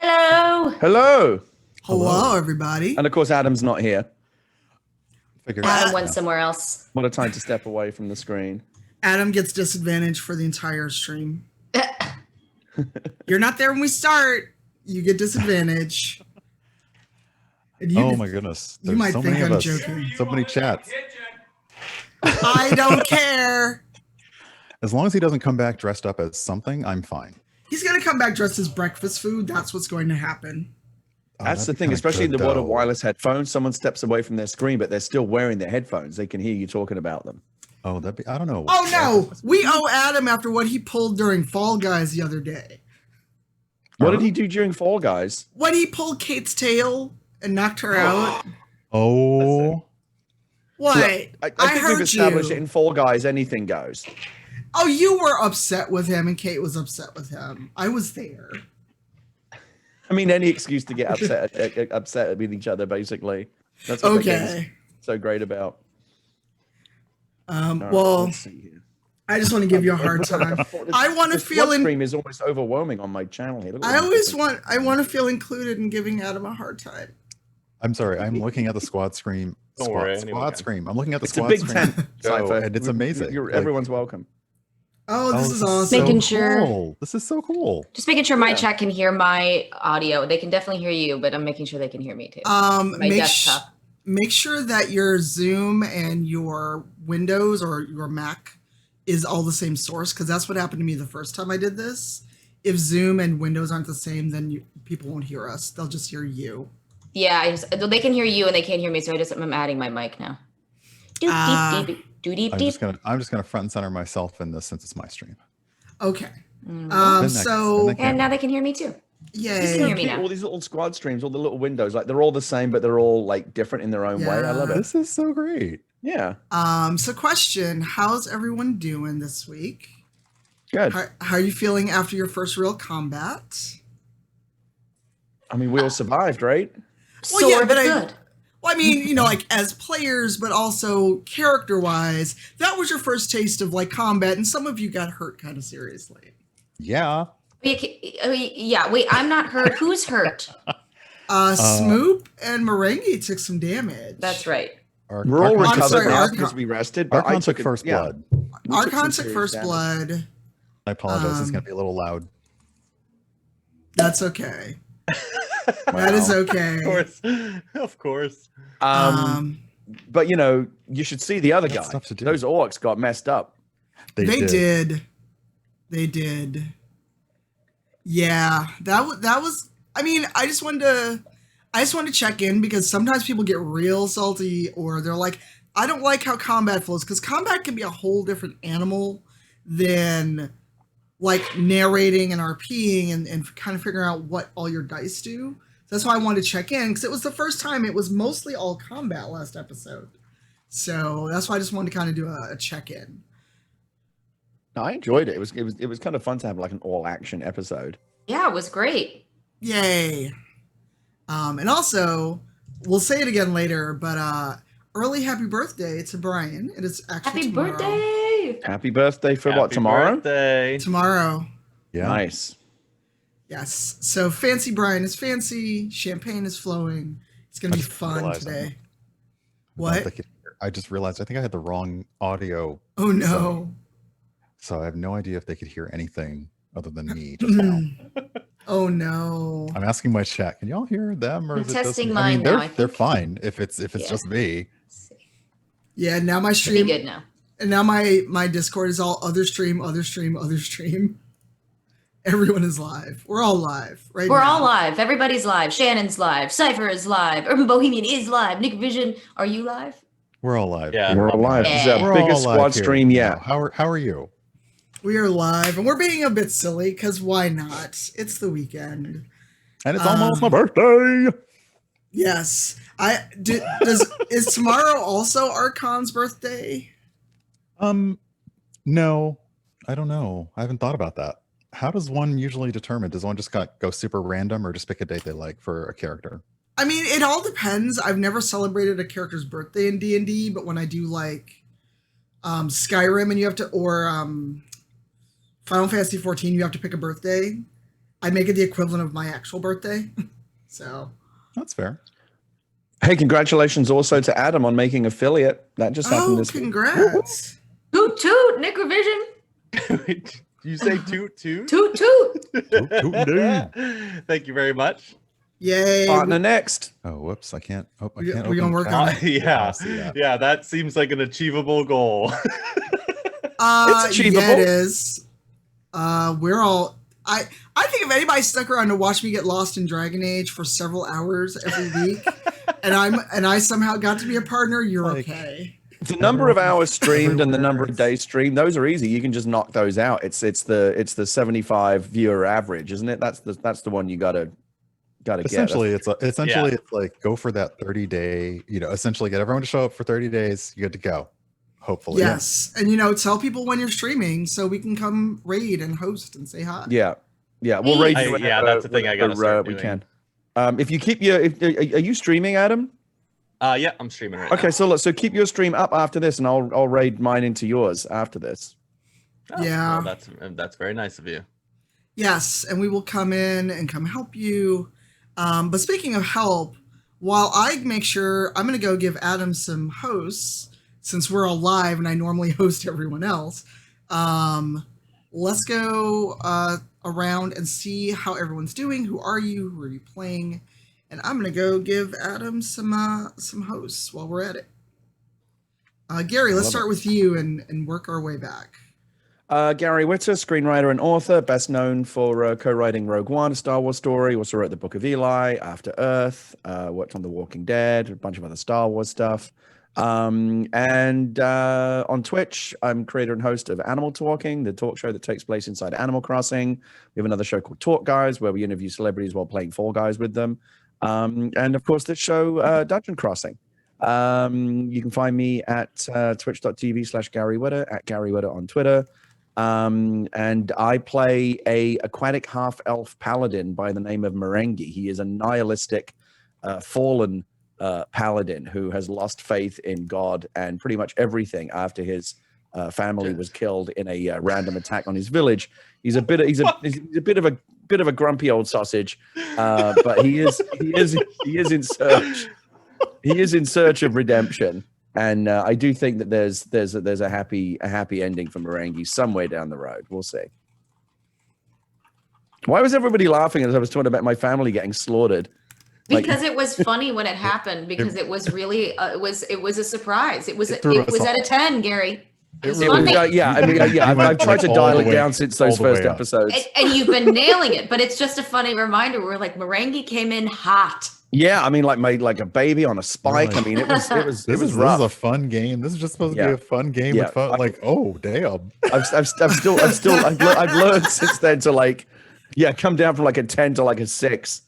Hello. Hello. Hello, everybody. And of course, Adam's not here. Figured Adam went somewhere else. What a time to step away from the screen. Adam gets disadvantage for the entire stream. You're not there when we start. You get disadvantage. Oh my goodness. You might think I'm joking. So many chats. I don't care. As long as he doesn't come back dressed up as something, I'm fine. He's going to come back dressed as breakfast food. That's what's going to happen. That's the thing, especially in the world of wireless headphones. Someone steps away from their screen, but they're still wearing their headphones. They can hear you talking about them. Oh, I don't know. Oh, no. We owe Adam after what he pulled during Fall Guys the other day. What did he do during Fall Guys? When he pulled Kate's tail and knocked her out. Oh. What? Look, I think we've established you. that in Fall Guys, anything goes. Oh, you were upset with him and Kate was upset with him. I was there. I mean, any excuse to get upset with each other, basically. That's what okay. So great about. Right, well, I just want to give you a hard time. I want to feel stream is almost overwhelming on my channel here. I want to feel included in giving Adam a hard time. I'm sorry. I'm looking at the squad screen. Squad screen. I'm looking at the squad screen. It's a big tent, and it's amazing. Everyone's welcome. Oh, this is awesome. Making sure. This is so cool. Just making sure my chat can hear my audio. They can definitely hear you, but I'm making sure they can hear me too. My desktop. Make sure that your Zoom and your Windows or your Mac is all the same source, because that's what happened to me the first time I did this. If Zoom and Windows aren't the same, then people won't hear us. They'll just hear you. Yeah, they can hear you and they can't hear me, so I'm adding my mic now. I'm just gonna front and center myself in this since it's my stream. Okay. And now they can hear me too. Yay. All these little squad streams, all the little windows, like they're all the same, but they're all like different in their own way. I love it. This is so great. Yeah. So question, how's everyone doing this week? Good. How are you feeling after your first real combat? I mean, we all survived, right? Well, yeah, but I mean, like as players, but also character-wise, that was your first taste of like combat, and some of you got hurt kind of seriously. Yeah. Yeah. Wait, I'm not hurt. Who's hurt? Smoop and Marenghi took some damage. That's right. We're all recovered now because we rested. But Arkhon took first blood. Arkhon took first blood. I apologize. It's going to be a little loud. That's okay. That is okay. Of course. But you should see the other guy. Those orcs got messed up. They did. Yeah, that was. I mean, I just wanted to check in because sometimes people get real salty, or they're like, I don't like how combat flows, because combat can be a whole different animal than like narrating and RPing and kind of figuring out what all your dice do. So that's why I wanted to check in, because it was the first time it was mostly all combat last episode. So that's why I just wanted to kind of do a check-in. No, I enjoyed it. It was kind of fun to have like an all action episode. Yeah, it was great. Yay. And also, we'll say it again later, but early happy birthday to Brian. It is actually happy tomorrow. Birthday. Happy birthday for what, tomorrow? Birthday. Tomorrow. Yeah. Nice. Yes. So fancy Brian is fancy. Champagne is flowing. It's going to be fun today. What? I just realized I think I had the wrong audio. Oh, no. So I have no idea if they could hear anything other than me just now. Oh, no. I'm asking my chat. Can y'all hear them? Or I'm is testing it mine they're, now. they're fine if it's just me. Yeah, now my stream. Be good now. And now my Discord is all other stream. Everyone is live. We're all live, right? We're all live. Everybody's live. Shannon's live. Cypher is live. Urban Bohemian is live. Nick Vision, are you live? We're all live. Yeah, we're all live. This is our We're biggest all squad stream yet. How are you? We are live, and we're being a bit silly because why not? It's the weekend, and it's almost my birthday. Yes, is tomorrow also Arkhon's birthday? No, I don't know. I haven't thought about that. How does one usually determine? Does one just go super random, or just pick a date they like for a character? I mean, it all depends. I've never celebrated a character's birthday in D&D, but when I do like Skyrim, and you have to, or Final Fantasy 14, you have to pick a birthday. I make it the equivalent of my actual birthday. So That's fair. Hey, congratulations also to Adam on making affiliate. That just happened this week. Congrats. Toot toot, Nicrovision. You say toot toot? Toot toot. Thank you very much. Yay. Partner next. Oh, whoops! I can't. Oh, I We- can't. we gonna open work chat. on it. Yeah, see that. yeah, that seems like an achievable goal. It's achievable. Yeah, it is. We're all I think if anybody stuck around to watch me get lost in Dragon Age for several hours every week, and I somehow got to be a partner, you're Like- okay. The number of hours streamed and the everywhere number of days streamed, those are easy. You can just knock those out. It's the 75 viewer average, isn't it? That's the one you gotta get. Essentially, it's like go for that 30-day. Essentially get everyone to show up for 30 days. You're good to go. Hopefully, Yes, and tell people when you're streaming so we can come raid and host and say hi. Yeah. We'll raid you. Yeah, that's the thing I gotta start we doing. can. If you keep are you streaming, Adam? Yeah, I'm streaming right now. Okay, so keep your stream up after this, and I'll raid mine into yours after this. Oh, Yeah. well, that's very nice of you. Yes, and we will come in and come help you. But speaking of help, while I make sure, I'm going to go give Adam some hosts, since we're all live and I normally host everyone else. Let's go around and see how everyone's doing. Who are you? Who are you playing? And I'm going to go give Adam some hosts while we're at it. Gary, let's start with you and work our way back. Gary Whitta, screenwriter and author, best known for co-writing Rogue One, a Star Wars story. Also wrote The Book of Eli, After Earth, worked on The Walking Dead, a bunch of other Star Wars stuff. And on Twitch, I'm creator and host of Animal Talking, the talk show that takes place inside Animal Crossing. We have another show called Talk Guys, where we interview celebrities while playing Fall Guys with them. And of course, this show, Dungeon Crossing. You can find me at twitch.tv/Gary Whitta, at Gary Whitta on Twitter. And I play a aquatic half-elf paladin by the name of Marenghi. He is a nihilistic, fallen paladin who has lost faith in God and pretty much everything after his family was killed in a random attack on his village. He's a bit of a grumpy old sausage, but he is in search of redemption. And I do think that there's a happy ending for Marenghi somewhere down the road. We'll see. Why was everybody laughing as I was talking about my family getting slaughtered? Because it was funny when it happened. Because it was really it was a surprise. It was at a 10, Gary. It was funny. I've tried to dial it down since those first episodes. And you've been nailing it, but it's just a funny reminder. We're like, Marenghi came in hot. Yeah, I mean, like a baby on a spike. I mean, it was rough. This is a fun game. This is just supposed to be a fun game with fun. Oh damn! I've learned since then to come down from like a 10 to like a 6.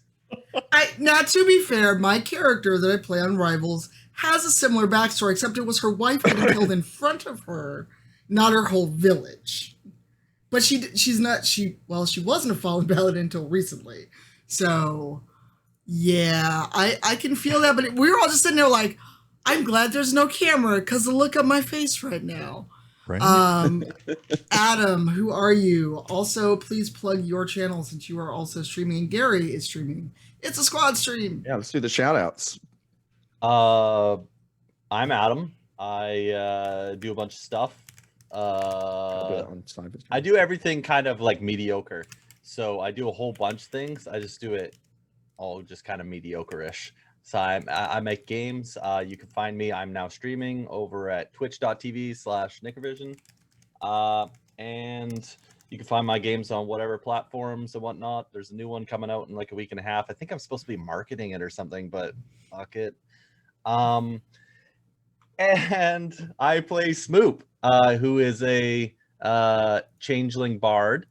Now, to be fair, my character that I play on Rivals has a similar backstory, except it was her wife getting killed in front of her, not her whole village. But she wasn't a fallen paladin until recently. So, yeah, I can feel that. But we were all just sitting there like, I'm glad there's no camera because the look on my face right now. Right. Adam, who are you? Also, please plug your channel since you are also streaming. And Gary is streaming. It's a squad stream. Yeah, let's do the shout outs. I'm Adam. I do a bunch of stuff. I do everything kind of like mediocre. So I do a whole bunch of things. I just do it all just kind of mediocre-ish. So I make games. You can find me. I'm now streaming over at twitch.tv/Nicrovision. And you can find my games on whatever platforms and whatnot. There's a new one coming out in like a week and a half. I think I'm supposed to be marketing it or something, but fuck it. And I play Smoop, who is a changeling bard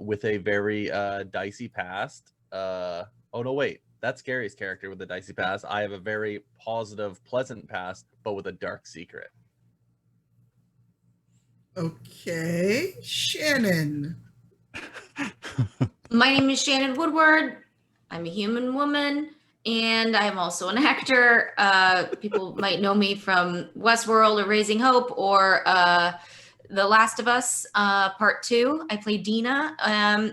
with a very dicey past. Oh no, wait. That's Gary's character with the dicey past. I have a very positive, pleasant past, but with a dark secret. Okay, Shannon. My name is Shannon Woodward. I'm a human woman, and I am also an actor. People might know me from Westworld or Raising Hope or The Last of Us Part 2. I play Dina,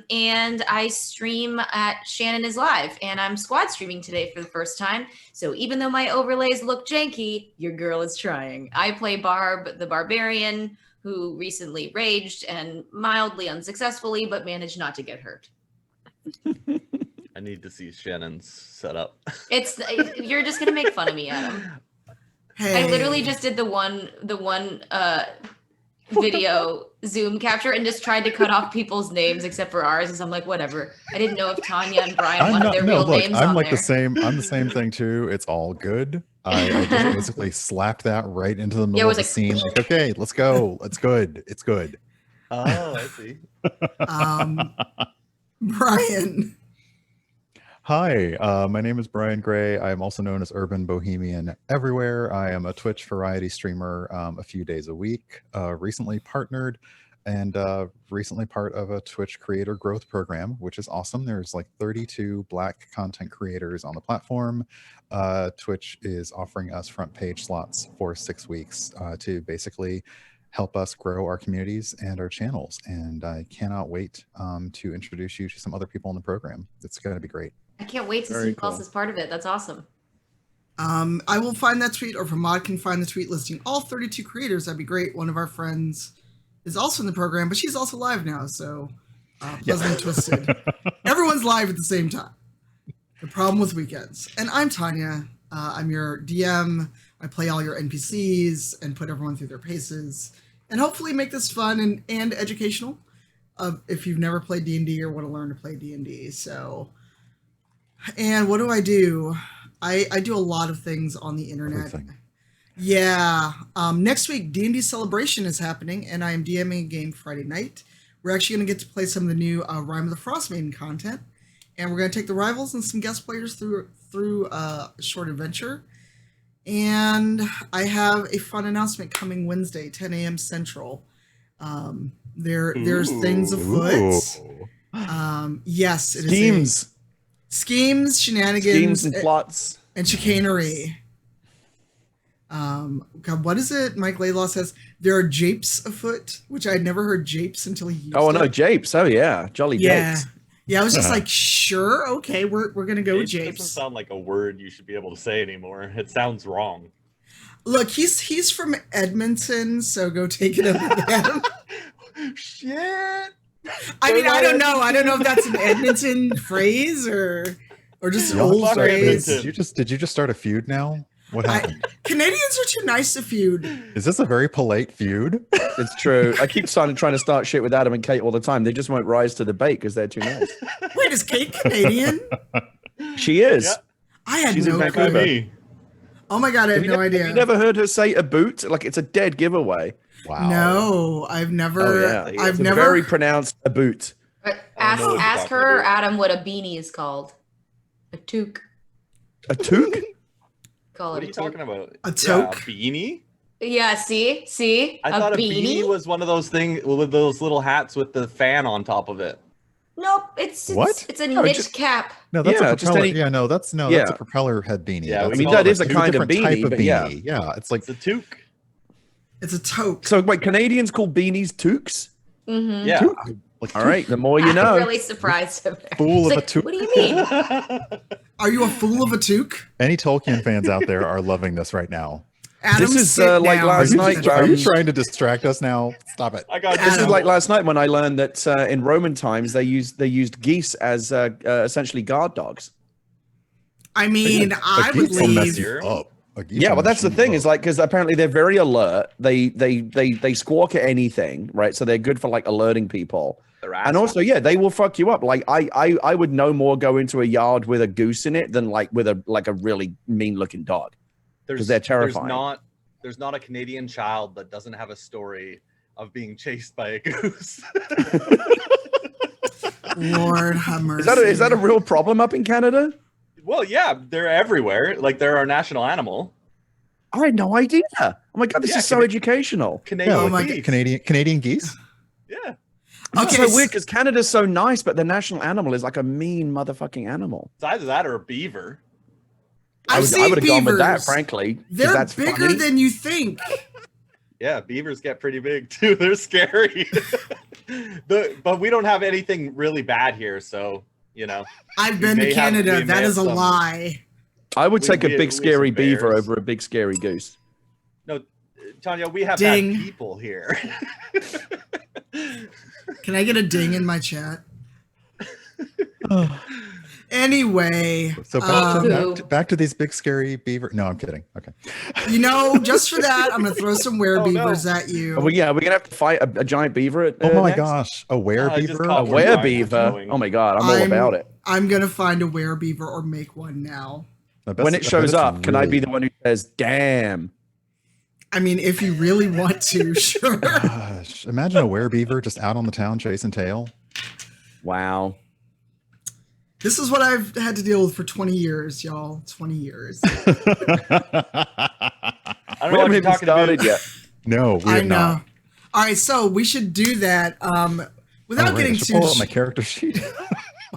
and I stream at Shannon is Live, and I'm squad streaming today for the first time. So even though my overlays look janky, your girl is trying. I play Barb, the Barbarian, who recently raged and mildly unsuccessfully, but managed not to get hurt. I need to see Shannon's setup. You're just gonna make fun of me, Adam. Hey. I literally just did the one video Zoom capture and just tried to cut off people's names except for ours, because I'm like, whatever. I didn't know if Tanya and Brian wanted their real names on there. I'm the same thing too. It's all good. I just basically slapped that right into the middle of the scene. Like, okay, let's go. It's good. It's good. Oh, I see. Brian. Hi, my name is Brian Gray. I am also known as Urban Bohemian everywhere. I am a Twitch variety streamer a few days a week, recently partnered and recently part of a Twitch creator growth program, which is awesome. There's like 32 Black content creators on the platform. Twitch is offering us front page slots for 6 weeks to basically help us grow our communities and our channels. And I cannot wait to introduce you to some other people in the program. It's going to be great. I can't wait to see who else is part of it. That's awesome. I will find that tweet, or if Ahmad can find the tweet listing all 32 creators, that'd be great. One of our friends is also in the program, but she's also live now, so pleasantly twisted. Everyone's live at the same time. The problem with weekends. And I'm Tanya. I'm your DM. I play all your NPCs and put everyone through their paces, and hopefully make this fun and educational if you've never played D&D or want to learn to play D&D. So, and what do? I do a lot of things on the internet. Everything. Yeah. Next week, D&D Celebration is happening, and I am DMing a game Friday night. We're actually going to get to play some of the new Rime of the Frostmaiden content, and we're going to take the rivals and some guest players through a short adventure. And I have a fun announcement coming Wednesday, 10 a.m. Central. There's things afoot. Yes, it is schemes, shenanigans, schemes and plots, and chicanery. God, what is it? Mike Laidlaw says there are japes afoot, which I'd never heard japes until he used no, japes. Oh yeah, jolly japes. Yeah, I was just like, sure, okay, we're gonna go with japes. It doesn't sound like a word you should be able to say anymore. It sounds wrong. Look, he's from Edmonton, so go take it up with him. Shit. I mean, I don't know if that's an Edmonton phrase or just an old phrase. Did you just start a feud now? What happened? Canadians are too nice to feud. Is this a very polite feud? It's true. I keep trying to start shit with Adam and Kate all the time. They just won't rise to the bait because they're too nice. Wait, is Kate Canadian? She is. Yep. I had She's no clue. Oh my God, I had no idea. Have you never heard her say a boot? Like, it's a dead giveaway. Wow. No, I've never. Oh, yeah. I've never. Very pronounced a boot. Ask her or Adam what a beanie is called. A toque. A toque? What are you talking about? A toque? Yeah, a beanie? Yeah, see? I thought a beanie was one of those things with those little hats with the fan on top of it. Nope, it's what? It's a knit cap. No, that's a propeller. That's a propeller head beanie. Yeah, I mean that is a kind of beanie, type of beanie. Yeah, it's like a toque. It's a toque. So wait, Canadians call beanies toques? Mm-hmm. Yeah. Like, all right, the more you know. I'm really surprised him there. Fool of a toque. What do you mean? Are you a fool of a toque? Any Tolkien fans out there are loving this right now. Adam, this is like last night. Are you trying to distract us now? Stop it. This is like last night when I learned that in Roman times they used geese as essentially guard dogs. I mean, I would leave. Yeah, well, that's the thing. Is like, because apparently they're very alert. They squawk at anything, right? So they're good for like alerting people. And also, yeah, they will fuck you up. Like I would no more go into a yard with a goose in it than like with a really mean looking dog. Because they're terrifying. There's not a Canadian child that doesn't have a story of being chased by a goose. Lord have mercy. Is that a real problem up in Canada? Well, yeah, they're everywhere. Like they're our national animal. I had no idea. Oh my God, this is so educational. Canadian geese. Yeah. It's so weird because Canada's so nice, but the national animal is like a mean motherfucking animal. It's either that or a beaver. I would have gone with that, frankly. They're bigger than you think. Yeah, beavers get pretty big too. They're scary. But we don't have anything really bad here, so you know. I've been to Canada. That is a lie. I would take a big scary beaver bears. over a big scary goose. No, Tanya, we have Ding. bad people here. Can I get a ding in my chat? Anyway, So back to these big scary beaver. No, I'm kidding. Okay. Just for that, I'm gonna throw some werebeavers at you. Oh, well, yeah, we're gonna have to fight a giant beaver. Oh my next? gosh, a werebeaver. A werebeaver. Oh my god, I'm all about it. I'm gonna find a werebeaver or make one now. When it shows up, can I be the one who says, "Damn"? I mean, if you really want to, sure. Gosh, imagine a werebeaver just out on the town chasing tail. Wow. This is what I've had to deal with for 20 years, y'all. 20 years. I don't know what you're talking about yet. No, we I have know. not. All right, so we should do that without getting too. Pull up my character sheet. Oh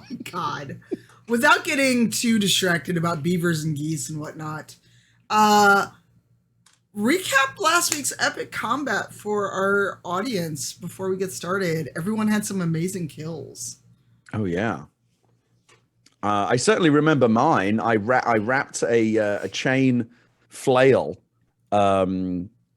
my God. Without getting too distracted about beavers and geese and whatnot. Recap last week's epic combat for our audience before we get started. Everyone had some amazing kills. Oh yeah. I certainly remember mine. I wrapped a chain flail,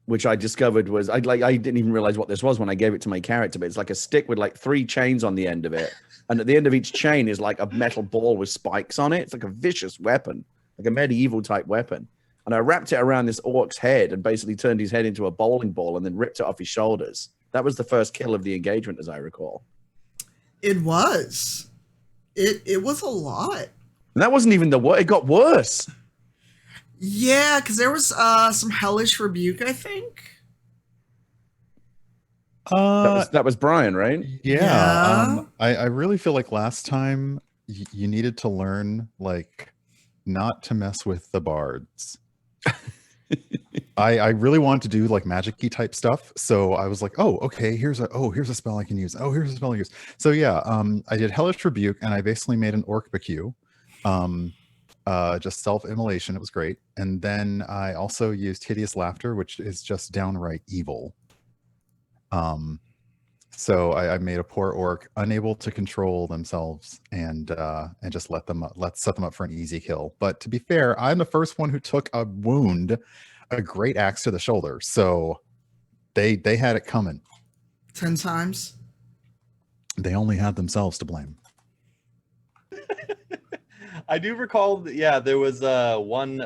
which I discovered was I didn't even realize what this was when I gave it to my character. But it's like a stick with like 3 chains on the end of it, and at the end of each chain is like a metal ball with spikes on it. It's like a vicious weapon, like a medieval type weapon. And I wrapped it around this orc's head and basically turned his head into a bowling ball and then ripped it off his shoulders. That was the first kill of the engagement, as I recall. It was. It was a lot. And that wasn't even it got worse. Yeah, because there was some hellish rebuke, I think. That was Brian, right? Yeah. I really feel like last time you needed to learn like not to mess with the bards. I really wanted to do like magic-y type stuff, so I was like, oh, okay, here's a spell I can use. Oh, here's a spell I use. So yeah, I did Hellish Rebuke, and I basically made an Orc BQ, just self-immolation. It was great, and then I also used Hideous Laughter, which is just downright evil. So I made a poor orc unable to control themselves, and just set them up for an easy kill. But to be fair, I'm the first one who took a wound. A great axe to the shoulder, so they had it coming 10 times. They only had themselves to blame. I do recall, there was one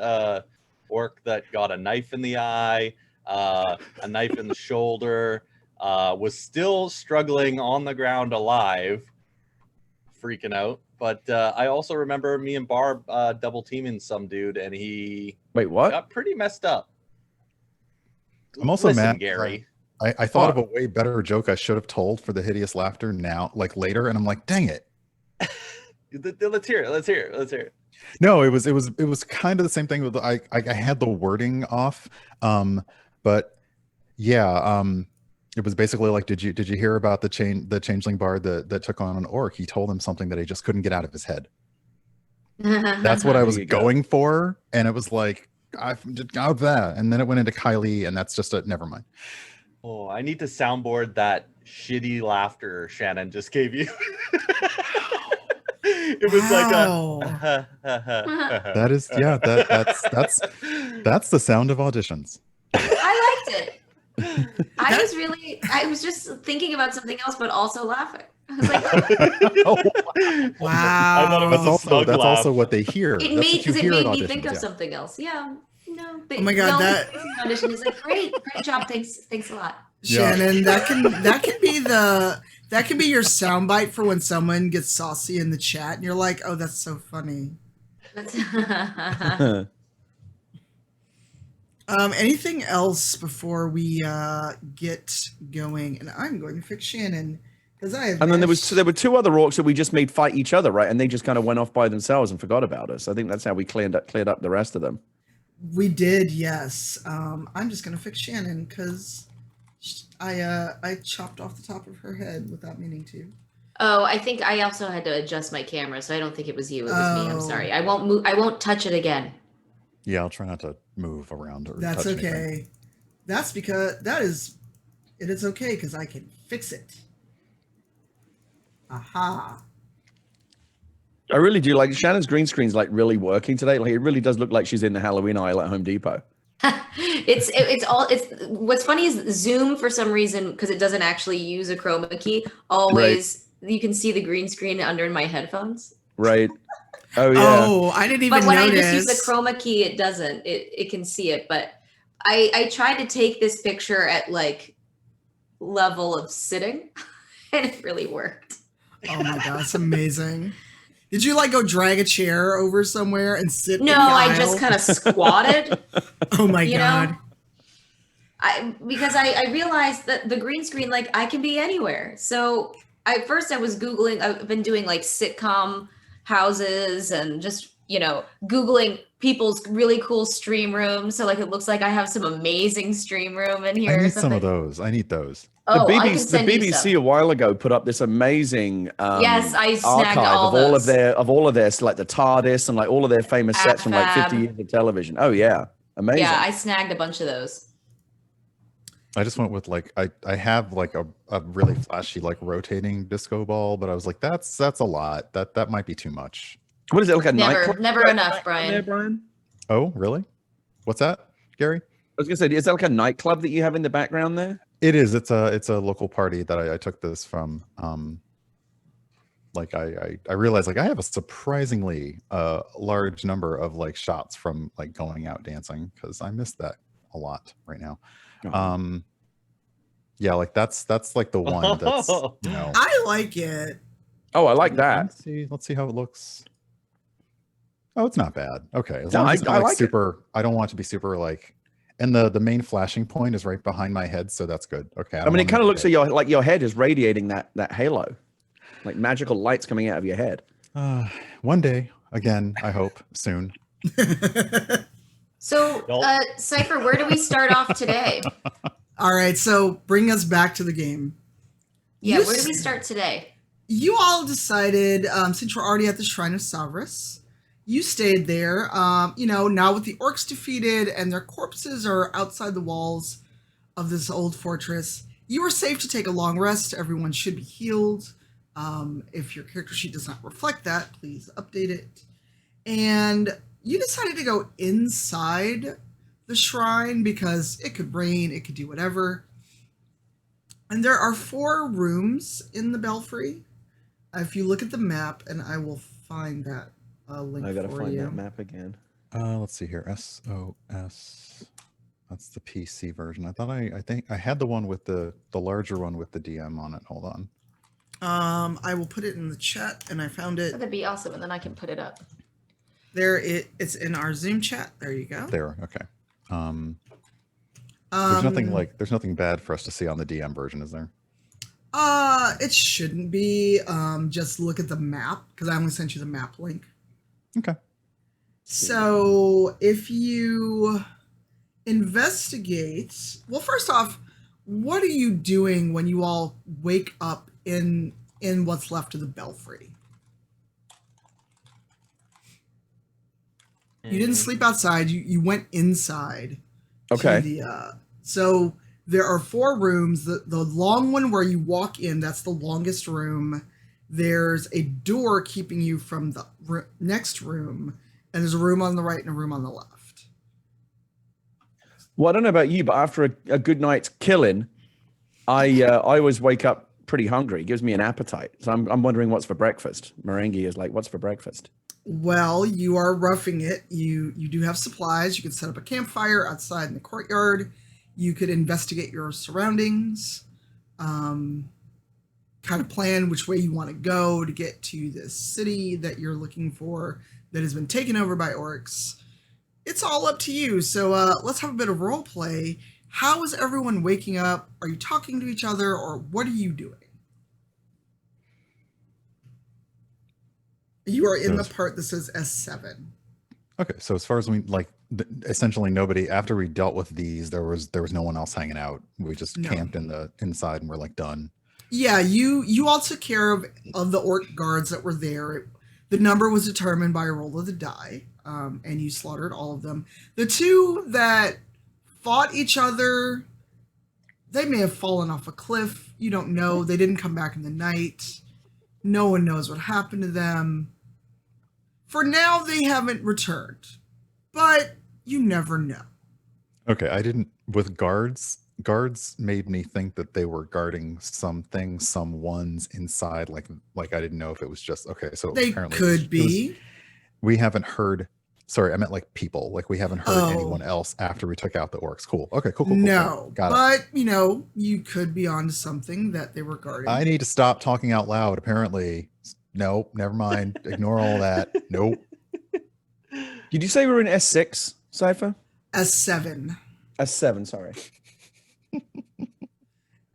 orc that got a knife in the eye, a knife in the shoulder, was still struggling on the ground alive, freaking out. But I also remember me and Barb double teaming some dude, and he got pretty messed up. I'm also mad, Gary. I thought of a way better joke I should have told for the Hideous Laughter later, and I'm like, dang it. Let's hear it. No, it was kind of the same thing with I had the wording off, but yeah, it was basically like, did you hear about the changeling bard that took on an orc? He told him something that he just couldn't get out of his head. That's what I was going for, and it was like, I just got that, and then it went into Kylie, and that's just never mind. Oh, I need to soundboard that shitty laughter Shannon just gave you. It was like that's the sound of auditions. I liked it. I was just thinking about something else, but also laughing. I was like, wow. I thought it was That's also what they hear. It made me think of something else. Yeah. No. Oh my God, that audition is like great job. Thanks a lot, Shannon. That can be your soundbite for when someone gets saucy in the chat, and you're like, oh, that's so funny. Anything else before we get going? And I'm going to fix Shannon. And then there were 2 other orcs that we just made fight each other, right? And they just kind of went off by themselves and forgot about us. I think that's how we cleared up the rest of them. We did, yes. I'm just gonna fix Shannon because I chopped off the top of her head without meaning to. Oh, I think I also had to adjust my camera, so I don't think it was you. It was me. I'm sorry. I won't move. I won't touch it again. Yeah, I'll try not to move around or That's touch okay. anything. That's because it is okay because I can fix it. Aha. I really do like Shannon's green screen's like really working today. Like it really does look like she's in the Halloween aisle at Home Depot. It's what's funny is Zoom for some reason, because it doesn't actually use a chroma key, always you can see the green screen under my headphones. Right. Oh yeah. Oh, I didn't even But when notice. I just use the chroma key, it doesn't. It can see it. But I tried to take this picture at like level of sitting, and it really worked. Oh my god, it's amazing. Did you like go drag a chair over somewhere and sit? No, in the I just aisle? kind of squatted. Oh my you god. know? Because I realized that the green screen, like I can be anywhere. So at first I was Googling, I've been doing like sitcom houses and just, Googling people's really cool stream rooms. So like, it looks like I have some amazing stream room in here. I or need some something. of those. I need those. Oh, the I can BBC, send the you BBC some. a while ago put up this amazing Yes, I snagged archive all of all those. of all of their like the TardIS and like all of their famous sets from like 50 AFAB. years of television. Oh yeah, amazing. Yeah, I snagged a bunch of those. I just went with like I have like a really flashy like rotating disco ball, but I was like that's a lot. That might be too much. What is it like a nightclub? Never enough, Brian. There, Brian? Oh, really? What's that, Gary? I was gonna say, is that like a nightclub that you have in the background there? It is. It's a local party that I took this from. Like I realized like I have a surprisingly large number of like shots from like going out dancing because I miss that a lot right now. Oh. Yeah, like that's like the one that's I like it. Oh, I like that. Let's see how it looks. Oh, it's not bad. Okay, as No, long as it's not I like like it. super. I don't want it to be super like. And the main flashing point is right behind my head, so that's good. Okay. I mean, it kind of looks like your head is radiating that halo, like magical lights coming out of your head. One day, again, I hope soon. So, Cypher, where do we start off today? All right, so bring us back to the game. Yeah, You where do we s- start today? You all decided, since we're already at the Shrine of Savras, you stayed there. Now with the orcs defeated and their corpses are outside the walls of this old fortress, you were safe to take a long rest. Everyone should be healed. If your character sheet does not reflect that, please update it. And you decided to go inside the shrine because it could rain, it could do whatever. And there are 4 rooms in the belfry. If you look at the map, and I will find that link I gotta for find you. that map again. Let's see here. SOS. That's the PC version. I think I had the one with the larger one with the DM on it. Hold on. I will put it in the chat, and I found it. That'd be awesome, and then I can put it up. There, it's in our Zoom chat. There you go. There. Okay. There's nothing bad for us to see on the DM version, is there? It shouldn't be. Just look at the map because I only sent you the map link. Okay. So if you investigate, well, first off, what are you doing when you all wake up in what's left of the belfry? You didn't sleep outside. You went inside. Okay. So there are 4 rooms. The long one where you walk in, that's the longest room. There's a door keeping you from the next room, and there's a room on the right and a room on the left. Well, I don't know about you, but after a good night's killing, I always wake up pretty hungry. It gives me an appetite. So I'm wondering what's for breakfast. Marenghi is like, what's for breakfast? Well, you are roughing it. You do have supplies. You can set up a campfire outside in the courtyard. You could investigate your surroundings, kind of plan which way you want to go to get to this city that you're looking for that has been taken over by orcs. It's all up to you. So let's have a bit of role play. How is everyone waking up? Are you talking to each other, or what are you doing? You are in the part that says S7. Okay, so as far as we essentially nobody after we dealt with these, there was no one else hanging out. We just camped in the inside and we're like done. Yeah, you all took care of the orc guards that were there. The number was determined by a roll of the die, and you slaughtered all of them. The 2 that fought each other. They may have fallen off a cliff. You don't know. They didn't come back in the night. No one knows what happened to them. For now, they haven't returned. But you never know. Okay, I didn't with guards. Guards made me think that they were guarding something, someone's inside. Like I didn't know if it was just okay. So They apparently could be. We haven't heard. Sorry, I meant like people. Like we haven't heard anyone else after we took out the orcs. Cool. Okay. Cool. No, Got it. but you know, you could be onto something that they were guarding. I need to stop talking out loud. Apparently, nope. Never mind. Ignore all that. Nope. Did you say we were in S6, Cypher? S7. S7, sorry.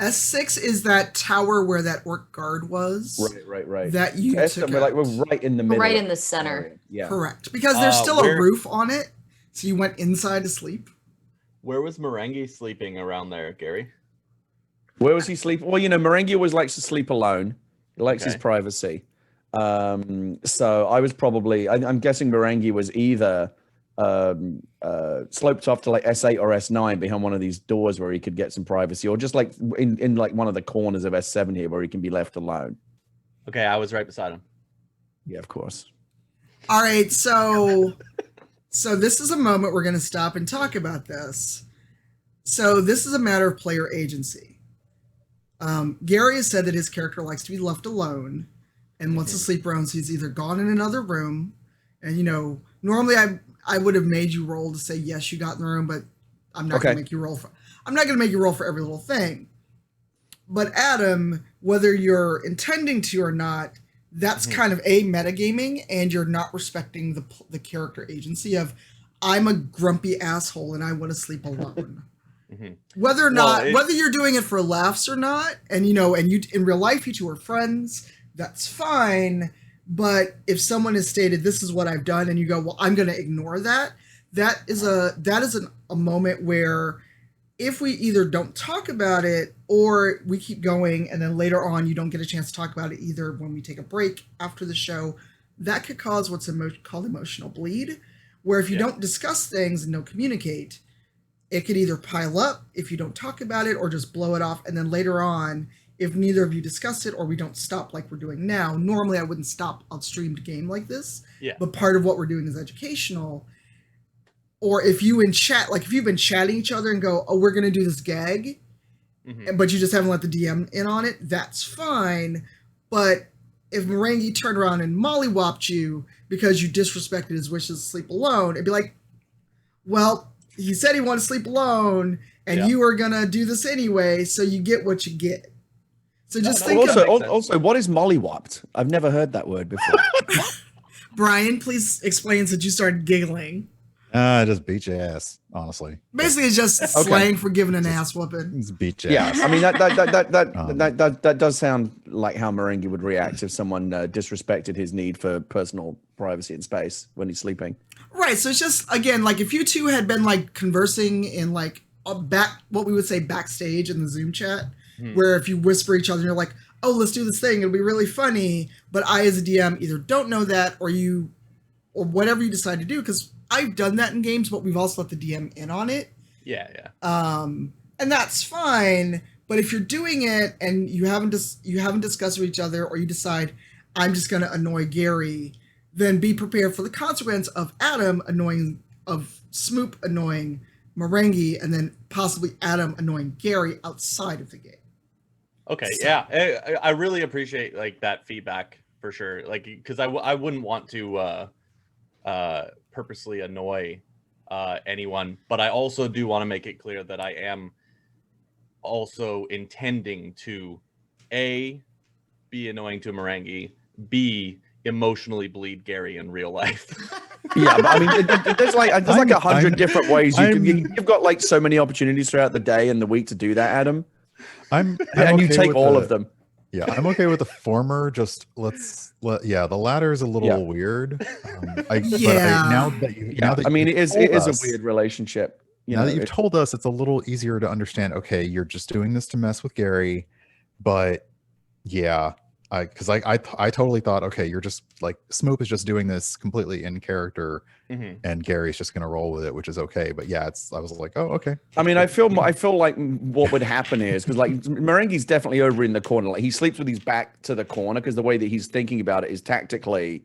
S6 is that tower where that orc guard was. Right. That you S7, took we're out. right in the middle. Right in the center. Yeah. Correct. Because there's still a where- roof on it. So you went inside to sleep. Where was Marenghi sleeping around there, Gary? Where was he sleeping? Well, you know, Marenghi always likes to sleep alone. He likes his Okay. privacy. So I was probably, I'm guessing Marenghi was either sloped off to like S8 or S9 behind one of these doors where he could get some privacy, or just like in like one of the corners of S7 here where he can be left alone. Okay, I was right beside him. Yeah, of course. All right, so this is a moment we're going to stop and talk about this. So this is a matter of player agency. Gary has said that his character likes to be left alone and wants to sleep around, so he's either gone in another room, and you know, normally I would have made you roll to say yes, you got in the room, but I'm not going to make you roll for. I'm not going to make you roll for every little thing. But Adam, whether you're intending to or not, that's kind of metagaming, and you're not respecting the character agency of I'm a grumpy asshole and I want to sleep alone. Whether or not, whether you're doing it for laughs or not, and you know, and you in real life you two are friends, that's fine. But if someone has stated this is what I've done, and you go, well, I'm going to ignore that. That is a moment where if we either don't talk about it or we keep going, and then later on you don't get a chance to talk about it either when we take a break after the show, that could cause what's called emotional bleed, where if you don't discuss things and don't communicate, it could either pile up if you don't talk about it or just blow it off. And then later on, if neither of you discuss it or we don't stop like we're doing now, normally I wouldn't stop a streamed game like this. Yeah. But part of what we're doing is educational. Or if you in chat, like if you've been chatting each other and go, oh, we're going to do this gag, but you just haven't let the DM in on it, that's fine. But if Marenghi turned around and mollywopped you because you disrespected his wishes to sleep alone, it'd be like, well, he said he wanted to sleep alone, and you were going to do this anyway, so you get what you get. So just think also, what is mollywopped? I've never heard that word before. Brian, please explain since you started giggling. Just beat your ass, honestly. Basically, it's just slang for giving an ass whooping. Just beat your Yeah, ass. I mean that does sound like how Marenghi would react if someone disrespected his need for personal privacy and space when he's sleeping. Right. So it's just again like if you two had been like conversing in like what we would say backstage in the Zoom chat, where if you whisper each other, you're like, "Oh, let's do this thing. It'll be really funny." But I, as a DM, either don't know that or whatever you decide to do, because I've done that in games, but we've also let the DM in on it. Yeah. And that's fine. But if you're doing it and you haven't discussed with each other, or you decide I'm just going to annoy Gary, then be prepared for the consequence of Smoop annoying Marenghi, and then possibly Adam annoying Gary outside of the game. Okay. So, yeah. I really appreciate like that feedback for sure. Like, because I wouldn't want to purposely annoy anyone, but I also do want to make it clear that I am also intending to be annoying to Marenghi, B, emotionally bleed Gary in real life. Yeah, but I mean, there's like 100 different ways you've got like so many opportunities throughout the day and the week to do that, Adam. And okay, you take all of them. Yeah, I'm okay with the former. Just the latter is a little weird. But now that I mean, it is a weird relationship. Now that you've told us, it's a little easier to understand. Okay, you're just doing this to mess with Gary, but yeah, I totally thought, okay, you're just like Smoop is just doing this completely in character, and Gary's just gonna roll with it, which is okay. But yeah, I was like, oh, okay. I mean, I feel like what would happen is because like Marenghi's definitely over in the corner. Like he sleeps with his back to the corner because the way that he's thinking about it is tactically,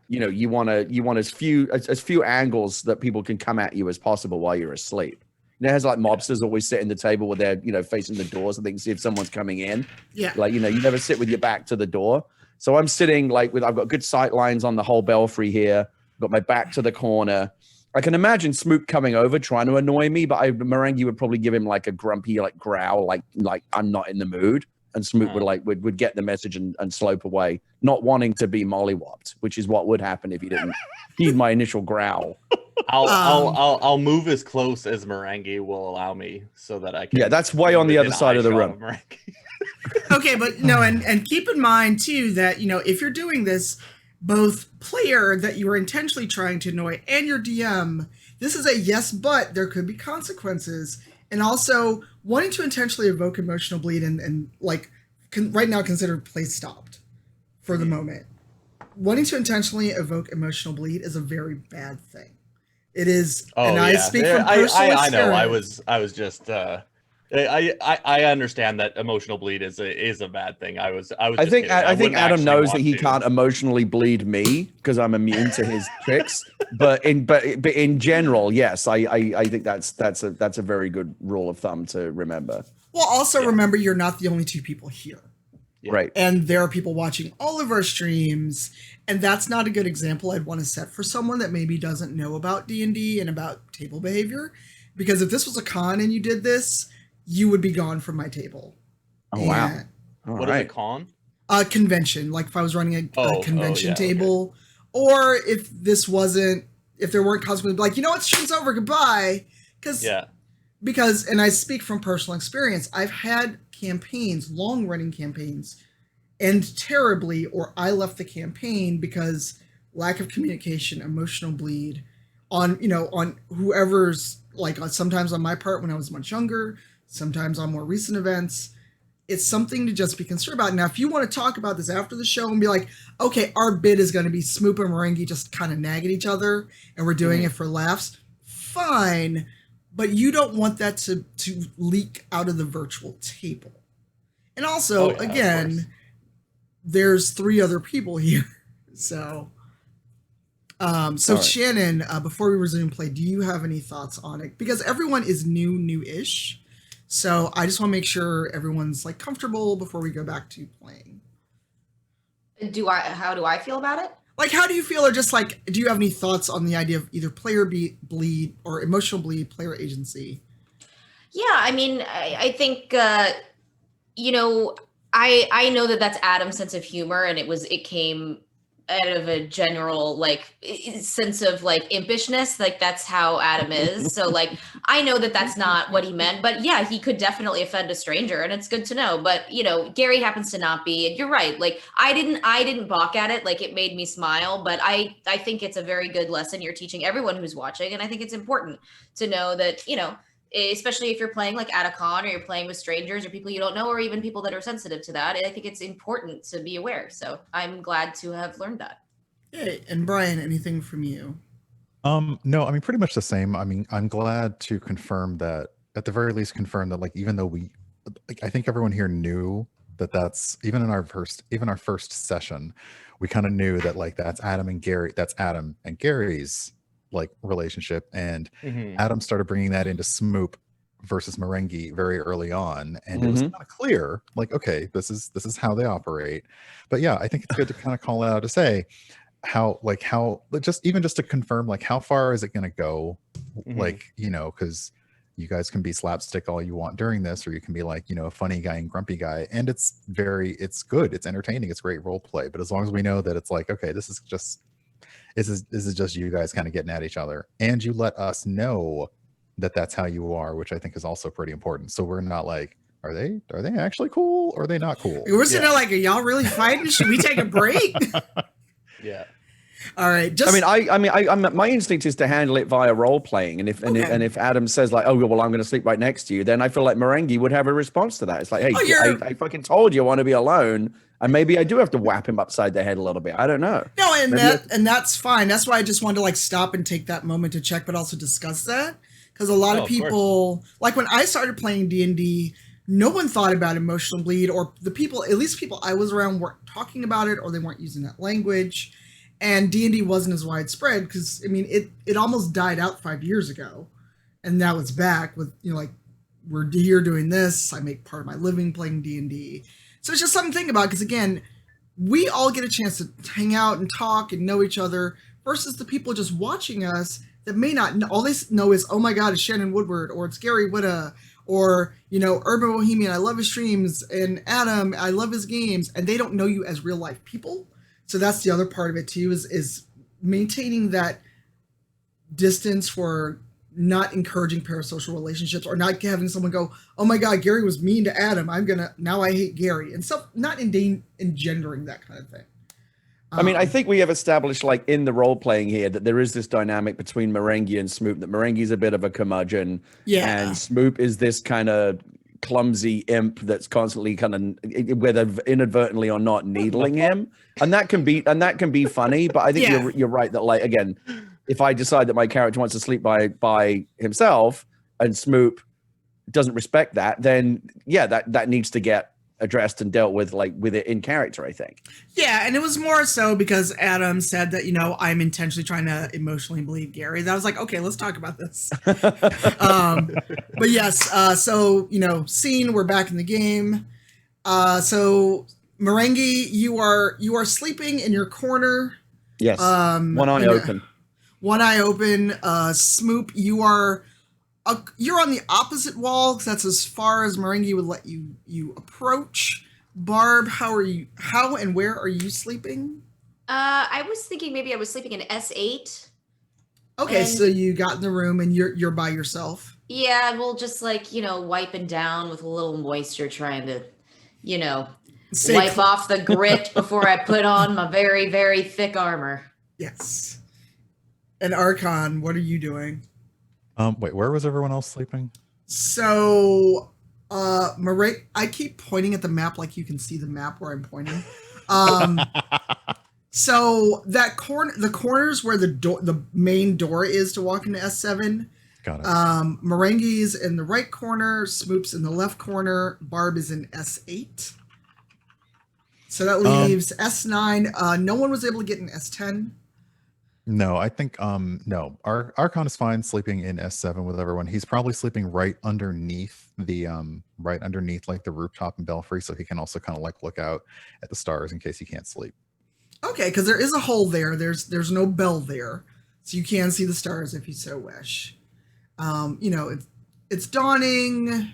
you want as few angles that people can come at you as possible while you're asleep. It has like mobsters always sit in the table with their, facing the doors so they can see if someone's coming in. Yeah. Like, you never sit with your back to the door. So I'm sitting like I've got good sight lines on the whole belfry here. Got my back to the corner. I can imagine Smoop coming over trying to annoy me, but Marenghi would probably give him like a grumpy like growl, like I'm not in the mood. And Smoop would get the message and slope away, not wanting to be mollywopped, which is what would happen if he didn't heed my initial growl. I'll move as close as Marenghi will allow me so that I can. Yeah, that's way on the other side of the room. Okay, but no, and keep in mind too that if you're doing this, both player that you are intentionally trying to annoy and your DM, this is a yes, but there could be consequences, and also wanting to intentionally evoke emotional bleed and right now considered play stopped for the moment. Wanting to intentionally evoke emotional bleed is a very bad thing. It is, I speak from personal experience. I know. I was just. I understand that emotional bleed is a bad thing. I think Adam knows that he can't emotionally bleed me because I'm immune to his tricks. But in general, yes, I think that's a very good rule of thumb to remember. Well, also remember you're not the only two people here. Yeah. Right. And there are people watching all of our streams, and that's not a good example I'd want to set for someone that maybe doesn't know about D&D and about table behavior. Because if this was a con and you did this, you would be gone from my table. Oh, wow. What is a con? A convention, like if I was running a convention table, or if there weren't consequences, like, stream's over, goodbye. Because, and I speak from personal experience, I've had campaigns, long-running campaigns, end terribly, or I left the campaign because lack of communication, emotional bleed on whoever's, like sometimes on my part when I was much younger, sometimes on more recent events. It's something to just be concerned about. Now, if you want to talk about this after the show and be like, okay, our bid is going to be Smoop and Marenghi just kind of nag at each other and we're doing it for laughs, fine. But you don't want that to leak out of the virtual table. And also, again, there's 3 other people here. So, right. Shannon, before we resume play, do you have any thoughts on it? Because everyone is new-ish. So I just want to make sure everyone's like comfortable before we go back to playing. How do I feel about it? Like, how do you feel, or just like, do you have any thoughts on the idea of either player bleed or emotional bleed, player agency? Yeah, I mean, I think, I know that that's Adam's sense of humor, and it came out of a general sense of impishness. That's how Adam is. So I know that that's not what he meant, but yeah, he could definitely offend a stranger, and it's good to know. But Gary happens to not be, and you're right. I didn't balk at it. It made me smile, but I think it's a very good lesson you're teaching everyone who's watching. And I think it's important to know that, especially if you're playing at a con, or you're playing with strangers or people you don't know, or even people that are sensitive to that. I think it's important to be aware. So I'm glad to have learned that. Hey, and Brian, anything from you? No, I mean, pretty much the same. I mean, I'm glad to confirm that, at the very least, even though I think everyone here knew that's even in our first session, we kind of knew that that's Adam and Gary's relationship, and Adam started bringing that into Smoop versus Marenghi very early on, and it was kind of clear, okay, this is how they operate. But yeah, I think it's good to kind of call it out to say how just to confirm how far is it going to go, because you guys can be slapstick all you want during this, or you can be a funny guy and grumpy guy, and it's good, it's entertaining, it's great role play. But as long as we know that it's okay, this is just you guys kind of getting at each other, and you let us know that that's how you are, which I think is also pretty important. So we're not are they actually cool, or are they not cool? We're sitting there are y'all really fighting? Should we take a break? Yeah. All right. Just My instinct is to handle it via role playing, and if Adam says like, "Oh well, I'm going to sleep right next to you," then I feel like Marenghi would have a response to that. It's like, "Hey, I fucking told you I want to be alone, and maybe I do have to whap him upside the head a little bit. I don't know." No, and that's fine. That's why I just wanted to like stop and take that moment to check, but also discuss that, because a lot of people, like when I started playing D&D, no one thought about emotional bleed, or the people, at least people I was around, weren't talking about it, or they weren't using that language. And D&D wasn't as widespread because, I mean, it almost died out 5 years ago. And now it's back with, like, we're here doing this. I make part of my living playing D&D. So it's just something to think about because, again, we all get a chance to hang out and talk and know each other versus the people just watching us that may not know. All they know is, oh, my God, it's Shannon Woodward, or it's Gary Whitta, or, Urban Bohemian, I love his streams, and Adam, I love his games. And they don't know you as real life people. So that's the other part of it too, is maintaining that distance for not encouraging parasocial relationships, or not having someone go, "Oh my God, Gary was mean to Adam. Now I hate Gary," and stuff. Not engendering that kind of thing. I mean, I think we have established, like in the role playing here, that there is this dynamic between Marenghi and Smoop. That Marenghi's a bit of a curmudgeon, and Smoop is this kind of clumsy imp that's constantly kind of, whether inadvertently or not, needling him, and that can be funny. But I think you're right that, like, again, if I decide that my character wants to sleep by himself and Smoop doesn't respect that, then that needs to get addressed and dealt with, like, with it in character, I think. Yeah, and it was more so because Adam said that, I'm intentionally trying to emotionally bleed Gary. That was like, okay, let's talk about this. But yes, so, scene, we're back in the game. So Marenghi, you are sleeping in your corner. Yes. One eye open. One eye open. Smoop, you're on the opposite wall because that's as far as Marenghi would let you approach. Barb, how and where are you sleeping? I was thinking maybe I was sleeping in S8. Okay, so you got in the room and you're by yourself. Yeah, we'll just wiping down with a little moisture, trying to, wipe off the grit before I put on my very, very thick armor. Yes. And Arkhon, what are you doing? Wait, where was everyone else sleeping? So, I keep pointing at the map like you can see the map where I'm pointing. So the corners where the main door is to walk into S7. Got it. Marenghi's in the right corner, Smoop's in the left corner, Barb is in S8. So that leaves S9. No one was able to get in S10. No, I think no. Arkhon is fine sleeping in S7 with everyone. He's probably sleeping right underneath like the rooftop and belfry, so he can also kind of like look out at the stars in case he can't sleep. Okay, because there is a hole there. There's no bell there, so you can see the stars if you so wish. It's dawning.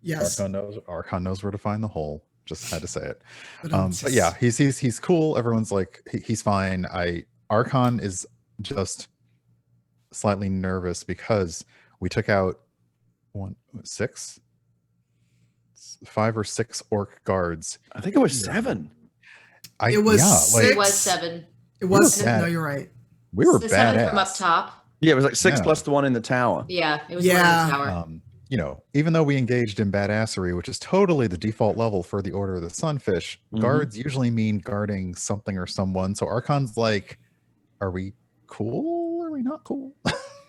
Yes. Arkhon knows where to find the hole. Just had to say it. But yeah, he's cool. Everyone's like, he's fine. Arkhon is just slightly nervous because we took out 5 or 6 orc guards. I think it was 7. It was 6. It was 7. It was. No, you're right. We were the badass. 7 from up top. Yeah, it was like 6 plus the one in the tower. Yeah, it was one in the tower. Even though we engaged in badassery, which is totally the default level for the Order of the Sunfish, guards usually mean guarding something or someone. So Archon's like, are we cool? Are we not cool?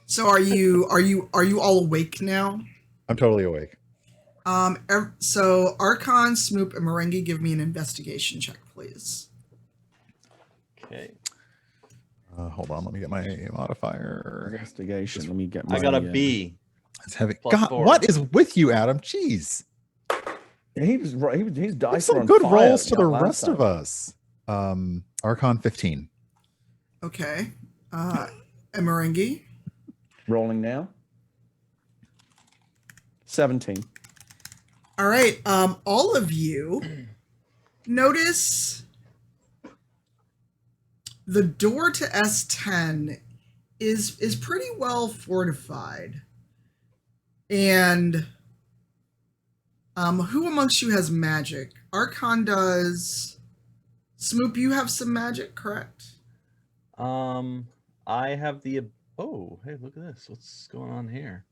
So are you all awake now? I'm totally awake. So Arkhon, Smoop, and Marenghi, give me an investigation check, please. Okay. Hold on, let me get my modifier. Investigation. Let me get my. I got a B. It's heavy. Plus God, 4. what is with you, Adam? Jeez. Yeah, he's dice Some good rolls to the rest of us. Archon 15. Okay. And Marenghi? Rolling now. 17. All right. All of you notice the door to S10 is pretty well fortified. And who amongst you has magic? Archon does. Smoop, you have some magic, correct? I have the. Oh, hey, look at this. What's going on here?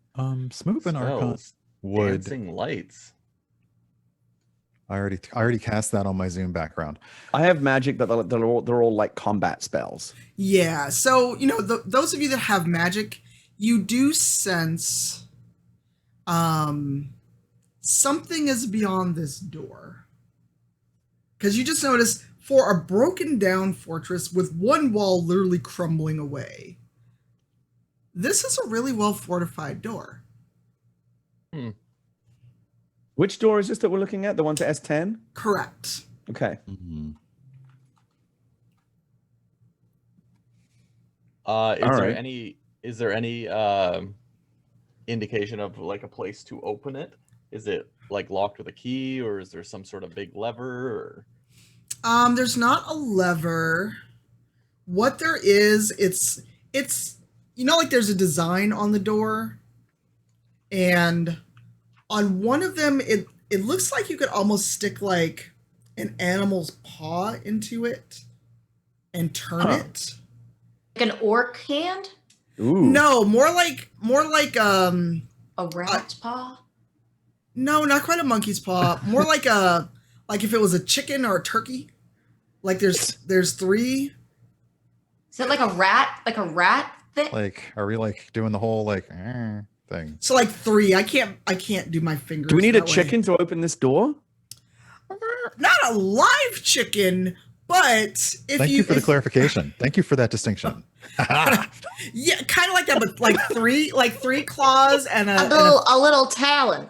Smoop and Arkhon Spells. would. Dancing lights. I already cast that on my Zoom background. I have magic, but they're all like combat spells. Yeah. So those of you that have magic, you do sense something is beyond this door, because you just notice for a broken down fortress with one wall literally crumbling away, this is a really well fortified door. Which door is this that we're looking at? The one to S10? Correct. Okay. Mm-hmm. Is there any indication of like a place to open it? Is it like locked with a key, or is there some sort of big lever? Or... There's not a lever. What there is, it's like there's a design on the door, and on one of them it looks like you could almost stick like an animal's paw into it and turn it. Like an orc hand? Ooh. No, more like A rat paw? no, not quite a monkey's paw. More like if it was a chicken or a turkey. Like there's three. Is that like a rat? Like a rat thing? Like, are we like doing the whole like thing? So like three. I can't do my fingers. Do we need a that way. chicken to open this door? Not a live chicken, but if Thank you for the clarification. Thank you for that distinction. Yeah, kind of like that, but like three claws and A little talon.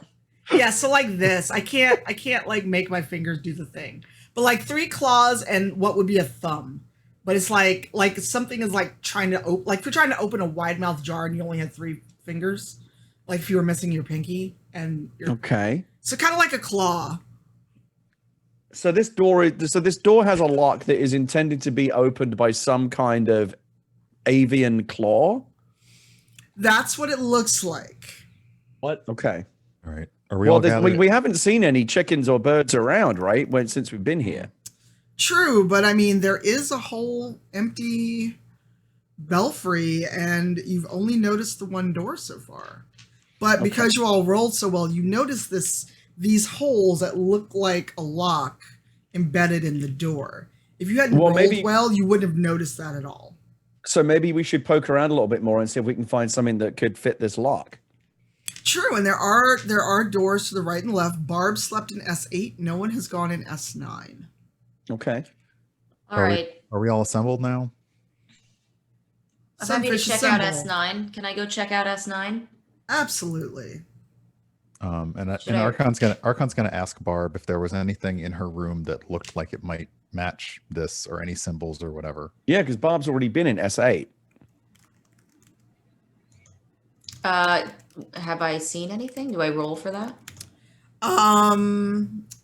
yeah. So like this, I can't like make my fingers do the thing, but like three claws and what would be a thumb, but it's like something is like trying to open, like if you're trying to open a wide mouth jar and you only had three fingers, like if you were missing your pinky and your Okay. so kind of like a claw. So this door has a lock that is intended to be opened by some kind of avian claw. That's what it looks like. What? Okay. All right. Are we all gathered? We haven't seen any chickens or birds around, right? Since we've been here. True, but I mean, there is a whole empty belfry, and you've only noticed the one door so far. But because you all rolled so well, you notice these holes that look like a lock embedded in the door. If you hadn't rolled well, you wouldn't have noticed that at all. So maybe we should poke around a little bit more and see if we can find something that could fit this lock. True, and there are doors to the right and left. Barb slept in S8. No one has gone in S9. Okay. All right. Are we all assembled now? I'm happy to Sunfish check out assemble. S9. Can I go check out S9? Absolutely. And Should I- Archon's gonna ask Barb if there was anything in her room that looked like it might match this, or any symbols or whatever. Yeah, because Barb's already been in S8. Have I seen anything? Do I roll for that?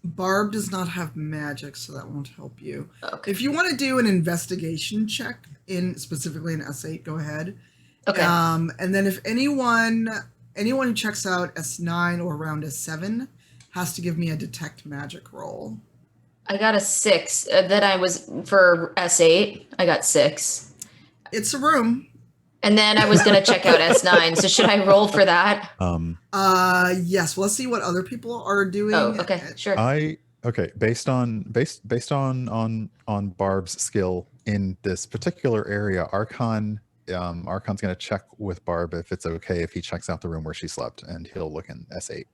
Barb does not have magic, so that won't help you. Okay. If you want to do an investigation check specifically in S8, go ahead. Okay. And then if anyone who checks out S9 or around S7 has to give me a detect magic roll. I got a 6. Then I was for S8. I got 6. It's a room. And then I was going to check out S9. So should I roll for that? Yes. Well, let's see what other people are doing. Oh, okay. Sure. Based on Barb's skill in this particular area, Archon's going to check with Barb if it's okay if he checks out the room where she slept, and he'll look in S8.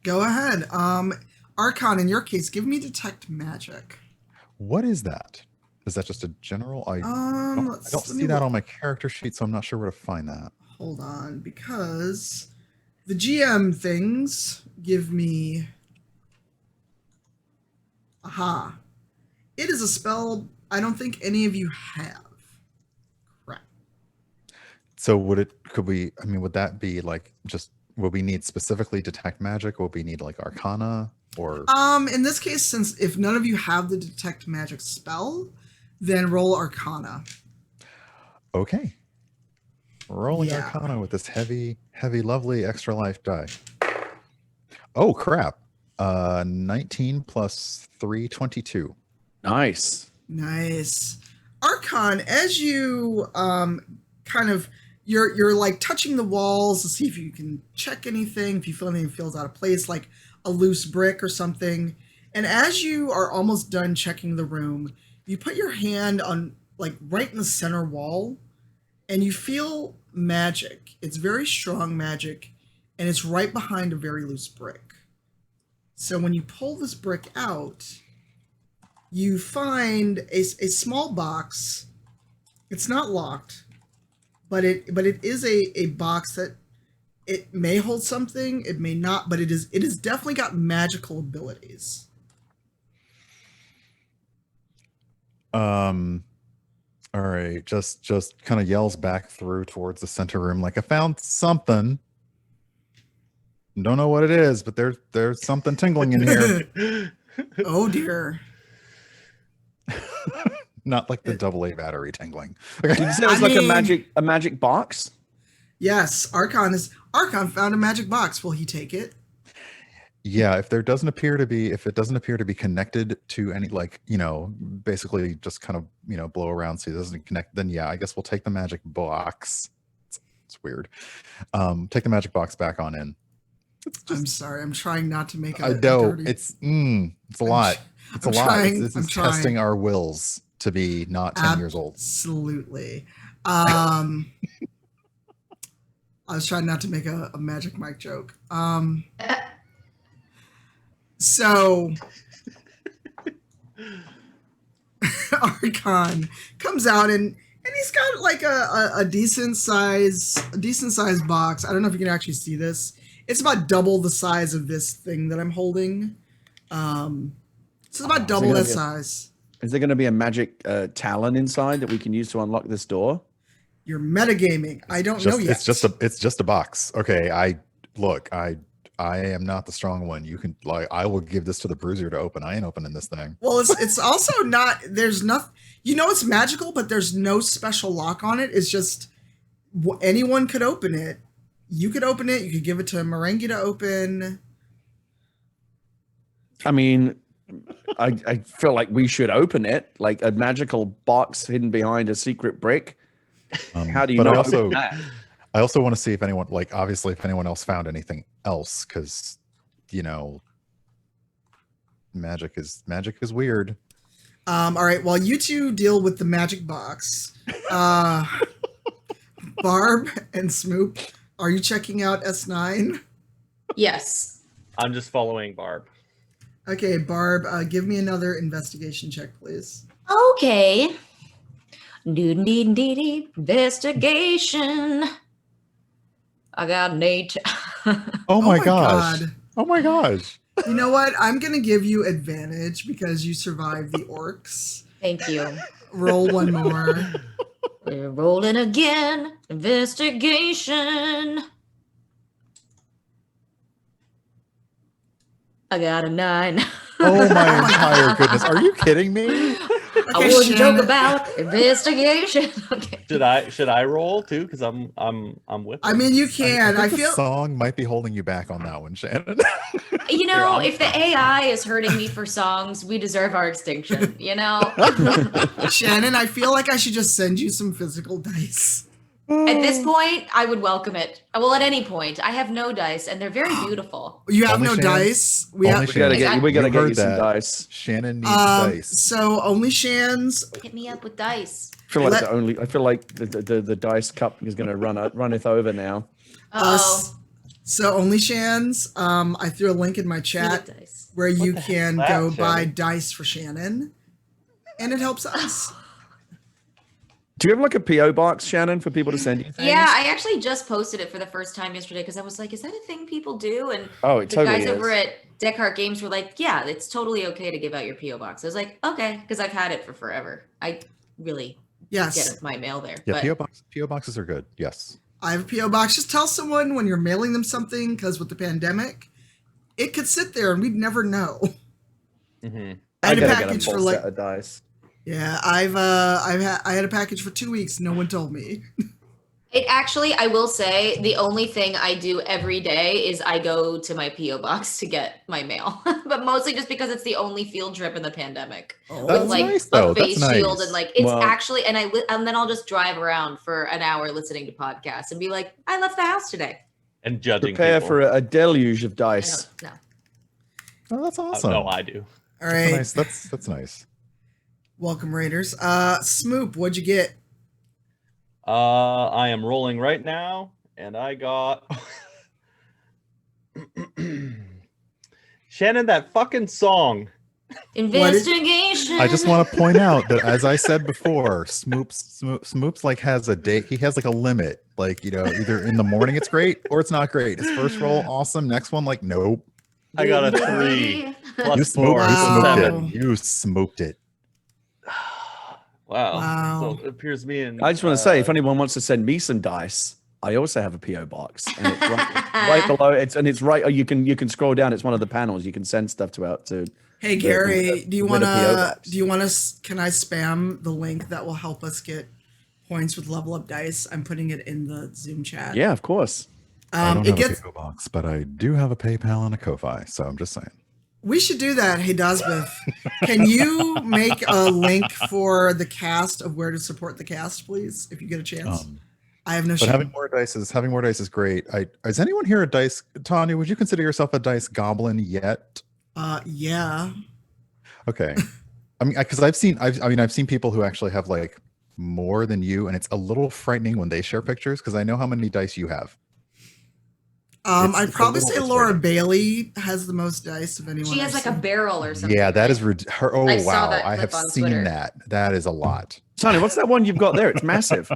Go ahead. Archon, in your case, give me detect magic. What is that? Is that just a general? I don't see that on my character sheet, so I'm not sure where to find that. Hold on, because the GM things give me... Aha. It is a spell I don't think any of you have. Correct. So would that be like would we need specifically detect magic? Would we need like Arcana or? In this case, since if none of you have the detect magic spell, then roll Arcana. Okay. Rolling Arcana with this heavy, lovely extra life die. Oh crap. 19 plus 3, 22. Nice. Nice. Arkhon, as you kind of you're like touching the walls to see if you can check anything, if you feel anything feels out of place, like a loose brick or something. And as you are almost done checking the room, you put your hand on like right in the center wall and you feel magic. It's very strong magic and it's right behind a very loose brick. So when you pull this brick out, you find a small box. It's not locked, but it is a box that it may hold something, it may not, but it is definitely got magical abilities. All right, just kind of yells back through towards the center room like, I found something. Don't know what it is, but there's something tingling in here. Oh dear. Not like the AA battery tingling. Did you say it was I like mean- a magic box? Yes, Arkhon found a magic box. Will he take it? Yeah, if it doesn't appear to be connected to any, like, basically just kind of, blow around so it doesn't connect, then yeah, I guess we'll take the magic box. It's weird. Take the magic box back on in. I'm sorry. I'm trying not to make a I know dirty- it's a lot. It's I'm a lot. trying- This I'm is trying. testing our wills to be not 10 years old. Absolutely. I was trying not to make a Magic Mike joke. So Arkhon comes out and he's got like a decent size box. I don't know if you can actually see this. It's about double the size of this thing that I'm holding. So it's about double that size. Is there going to be a magic talon inside that we can use to unlock this door? You're metagaming. I don't know yet. It's just a box. Okay, I am not the strong one. You can, like, I will give this to the bruiser to open. I ain't opening this thing. Well, it's also not. There's nothing. It's magical, but there's no special lock on it. It's just anyone could open it. You could open it. You could give it to Marenghi to open. I mean, I feel like we should open it, like a magical box hidden behind a secret brick. How do you But not I also, open that? I also want to see if anyone, like, obviously, if anyone else found anything else, because magic is weird. All right. While you two deal with the magic box, Barb and Smoop, are you checking out S9? Yes. I'm just following Barb. Okay, Barb, give me another investigation check, please. Okay. Investigation. I got an 8. Oh my gosh. God. Oh my gosh. You know what? I'm going to give you advantage because you survived the orcs. Thank you. Roll one more. We're rolling again. Investigation. I got a 9. Oh my entire goodness. Are you kidding me? I Okay, wouldn't Shannon. joke about investigation. Okay. Should I roll too? Because I'm with. I mean, you can. I think feel the song might be holding you back on that one, Shannon. You know, on if the AI is hurting me for songs, we deserve our extinction, you know? Shannon, I feel like I should just send you some physical dice. At this point, I would welcome it. Well, at any point. I have no dice, and they're very beautiful. You have Only no Shannon. dice. Only We gotta Shannon. get You you heard some that. dice. Shannon needs dice. So only Shan's. Hit me up with dice. I feel like Let- I feel like the dice cup is going to runneth over now. Oh, So only Shan's. I threw a link in my chat dice. where you the heck can is that, go buy Shannon? dice for Shannon, and it helps us. Do you have like a PO box, Shannon, for people to send you things? Yeah, I actually just posted it for the first time yesterday because I was like, is that a thing people do? And Oh, it the totally guys is. over at Descartes Games were like, yeah, it's totally okay to give out your P.O. box. I was like, okay, because I've had it for forever. I really Yes, get my mail there. Yeah, but PO boxes are good. Yes. I have a PO box. Just tell someone when you're mailing them something, because with the pandemic, it could sit there and we'd never know. Mm-hmm. I had a gotta get package full for like set of dice. I had a package for 2 weeks. No one told me. It actually, I will say, the only thing I do every day is I go to my PO box to get my mail, but mostly just because it's the only field trip in the pandemic. Oh, With That's like nice, a though. That's face shield nice. and like it's Well- actually, and then I'll just drive around for an hour listening to podcasts and be like, I left the house today. And judging Prepare people. for a deluge of I dice. don't know. Oh, that's awesome. No, I do. All That's right. nice. That's nice. Welcome, Raiders. Smoop, what'd you get? I am rolling right now, and I got Shannon, that fucking song. Investigation. I just want to point out that, as I said before, Smoops like has a date. He has like a limit. Like, you know, either in the morning it's great or it's not great. His first roll, awesome. Next one, like, nope. I got a 3 You plus smoked, 4, you so smoked 7. it. You smoked it. Wow. Wow. So it appears me and I just want to say, if anyone wants to send me some dice, I also have a PO box, and it's right below. It's right. You can scroll down. It's one of the panels. You can send stuff to. Hey Gary, do you with a PO wanna box. can I spam the link that will help us get points with level up dice? I'm putting it in the Zoom chat. Yeah, of course. I don't It have gets a PO box, but I do have a PayPal and a Ko-Fi. So I'm just saying. we should do that. Hey Dasbeth, can you make a link for the cast of where to support the cast, please, if you get a chance? I have no But shame. having more dice is great. Is anyone here a dice? Tanya, would you consider yourself a dice goblin yet? Yeah. Okay. I mean, because I've seen people who actually have like more than you, and it's a little frightening when they share pictures because I know how many dice you have. I'd it's a probably little say Laura frustrating. Bailey has the most dice of anyone. She has I've like a seen. barrel or something. Yeah, that right? is her. Oh I saw wow, that I clip have on seen Twitter. that. That is a lot. Tony, what's that one you've got there? It's massive.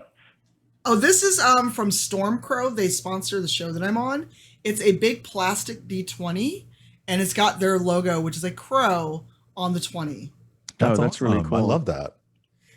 Oh, this is from Stormcrow. They sponsor the show that I'm on. It's a big plastic D20, and it's got their logo, which is a crow, on the 20. That's really awesome. cool. I love that.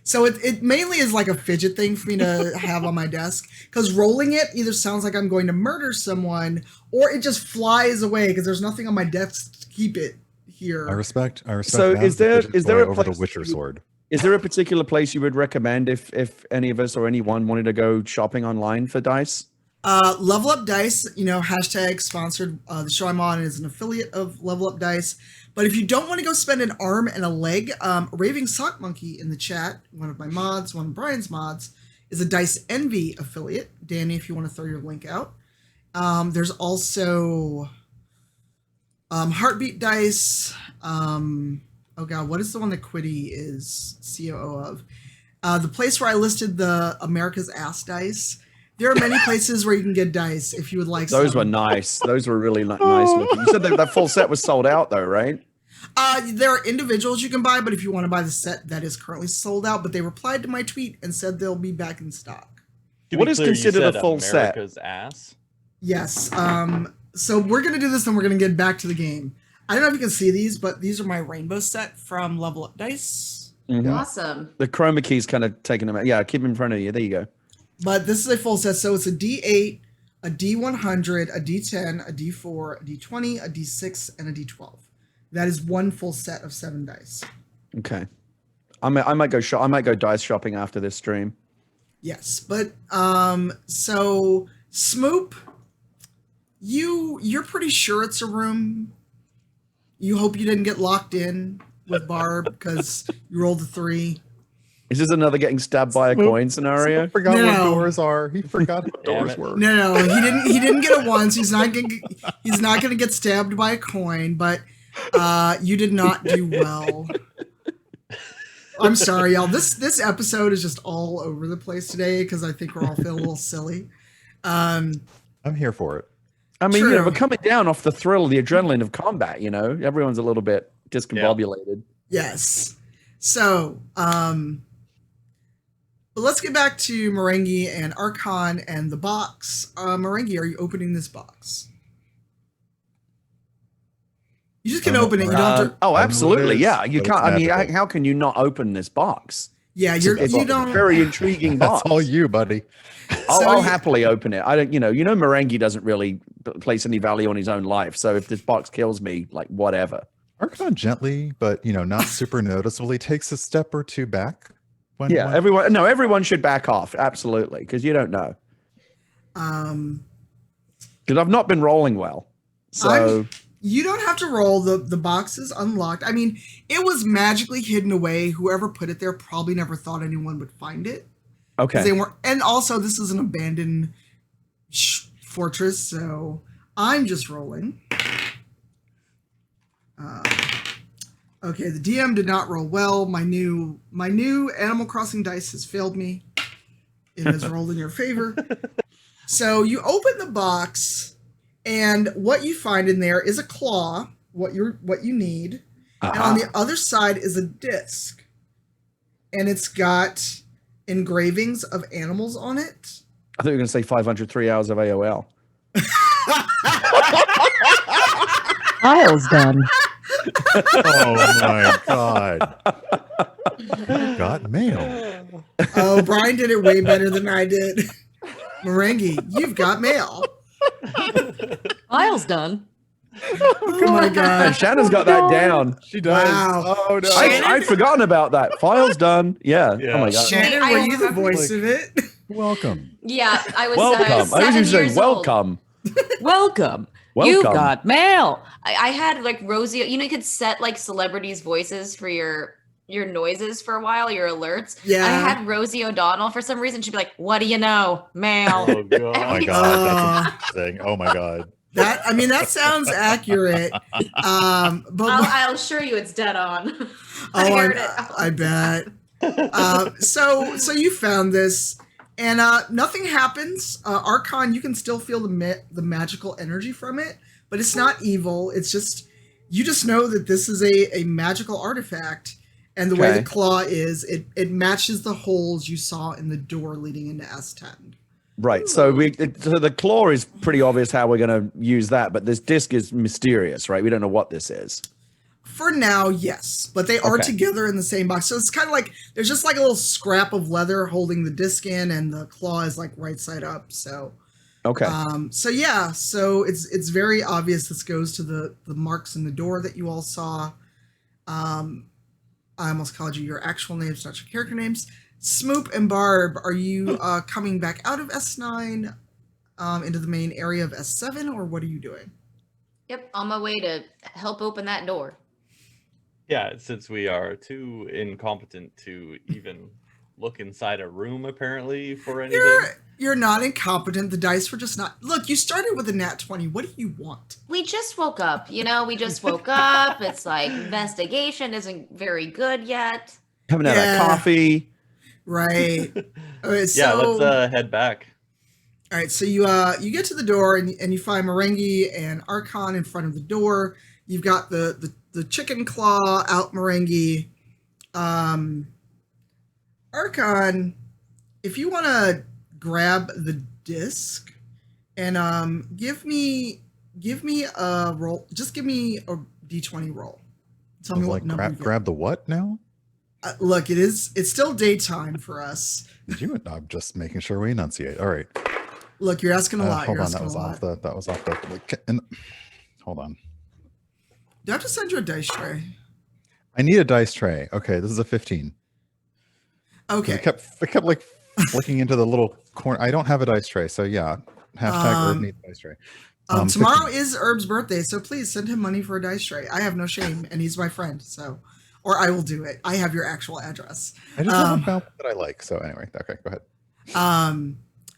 So it mainly is like a fidget thing for me to have on my desk, because rolling it either sounds like I'm going to murder someone, or it just flies away because there's nothing on my desk to keep it here. I respect. So that is as the there- fidget is there toy a over the place Witcher you- sword? Is there a particular place you would recommend if any of us or anyone wanted to go shopping online for dice? Level Up Dice, hashtag sponsored. The show I'm on is an affiliate of Level Up Dice. But if you don't want to go spend an arm and a leg, Raving Sock Monkey in the chat, one of my mods, one of Brian's mods, is a Dice Envy affiliate. Danny, if you want to throw your link out. There's also Heartbeat Dice. Oh god, what is the one that Quiddy is COO of? The place where I listed the America's Ass Dice. There are many places where you can get dice if you would like. Those some. were nice. Those were really nice looking. You said that full set was sold out though, right? There are individuals you can buy, but if you want to buy the set, that is currently sold out. But they replied to my tweet and said they'll be back in stock. To What be is clear, you considered a said full set? America's ass. Yes. So we're gonna do this, and we're gonna get back to the game. I don't know if you can see these, but these are my rainbow set from Level Up Dice. Mhm. Awesome. The chroma key's kind of taking them out. Yeah, keep them in front of you. There you go. But this is a full set, so it's a D8, a D100, a D10, a D4, a D20, a D6, and a D12. That is one full set of 7 dice. Okay. I might go I might go dice shopping after this stream. Yes, but so Smoop, you're pretty sure it's a room. You hope you didn't get locked in with Barb because you rolled a 3. Is this another getting stabbed by a coin scenario? I forgot what No. doors are. He forgot what Damn doors it. were. No, he didn't get it once. He's not gonna get stabbed by a coin, but you did not do well. I'm sorry, y'all. This episode is just all over the place today because I think we're all feeling a little silly. I'm here for it. I mean, True. we're coming down off the thrill, the adrenaline of combat, Everyone's a little bit discombobulated. Yes. So, but let's get back to Marenghi and Arkhon and the box. Marenghi, are you opening this box? You just can open it. You don't have to. Oh, I know absolutely. it is, Yeah, you but can't. it's I mean, magical. how can you not open this box? Yeah, It's you a don't. very intriguing box. That's all you, buddy. I'll happily open it. I don't, Marenghi doesn't really place any value on his own life. So if this box kills me, like whatever. Arkhon gently, but not super noticeably, takes a step or two back. When Everyone should back off. Absolutely, because you don't know. Because I've not been rolling well. So You don't have to roll. The box is unlocked. I mean, it was magically hidden away. Whoever put it there probably never thought anyone would find it. okay. They weren't, and also this is an abandoned fortress, so I'm just rolling. Okay, the DM did not roll well. My new Animal Crossing dice has failed me. It has rolled in your favor. So you open the box, and what you find in there is a claw, what you need. And on the other side is a disc. And it's got engravings of animals on it. I thought you were going to say 503 hours of AOL. Kyle's done. Oh my god. Got mail. Oh, Brian did it way better than I did. Marenghi, you've got mail. Kyle's done. Oh my And god. Shannon's got that down. She does. Wow. Oh no. I'd forgotten about that. File's done. Yeah. Yeah. Oh my god. Shannon, I were you the remember- voice of it? Welcome. Yeah, I was Welcome. I was 7 used to say years old. welcome. Welcome. Welcome. You got mail. I had like Rosie, you know, you could set like celebrities' voices for your noises for a while, your alerts. Yeah. I had Rosie O'Donnell for some reason. She'd be like, "What do you know, mail?" Oh god. Oh my god, that's interesting. Oh my god. That sounds accurate. But I'll assure you, it's dead on. I heard it. I bet. So you found this, and nothing happens. Arkhon, you can still feel the magical energy from it, but it's not evil. It's just you just know that this is a magical artifact, and the way Okay. the claw is, it matches the holes you saw in the door leading into S10. Right. So so the claw is pretty obvious how we're going to use that, but this disc is mysterious, right? We don't know what this is. For now, yes, but they are Okay. together in the same box. So it's kind of like there's just like a little scrap of leather holding the disc in, and the claw is like right side up. So, Okay. so it's very obvious. This goes to the marks in the door that you all saw. I almost called you your actual names, not your character names. Smoop and Barb, are you coming back out of S9 into the main area of S7, or what are you doing? Yep, on my way to help open that door. Yeah, since we are too incompetent to even look inside a room, apparently, for anything. You're not incompetent. The dice were just not. Look, you started with a nat 20. What do you want? We just woke up, we just woke up. It's like investigation isn't very good yet. Haven't had Yeah. a coffee. Right. Okay, Yeah, so, let's head back. all right. So you get to the door and you find Marenghi and Arkhon in front of the door. You've got the chicken claw out, Marenghi. Arkhon, if you want to grab the disc and give me a roll. Just give me a d20 roll. Tell me what Like number. you get. grab the what now? Look, it's still daytime for us. I'm just making sure we enunciate. All right. Look, you're asking a lot. Hold You're on, that asking was a off lot. the hold on. Do I have to send you a dice tray? I need a dice tray. Okay, this is a 15. 'Cause Okay. It kept like flicking into the little corner. I don't have a dice tray, so yeah. Hashtag Herb needs a dice tray. Tomorrow 15. is Herb's birthday, so please send him money for a dice tray. I have no shame, and he's my friend, so or I will do it. I have your actual address. I just haven't found one that I like. So anyway, okay, go ahead.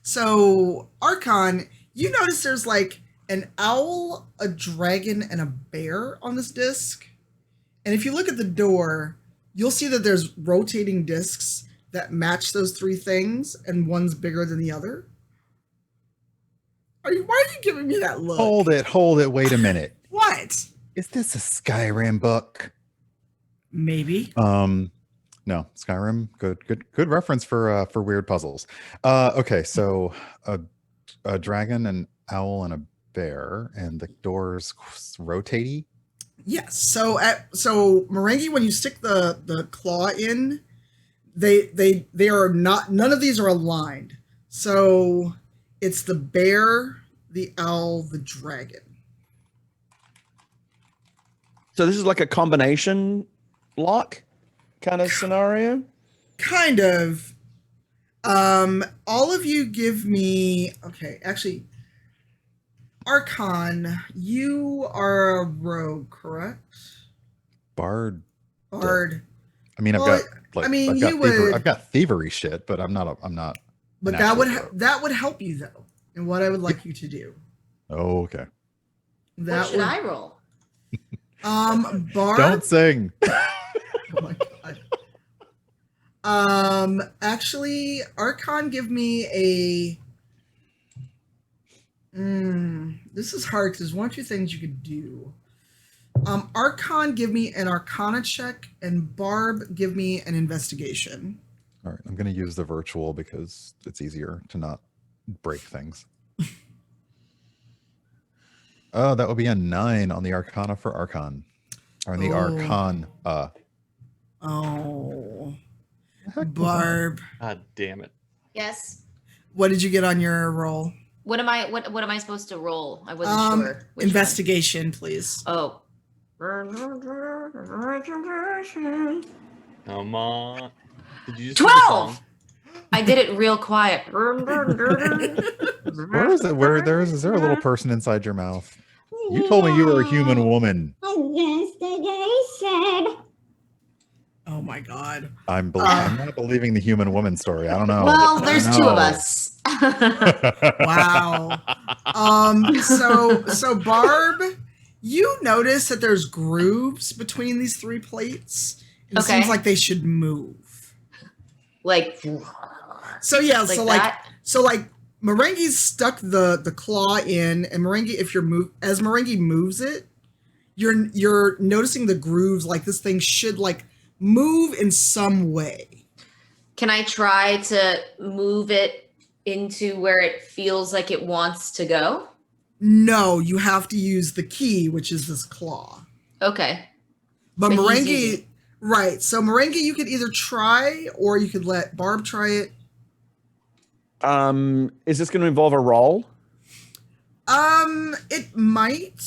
So Archon, you notice there's like an owl, a dragon, and a bear on this disc. And if you look at the door, you'll see that there's rotating discs that match those three things, and one's bigger than the other. Why are you giving me that look? Hold it. Wait a minute. What? Is this a Skyrim book? Maybe. No, Skyrim. Good reference for weird puzzles. Okay, so a dragon, an owl, and a bear, and the doors rotatey. Yes. So Marenghi, when you stick the claw in, they are not. None of these are aligned. So it's the bear, the owl, the dragon. So this is like a combination lock kind of scenario. Kind of. All of you give me. Okay, actually, Archon, you are a rogue, correct? Bard. Bard. I mean, Well, I've got I mean, I've got you would- I've got thievery shit, but I'm not But an that would actual rogue. that would help you though, and what I would like you to do. Oh, okay. That What should would, I roll? Bard. Don't sing. Oh my god. Actually, Archon, give me a. This is hard because there's one or two things you could do. Archon, give me an Arcana check, and Barb, give me an investigation. All right, I'm going to use the virtual because it's easier to not break things. Oh, that would be a 9 on the Arcana for Archon. Or on the Archon. Oh, Barb, God damn it. Yes. what did you get on your roll? What am I supposed to roll? I wasn't sure. Which one. Investigation, please. Oh. Come on. Did you just 12! I did it real quiet. Where is it? Is there a little person inside your mouth? You told me you were a human woman. Oh my god. I'm not believing the human woman story. I don't know. Well, there's two of us. Wow. So Barb, you notice that there's grooves between these three plates. And it Okay. seems like they should move. Like So that? Marenghi's stuck the claw in, and Marenghi, as Marenghi moves it, you're noticing the grooves, like this thing should like move in some way. Can I try to move it into where it feels like it wants to go? No, you have to use the key, which is this claw. Okay. But But he's Marenghi, using- right? So Marenghi, you could either try or you could let Barb try it. Is this going to involve a roll? It might.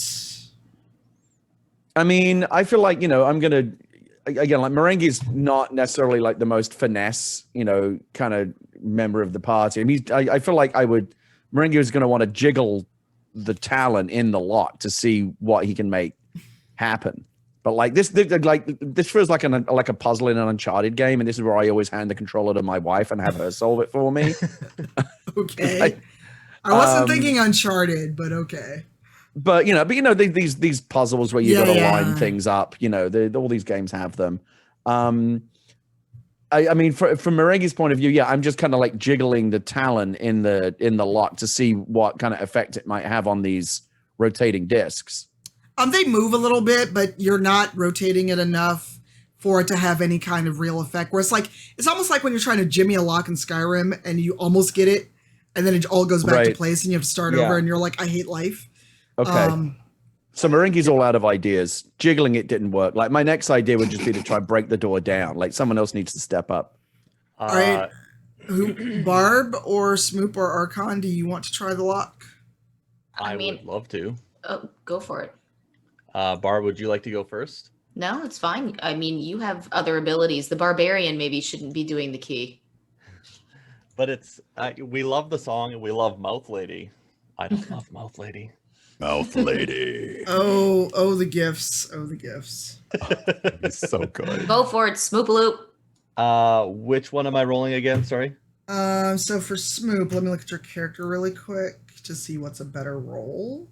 I mean, I feel like, I'm going to, again, like Marenghi's not necessarily like the most finesse, kind of member of the party. I mean, I feel like Marenghi is going to want to jiggle the talent in the lock to see what he can make happen. But like this feels like a puzzle in an Uncharted game, and this is where I always hand the controller to my wife and have her solve it for me. Okay. Like, I wasn't thinking Uncharted, but okay. But these puzzles where you got to Yeah. line things up. All these games have them. I mean, from Marenghi's point of view, yeah, I'm just kind of like jiggling the talon in the lock to see what kind of effect it might have on these rotating discs. They move a little bit, but you're not rotating it enough for it to have any kind of real effect. Where it's almost like when you're trying to jimmy a lock in Skyrim and you almost get it, and then it all goes back to Right. place, and you have to start Yeah. over, and you're like, I hate life. Okay. So Marenghi's all out of ideas. Jiggling it didn't work. Like my next idea would just be to try and break the door down. Like someone else needs to step up. All right. Barb or Smoop or Archon, do you want to try the lock? I mean- would love to. Oh, go for it. Barb, would you like to go first? No, it's fine. I mean, you have other abilities. The barbarian maybe shouldn't be doing the key. But we love the song and we love Mouth Lady. I don't love Mouth Lady. Mouth lady. Oh, the gifts. Oh, the gifts. It's so good. Go for it, Smoopaloop. Which one am I rolling again? Sorry. So for Smoop, let me look at your character really quick to see what's a better roll.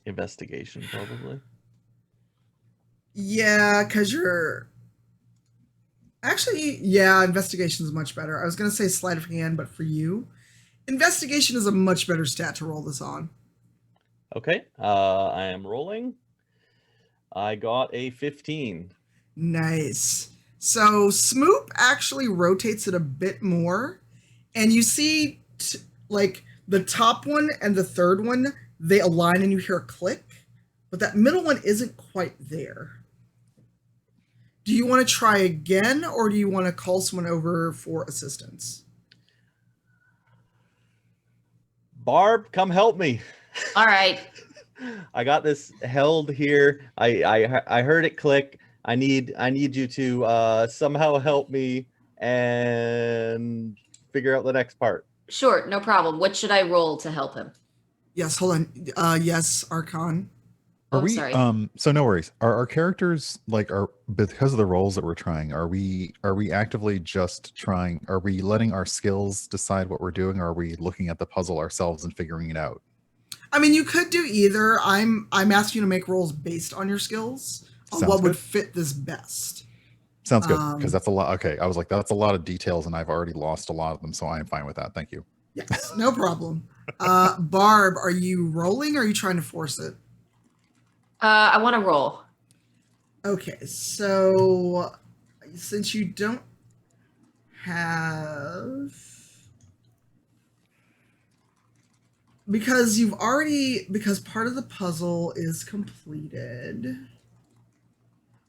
Investigation, probably. Yeah, because investigation is much better. I was going to say sleight of hand, but for you, investigation is a much better stat to roll this on. Okay. I am rolling. I got a 15. Nice. So Smoop actually rotates it a bit more, and you see like the top one and the third one, they align and you hear a click, but that middle one isn't quite there. Do you want to try again, or do you want to call someone over for assistance? Barb, come help me. All right. I got this held here. I heard it click. I need you to somehow help me and figure out the next part. Sure, no problem. What should I roll to help him? Yes, hold on. Yes, Arkhon. Are Oh, we sorry. so no worries. Are our characters like are because of the roles that we're trying, are we actively just trying, are we letting our skills decide what we're doing, or are we looking at the puzzle ourselves and figuring it out? I mean, you could do either. I'm asking you to make rolls based on your skills on Sounds what would good. fit this best. Sounds good, because that's a lot. Okay, I was like, that's a lot of details, and I've already lost a lot of them, so I am fine with that. Thank you. Yes, no problem. Barb, are you rolling or are you trying to force it? I want to roll. Okay, so since you don't have, because part of the puzzle is completed.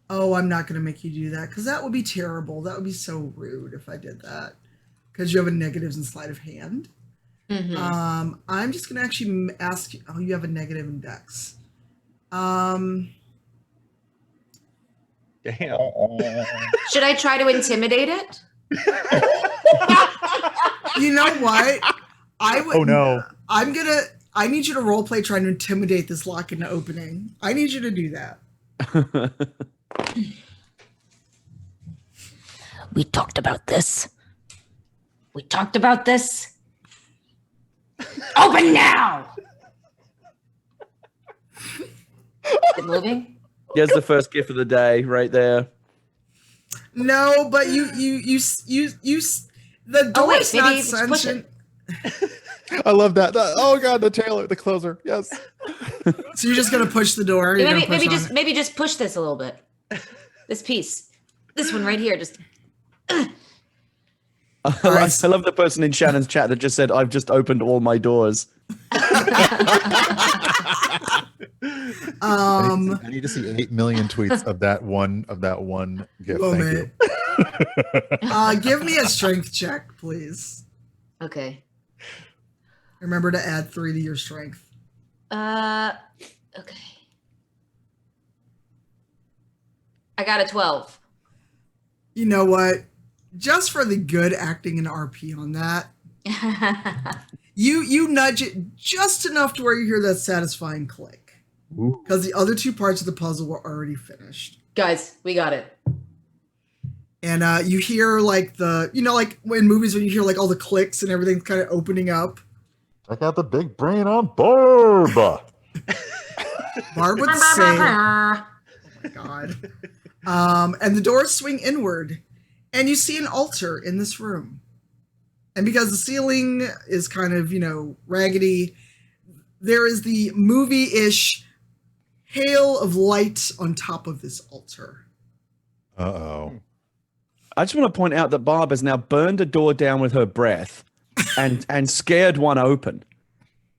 Oh, I'm not going to make you do that because that would be terrible. That would be so rude if I did that because you have a negatives in sleight of hand. Mm-hmm. I'm just going to actually ask you. Oh, you have a negative in dex. Damn. Damn. Should I try to intimidate it? You know what? I would. Oh no. I need you to role play trying to intimidate this lock into opening. I need you to do that. We talked about this. We talked about this. Open now! Is it moving? Here's the first gift of the day right there. No, but you the Oh, wait, door's maybe not just push sentient. I love that. Oh god, the tailor, the closer. Yes. So you're just gonna push the door. You're gonna push on it. Maybe just push this a little bit. This piece. This one right here. Just I love the person in Shannon's chat that just said, "I've just opened all my doors." I need to see 8 million tweets of that one gift. Thank you. Give me a strength check, please. okay. Remember to add 3 to your strength. Okay. I got a 12. You know what? Just for the good acting and RP on that, you nudge it just enough to where you hear that satisfying click. Because the other 2 parts of the puzzle were already finished. Guys, we got it. And you hear like like in movies when you hear like all the clicks and everything's kind of opening up. Check out the big brain on Barb. Barb would say, "Oh my god!" And the doors swing inward, and you see an altar in this room. And because the ceiling is kind of raggedy, there is the movie-ish hail of light on top of this altar. Uh-oh. I just want to point out that Barb has now burned a door down with her breath and scared one open.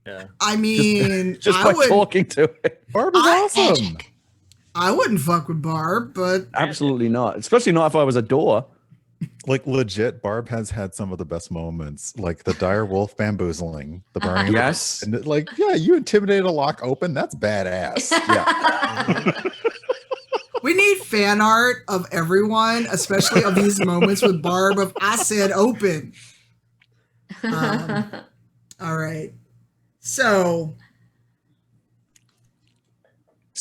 Yeah. I mean, Just by talking to it. Barb is awesome. I wouldn't fuck with Barb, but Absolutely not. Especially not if I was a door. Like legit, Barb has had some of the best moments, like the dire wolf bamboozling, the burning. of the- Yes. and yeah, you intimidated a lock open. That's badass. Yeah. we need fan art of everyone, especially of these moments with Barb of "I said open." All right. So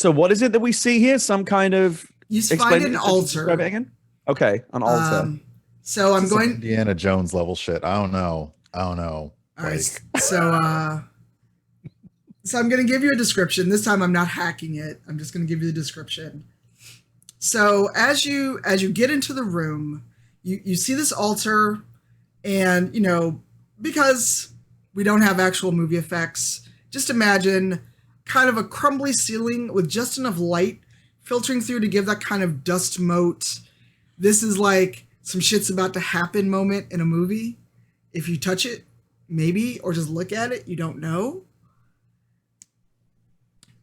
what is it that we see here? Some kind of you find explain an it- altar. describe it again? Okay, an altar. So I'm Some going. Indiana Jones level shit. I don't know. All right. So I'm going to give you a description. This time I'm not hacking it. I'm just going to give you the description. So as you get into the room, you see this altar, and because we don't have actual movie effects, just imagine kind of a crumbly ceiling with just enough light filtering through to give that kind of dust mote. This is like some shit's about to happen moment in a movie. If you touch it, maybe, or just look at it, you don't know.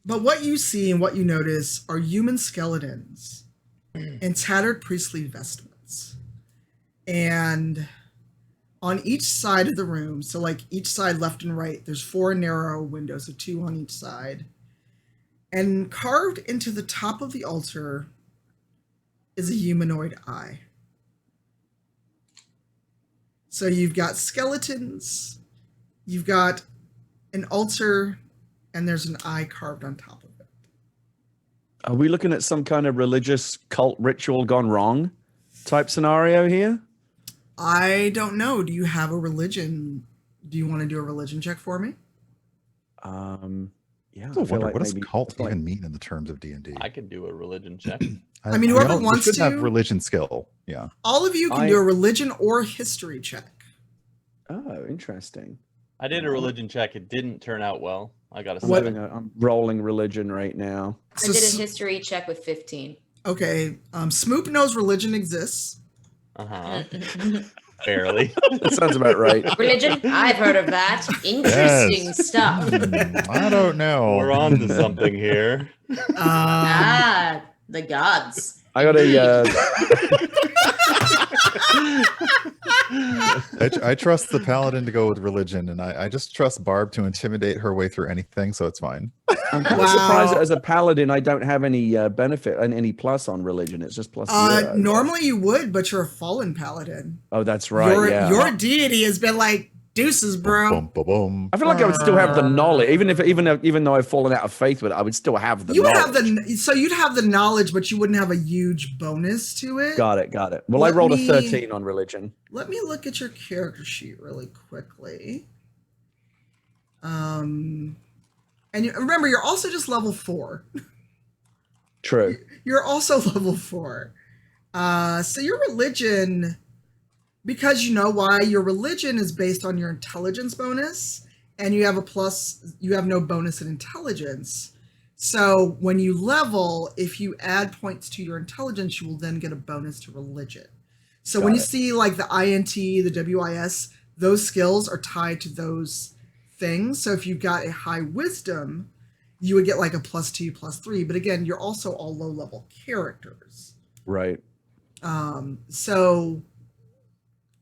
But what you see and what you notice are human skeletons in tattered priestly vestments. And on each side of the room, so like each side left and right, there's 4 narrow windows, so 2 on each side. And carved into the top of the altar is a humanoid eye. So you've got skeletons, you've got an altar, and there's an eye carved on top of it. Are we looking at some kind of religious cult ritual gone wrong type scenario here? I don't know. Do you have a religion? Do you want to do a religion check for me? Yeah. I wonder, like what does maybe cult it's like- even mean in the terms of D&D? I could do a religion check. I mean, whoever we wants should have to. religion skill. Yeah. All of you can do a religion or history check. Oh, interesting. I did a religion check. It didn't turn out well. I got a I'm, 7. I'm rolling religion right now. I did a history check with 15. Okay. Smoop knows religion exists. Uh-huh. Barely. That sounds about right. Religion? I've heard of that. Interesting stuff. I don't know. We're on to something here. The gods. I got a. I trust the paladin to go with religion, and I just trust Barb to intimidate her way through anything, so it's fine. I'm kind of surprised that as a paladin, I don't have any benefit and any plus on religion. It's just plus 0. Normally you would, but you're a fallen paladin. Oh, that's right. Your deity has been like, deuces, bro. Boom, boom, boom. I feel like I would still have the knowledge, even though I've fallen out of faith with it, I would still have the knowledge. So you'd have the knowledge, but you wouldn't have a huge bonus to it. Got it. Well, I rolled a 13 on religion. Let me look at your character sheet really quickly. And remember, you're also just level 4. True. You're also level 4. So your religion, because you know why, your religion is based on your intelligence bonus, and you have no bonus in intelligence. So when you level, if you add points to your intelligence, you will then get a bonus to religion. So when you see like the INT, the WIS, those skills are tied to those things. So if you got a high wisdom, you would get like a +2, +3. But again, you're also all low level characters. Right. So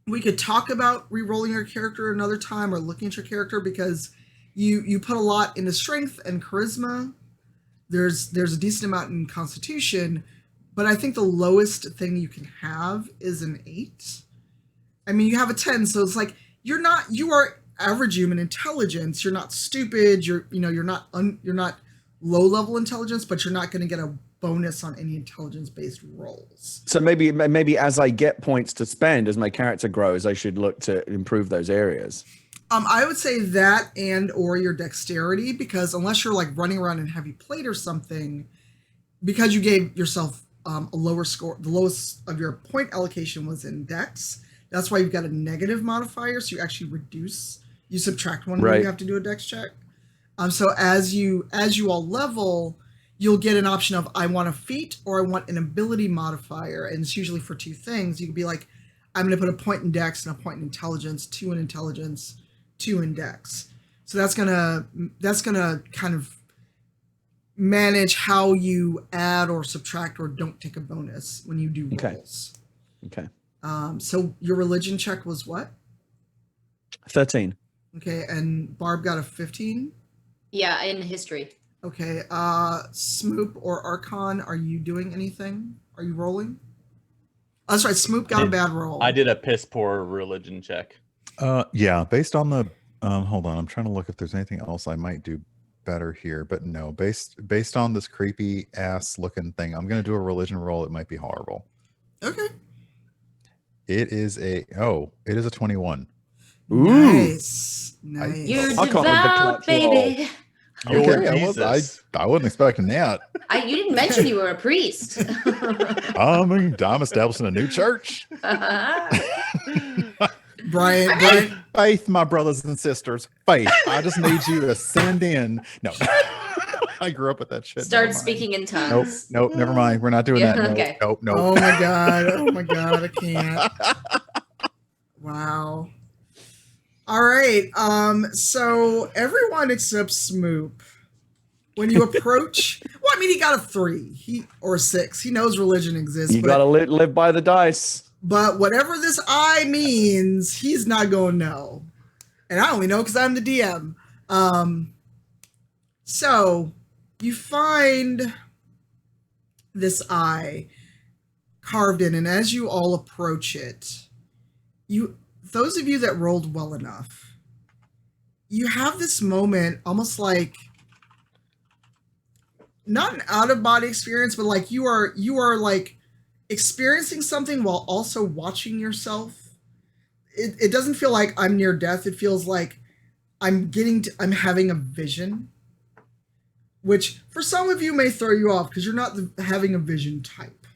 we could talk about re-rolling your character another time or looking at your character, because you put a lot into strength and charisma. There's a decent amount in constitution, but I think the lowest thing you can have is an 8. I mean, you have a 10, so it's like you are average human intelligence. You're not stupid. You're not low level intelligence, but you're not going to get a bonus on any intelligence based rolls. So maybe as I get points to spend, as my character grows, I should look to improve those areas. I would say that and or your dexterity, because unless you're like running around in heavy plate or something, because you gave yourself a lower score, the lowest of your point allocation was in dex. That's why you've got a negative modifier. So you actually you subtract one when you have to do a dex check. So as you all level, you'll get an option of I want a feat or I want an ability modifier, and it's usually for 2 things. You could be like, I'm going to put a point in dex and a point in intelligence, 2 in intelligence, 2 in dex. So that's gonna kind of manage how you add or subtract or don't take a bonus when you do rolls. Okay. So your religion check was what? 13. Okay, and Barb got a 15? Yeah, in history. Okay, Smoop or Arkhon, are you doing anything? Are you rolling? Oh, that's right, Smoop got a bad roll. I did a piss poor religion check. Yeah, based on the hold on, I'm trying to look if there's anything else I might do better here, but no, based on this creepy ass looking thing, I'm gonna do a religion roll. It might be horrible. Okay. It is a 21. Ooh. Nice. You're I can't devout, clutch roll. baby. I wasn't expecting that. You didn't mention you were a priest. I'm establishing a new church. Brian. Faith, my brothers and sisters. Faith. I just need you to send in. No. I grew up with that shit. Start speaking in tongues. Nope, never mind. We're not doing that. Nope, Okay. nope. Oh my god, I can't. Wow. All right. So everyone except Smoop, when you approach, well, I mean, he got a 3, or a 6. He knows religion exists. You gotta live by the dice. But whatever this I means, he's not going to know. And I only know because I'm the DM. So you find this eye carved in, and as you all approach it, those of you that rolled well enough, you have this moment almost like not an out-of-body experience, but like you are like experiencing something while also watching yourself. It doesn't feel like I'm near death. It feels like I'm having a vision, which for some of you may throw you off because you're not having a vision type.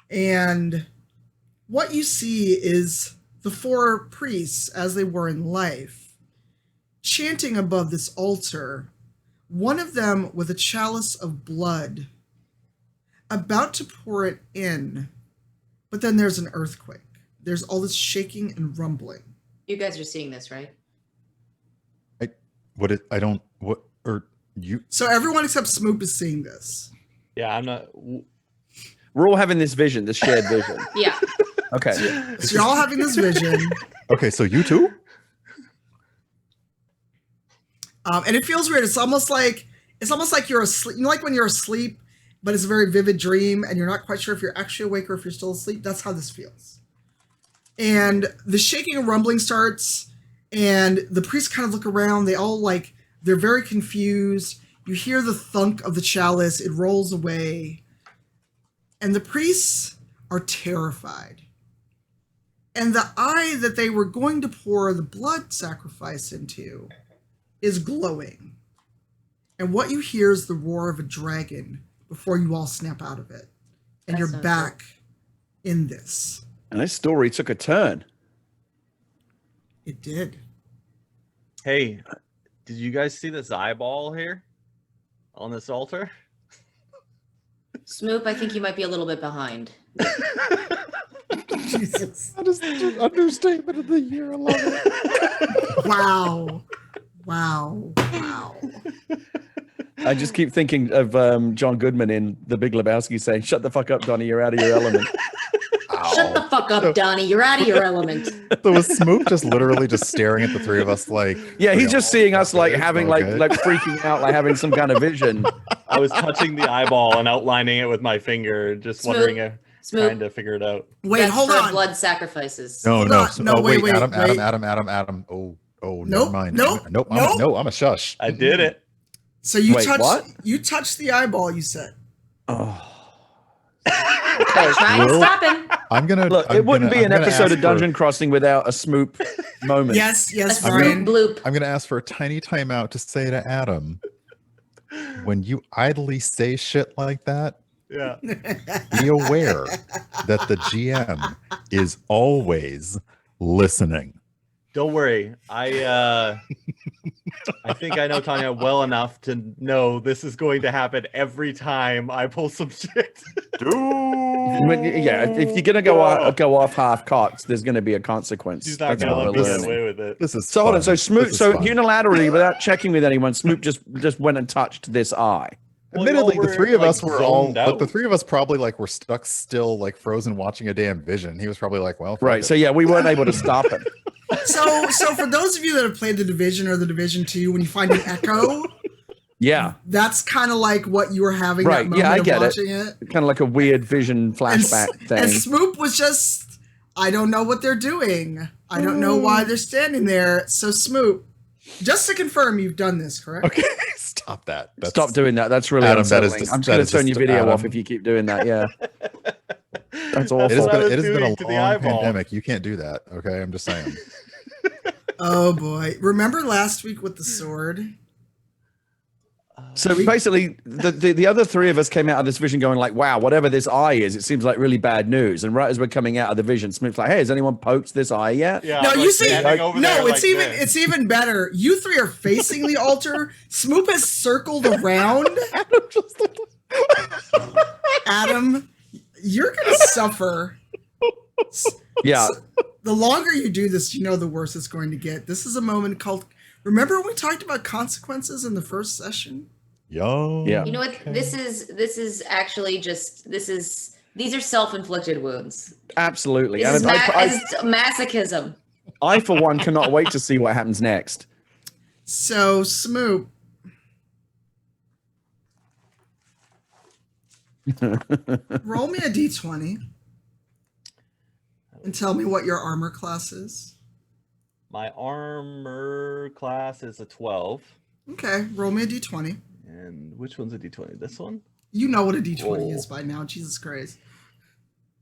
And what you see is the 4 priests, as they were in life, chanting above this altar, one of them with a chalice of blood, about to pour it in, but then there's an earthquake. There's all this shaking and rumbling. You guys are seeing this, right? So everyone except Smoop is seeing this. Yeah, I'm not. We're all having this vision, this shared vision. Yeah. Okay. So you're all having this vision. Okay, so you too? And it feels weird. It's almost like you're asleep. You know, like when you're asleep, but it's a very vivid dream, and you're not quite sure if you're actually awake or if you're still asleep. That's how this feels. And the shaking and rumbling starts, and the priests kind of look around. They're very confused. You hear the thunk of the chalice. It rolls away. And the priests are terrified. And the eye that they were going to pour the blood sacrifice into is glowing. And what you hear is the roar of a dragon before you all snap out of it. And you're back in this. And this story took a turn. It did. Hey, did you guys see this eyeball here on this altar? Smoop, I think you might be a little bit behind. Jesus. That is the understatement of the year. I love it. Wow. Wow. Wow. I just keep thinking of John Goodman in The Big Lebowski saying, "Shut the fuck up, Donnie, you're out of your element." Shut the fuck up, Donnie. You're out of your element. So was Smoop just literally just staring at the 3 of us like... Yeah, he's just seeing us like okay, having okay. like freaking out, like having some kind of vision. I was touching the eyeball and outlining it with my finger, just Smoop. wondering if Smoop. trying to figure it out. Wait, That's hold for on. blood sacrifices. No, Hold no. on. No, oh, wait, wait, wait. Adam. Oh, Nope, never mind. nope, Nope, nope. no, I'm a shush. I did it. So you Wait, what? touched the eyeball, you said. Oh, Try and Will- stop him. I'm gonna. look, I'm it wouldn't gonna- be I'm an gonna episode ask of Dungeon Crossing without a Smoop moment. Yes, A yes, Smoop Brian. bloop. I'm gonna ask for a tiny timeout to say to Adam, when you idly say shit like that, Yeah. be aware that the GM is always listening. Don't worry. I think I know Tanya well enough to know this is going to happen every time I pull some shit. Yeah, if you're gonna go off half cocked, there's gonna be a consequence. She's not That's going to what let we're me get learning. away with it. This is So hold on. fun. So Smoop. This is So fun. unilaterally, without checking with anyone, Smoop just went and touched this eye. Well, Admittedly, y'all the were, 3 of like, us were all, zoned but the out. 3 of us probably like were stuck still, like frozen, watching a damn vision. He was probably like, "Well, fuck Right. it." So yeah, we weren't able to stop it. So for those of you that have played the Division or the Division 2, when you find an echo, Yeah. that's kind of like what you were having Right, that yeah, moment I get of it. watching it. Kind of like a weird vision flashback And thing. Smoop was just, I don't know what they're doing. I don't know why they're standing there. So Smoop, just to confirm, you've done this, correct? Okay, stop that. That's, Stop doing that. That's really Adam, that unsettling. is I'm just that going is to turn your just- video off Adam. if you keep doing that. Yeah. That's awful. It has what I been, was it has been doing a to the long eyeball. pandemic. You can't do that. Okay, I'm just saying. Oh boy. Remember last week with the sword? So basically, the other 3 of us came out of this vision going like, wow, whatever this eye is, it seems like really bad news. And right as we're coming out of the vision, Smoop's like, hey, has anyone poked this eye yet? Yeah, No, I'm, you like, see, standing over no, there it's like even this. it's even better. You 3 are facing the altar. Smoop has circled around. Adam, you're gonna suffer. Yeah. The longer you do this, you know the worse it's going to get. This is a moment called. Remember when we talked about consequences in the first session? Yo. Yeah. You know what? This is actually just these are self-inflicted wounds. Absolutely. This is And it's masochism. I, for one, cannot wait to see what happens next. So Smoop, roll me a d20. And tell me what your armor class is. My armor class is a 12. Okay, roll me a d20. And which one's a d20? This one? You know what a d20 Roll. is by now. Jesus Christ.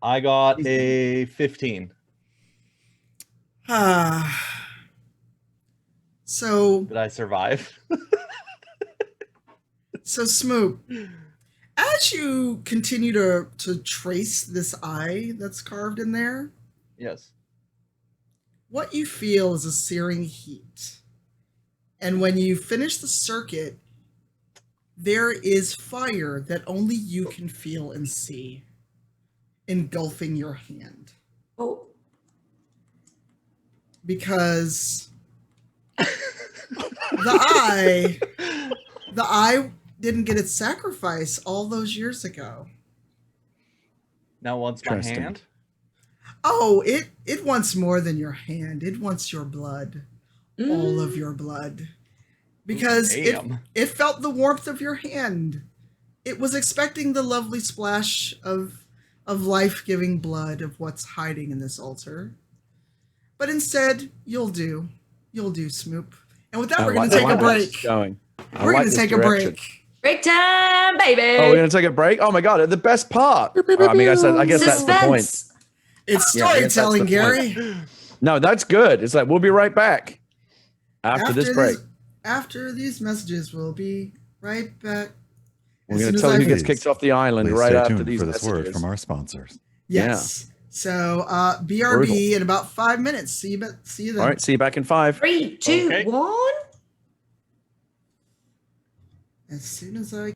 I got a 15. So, Did I survive? so Smoop, as you continue to trace this eye that's carved in there, Yes. what you feel is a searing heat. And when you finish the circuit, there is fire that only you can feel and see engulfing your hand. Oh, Because the eye didn't get its sacrifice all those years ago. Now wants my Interesting. hand. Oh, it wants more than your hand. It wants your blood. All of your blood. Because Damn. it felt the warmth of your hand. It was expecting the lovely splash of life-giving blood of what's hiding in this altar. But instead, you'll do, Smoop. And with that, I we're going like- to I take a like where this is break. Going. I We're like going to this take a direction. break. break time, baby. Oh, we're gonna take a break. Oh my god, the best part. I mean, I guess that's the point. Suspense. It's Yeah, I guess that's storytelling, the point. Gary. No, that's good. It's like we'll be right back after this break. After these messages, we'll be right back. We're As gonna soon as tell you who I- gets kicked off the island Please right stay after tuned these for this word messages. from our sponsors. Yes. So BRB Brutal. in about 5 minutes. See you then. All right, see you back in 5. 3, 2, Okay. 1. As soon as I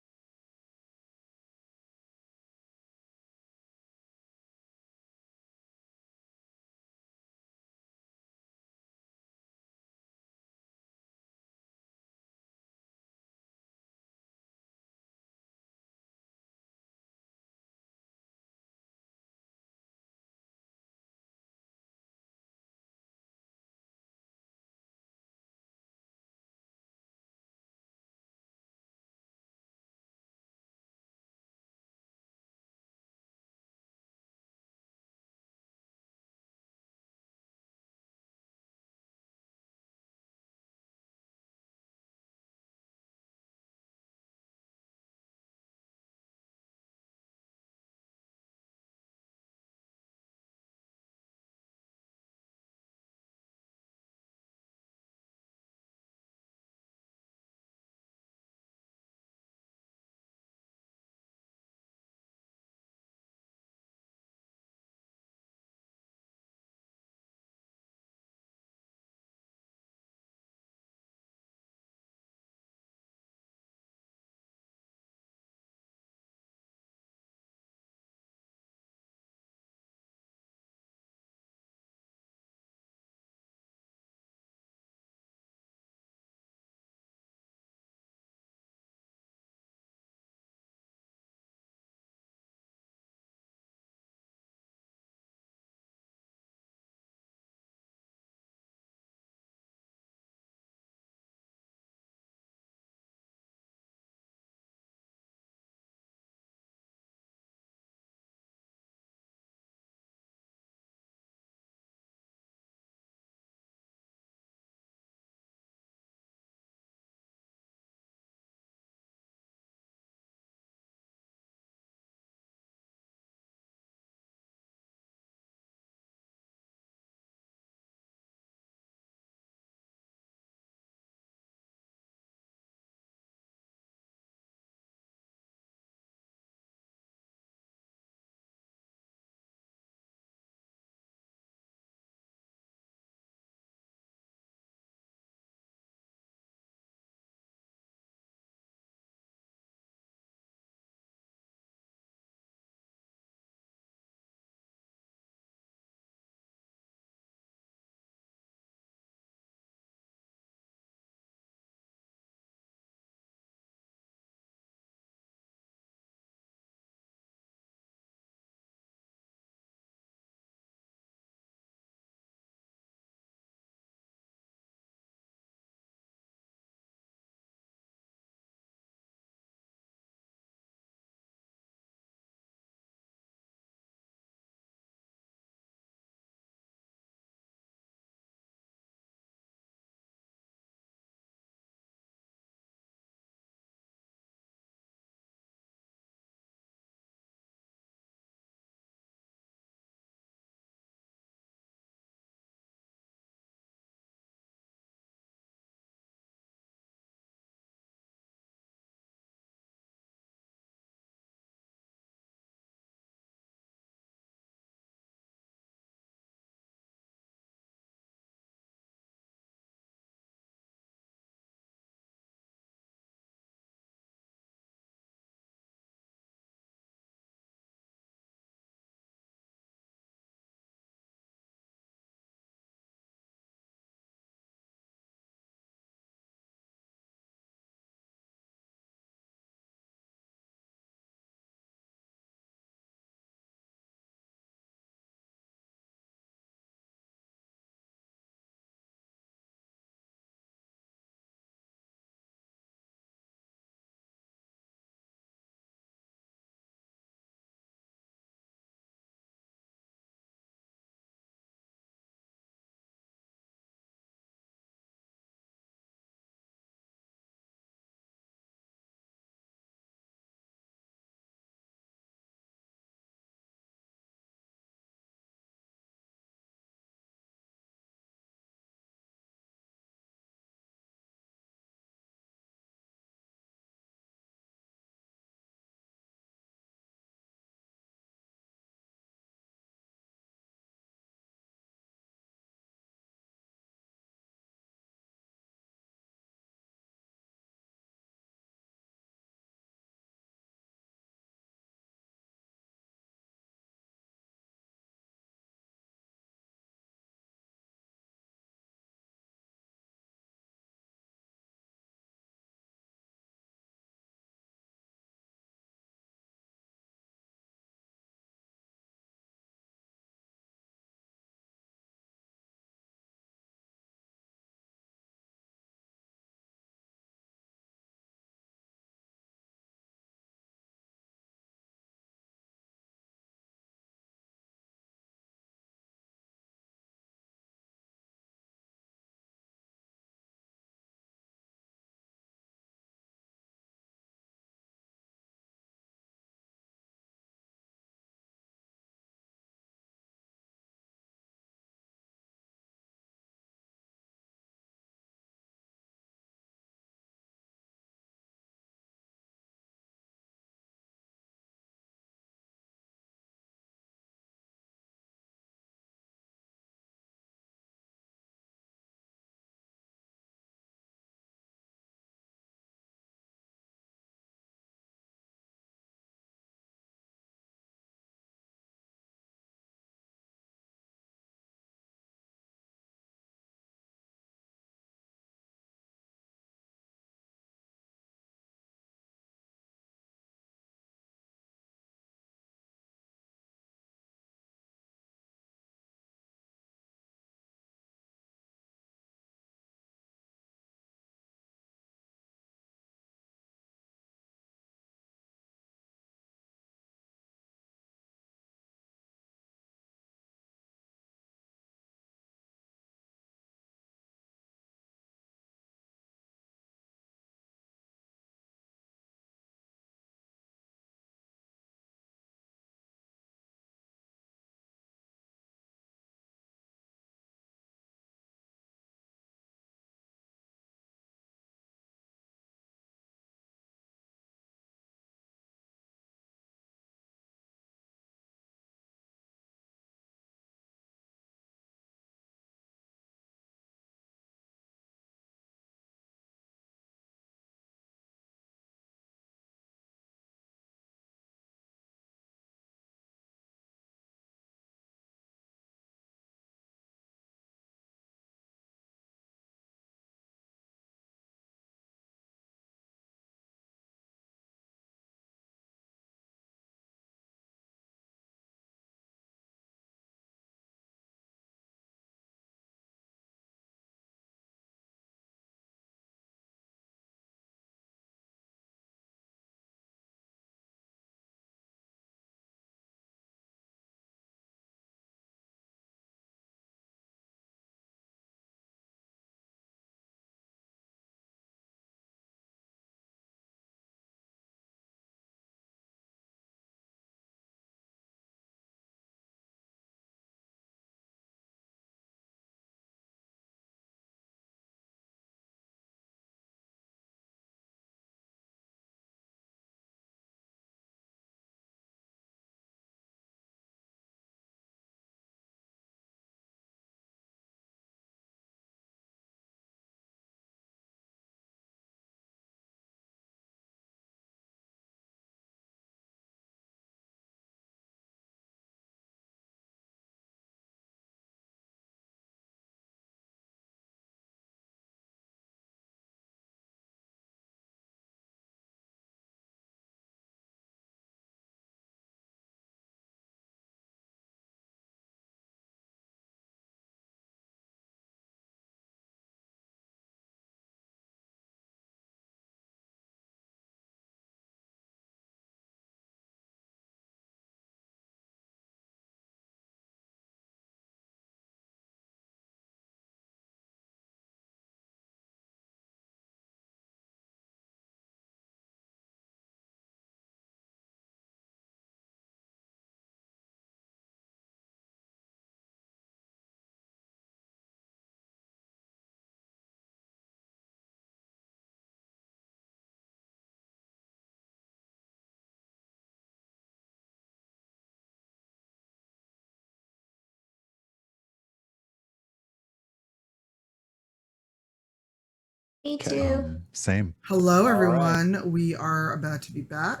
Me too. Same. Hello, right. everyone. We are about to be back.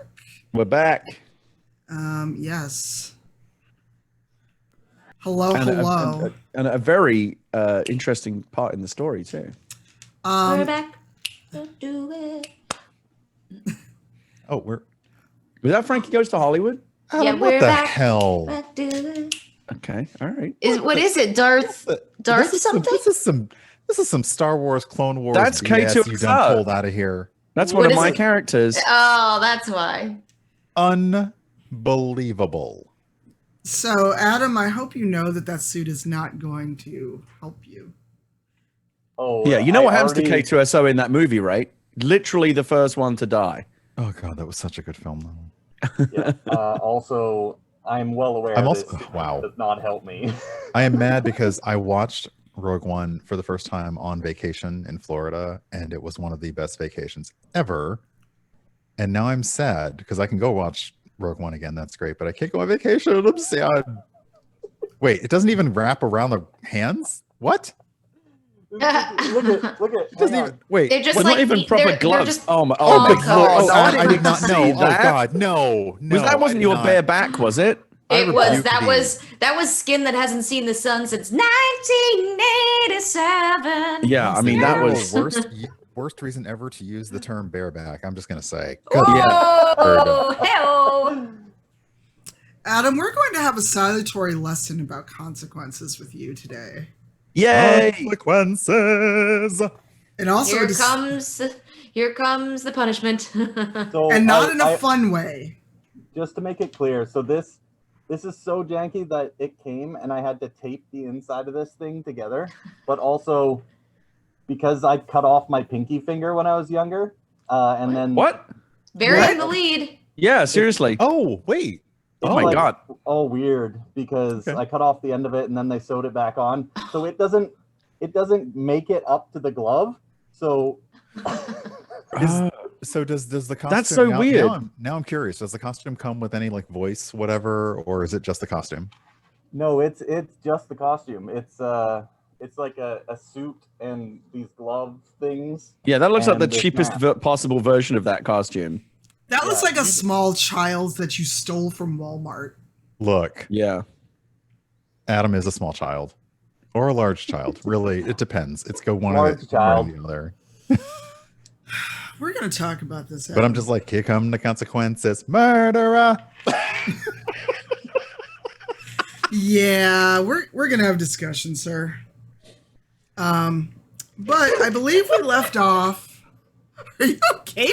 We're back. Yes. Hello, And hello. a very interesting part in the story too. We're back. Don't do it. Oh, we're. Was that Frankie Goes to Hollywood? Yeah, Adam, we're what the back. hell? Back to it. Okay, all right. What is it? Darth This is something? This is some Star Wars Clone Wars That's BS you K2XO. done pulled out of here. That's What one of is my it? characters. Oh, that's why. Unbelievable. So, Adam, I hope you know that suit is not going to help you. Oh Yeah, you know what happens already... to K2SO in that movie, right? Literally the first one to die. Oh god, that was such a good film though. Yeah. Also, I'm well aware I'm also this wow. does not help me. I am mad because I watched Rogue One for the first time on vacation in Florida, and it was one of the best vacations ever. And now I'm sad because I can go watch Rogue One again. That's great, but I can't go on vacation. I'm sad. Wait, it doesn't even wrap around the hands? What? look at. It doesn't even. Wait. They're just Well, like not even proper they're gloves. just Oh my! Oh my God. God. Oh, I did not see know. Oh that. god, no. Was that I wasn't did your not. bare back? Was it? I It was rebuke that was skin that hasn't seen the sun since 1987. Yeah, I mean that was. worst reason ever to use the term bareback. I'm just gonna say. Oh, hell. Adam, we're going to have a salutary lesson about consequences with you today. Yay! Consequences. And also, Here comes the punishment. So and not in a fun way. Just to make it clear, so this is so janky that it came and I had to tape the inside of this thing together, but also because I cut off my pinky finger when I was younger, and then What? Burying the lead. Yeah, seriously. Oh wait. Oh my God! Oh, weird, because Okay. I cut off the end of it and then they sewed it back on, so it doesn't make it up to the glove. So So does the costume? That's so weird. Now I'm curious. Does the costume come with any like voice, whatever, or is it just the costume? no, it's just the costume. It's like a suit and these glove things. Yeah, that looks like the And it's cheapest possible version of that costume. That looks Yeah. like a small child that you stole from Walmart. Look, Yeah. Adam is a small child or a large child. Really, it depends. It's go one Large of the, child. one or the other. We're going to talk about this. But I'm just like, here come the consequences, murderer. Yeah, we're going to have discussion, sir. But I believe we left off. Are you okay,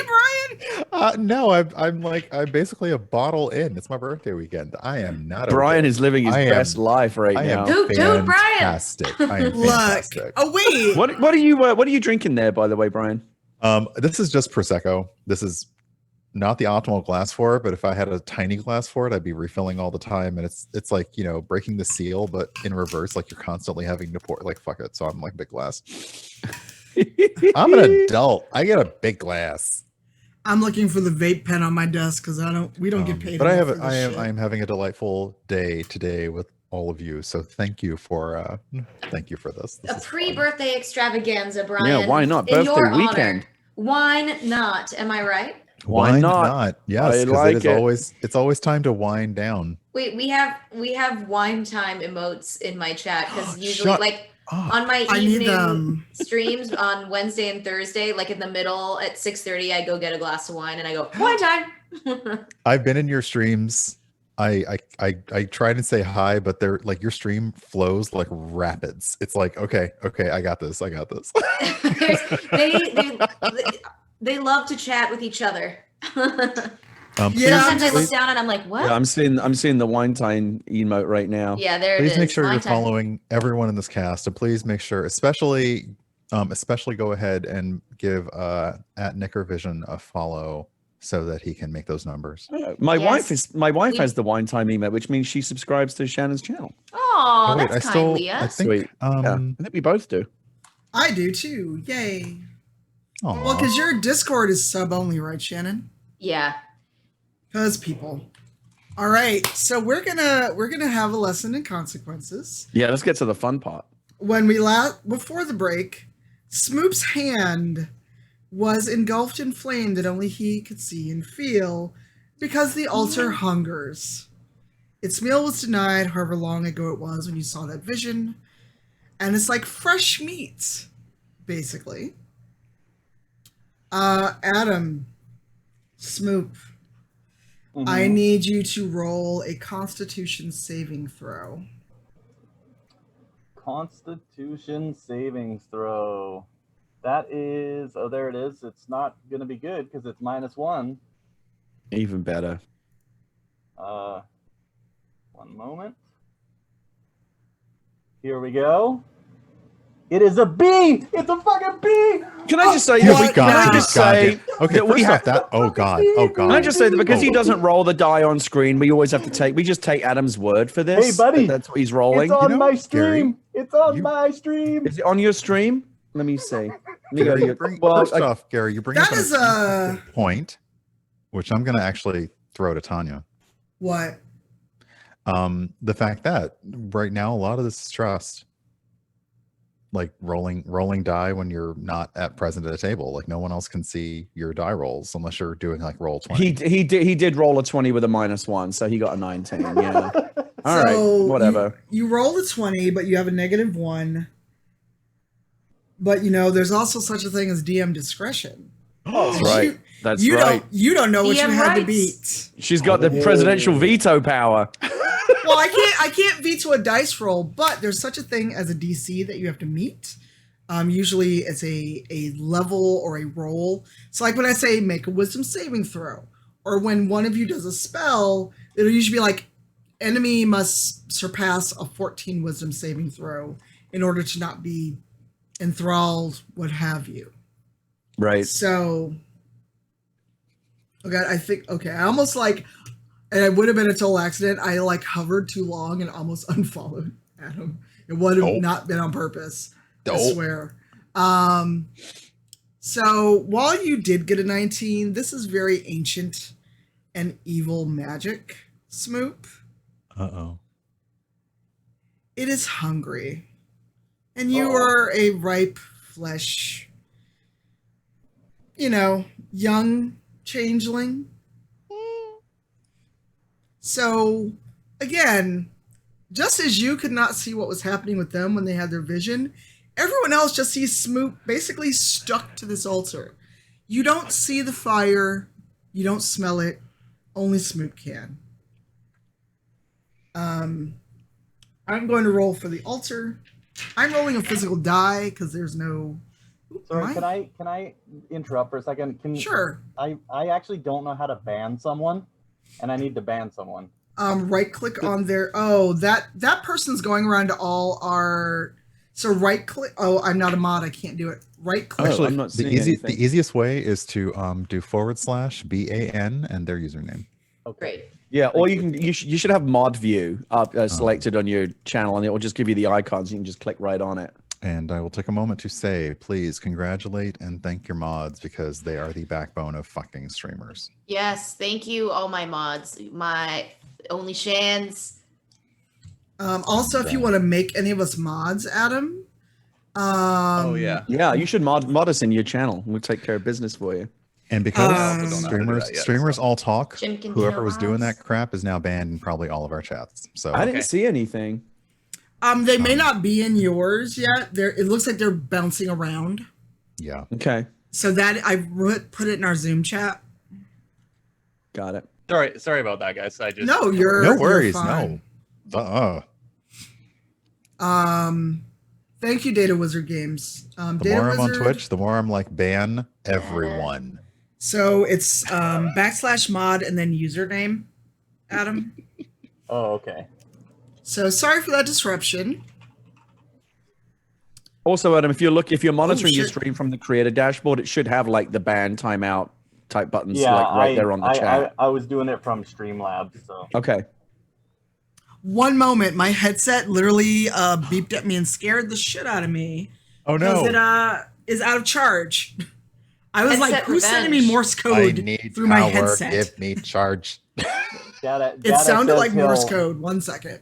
Brian? No, I'm basically a bottle in. It's my birthday weekend. I am not. Brian okay. is living his I am- best life right I now. am Toot, toot, Brian. fantastic. I am Look. fantastic. Oh, wait. What are you drinking there, by the way, Brian? This is just prosecco. This is not the optimal glass for it, but if I had a tiny glass for it, I'd be refilling all the time. And it's like, you know, breaking the seal, but in reverse, like you're constantly having to pour. Like fuck it. So I'm like big glass. I'm an adult. I get a big glass. I'm looking for the vape pen on my desk because we don't get paid. But I enough have for I this am shit. I am having a delightful day today with all of you. So thank you for this. This A is fun. pre-birthday extravaganza, Brian. Yeah, why not? In Birthday your honor. weekend. Why not? Am I right? Why not? Yes, I because like it is it. it's always time to wind down. Wait, we have wine time emotes in my chat because usually Shut like up. on my I need evening them. streams on Wednesday and Thursday, like in the middle at 6:30, I go get a glass of wine and I go wine time. I've been in your streams. I try to say hi, but they're like your stream flows like rapids. It's like okay, I got this. they love to chat with each other. Yeah, Sometimes I look please, down and I'm like, what? Yeah, I'm seeing the wine time emote right now. Yeah, there it please is. make sure Wine you're time. following everyone in this cast, and please make sure, especially go ahead and give at Nickervision a follow so that he can make those numbers. My Yes. wife We- has the wine time emote, which means she subscribes to Shannon's channel. Oh, wait, that's I kind, still Leah. I think Sweet. Yeah, I think we both do. I do too. Yay. aw. Well, because your Discord is sub only, right, Shannon? Yeah. Because people. All right, so we're gonna have a lesson in consequences. Yeah, let's get to the fun part. When before the break, Smoop's hand was engulfed in flame that only he could see and feel because the altar hungers. Its meal was denied, however long ago it was when you saw that vision. And it's like fresh meat, basically. Adam, Smoop, I need you to roll a Constitution saving throw. Constitution savings throw. That is, oh, there it is. It's not going to be good because it's -1. Even better. One moment. Here we go. It is a B. It's a fucking B. Can I just say Yeah, that we got can I you. just Got say you. Okay, that we first have off, that. Oh god. Oh god. Can I just say that because he doesn't roll the die on screen, we always have to take. We just take Adam's word for this. Hey, buddy. That's what he's rolling. It's on know, my Gary, stream. It's on you- my stream. Is it on your stream? Let me see. Let me go to Gary, your. Well, first off, Gary, you bring That up is an a- interesting point, which I'm going to actually throw to Tanya. What? The fact that right now a lot of this is trust, like rolling die when you're not present at a table. Like no one else can see your die rolls unless you're doing like roll 20. he did roll a 20 with a -1, so he got a 19. Yeah. All right. So Whatever. You roll a 20, but you have a -1. But there's also such a thing as DM discretion. That's right. That's you right. You don't know what you DM had to rights. beat. She's got the presidential veto power. Well, I can't veto a dice roll, but there's such a thing as a DC that you have to meet. Usually it's a level or a roll. So like when I say make a wisdom saving throw, or when one of you does a spell, it'll usually be like enemy must surpass a 14 wisdom saving throw in order to not be enthralled, what have you. Right. So, okay, I almost and it would have been a total accident. I hovered too long and almost unfollowed Adam. It would have not been on purpose. I swear. So while you did get a 19, this is very ancient and evil magic, Smoop. Uh-oh. It is hungry. And you are a ripe flesh, young changeling. So, again, just as you could not see what was happening with them when they had their vision, everyone else just sees Smoop basically stuck to this altar. You don't see the fire, you don't smell it, only Smoop can. I'm going to roll for the altar. I'm rolling a physical die because there's no... Sorry, can I interrupt for a second? Sure. I actually don't know how to ban someone, and I need to ban someone. Right click on their... Oh, that person's going around to all our... So right click... Oh, I'm not a mod. I can't do it. Right click. Actually, I'm not seeing the anything. easiest way is to do /BAN and their username. Okay. Great. Yeah, or you should have mod view up selected on your channel, and it will just give you the icons. You can just click right on it. And I will take a moment to say, please congratulate and thank your mods because they are the backbone of fucking streamers. Yes, thank you, all my mods, my only Shans. Also, if you want to make any of us mods, Adam. Oh yeah. Yeah, you should mod us in your channel. We'll take care of business for you. And because I also don't know how to do that yet, streamers all talk, Jim can whoever do was doing mods. that crap is now banned in probably all of our chats. So I didn't see anything. They may not be in yours yet. It looks like they're bouncing around. yeah. Okay, So that I put it in our Zoom chat. got it. Sorry about that, guys. I just No, you're No you're worries. fine. No. Thank you, Data Wizard Games. The Data more I'm on Wizard, Twitch, the more I'm like ban everyone. So it's /mod and then username, Adam. Oh, okay. So sorry for that disruption. Also, Adam, if you're monitoring your shit. stream from the creator dashboard, it should have like the ban timeout type buttons Yeah, right there on the chat. I was doing it from Streamlabs, so Okay. One moment, my headset literally beeped at me and scared the shit out of me Oh because no. it is out of charge. I was like, Headset "Who's sending me revenge. Morse I code need through my power. headset?" Give me charge. It sounded like Morse code. 1 second.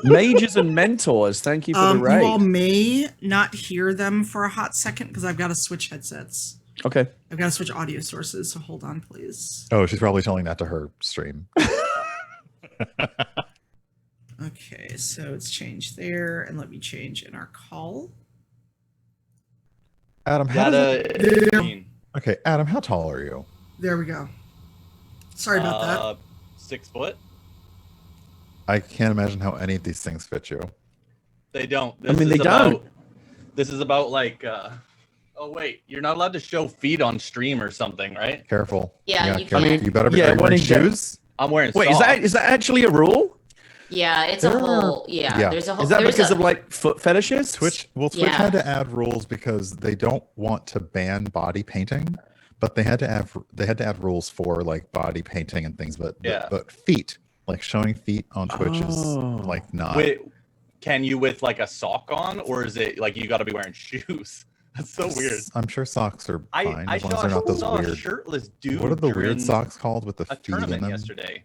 Mages and mentors, thank you for the You all raid. may not hear them for a hot second because I've got to switch headsets. Okay. I've got to switch audio sources, so hold on, please. Oh, she's probably telling that to her stream. Okay, so it's changed there, and let me change in our call. Adam, how does it... Gotta. Okay, Adam, how tall are you? There we go. Sorry about that. 6 foot. I can't imagine how any of these things fit you. They don't. I mean, they don't. This is about like. Oh wait, you're not allowed to show feet on stream or something, right? Careful. Yeah, you careful. can't. You better be Yeah, wearing when shoes. I'm wearing. Wait, socks. is that actually a rule? Yeah, it's a whole. Yeah, Yeah. there's a whole. Is that there's because a, of like foot fetishes? Twitch Yeah. had to add rules because they don't want to ban body painting, but they had to add rules for like body painting and things. But Yeah. but feet, like showing feet on Twitch is like not. Wait, can you with like a sock on, or is it like you got to be wearing shoes? That's so weird. I'm sure socks are I fine as long as saw, they're not those saw a weird. shirtless dude. What are the during weird socks called with the A feet in tournament them? yesterday.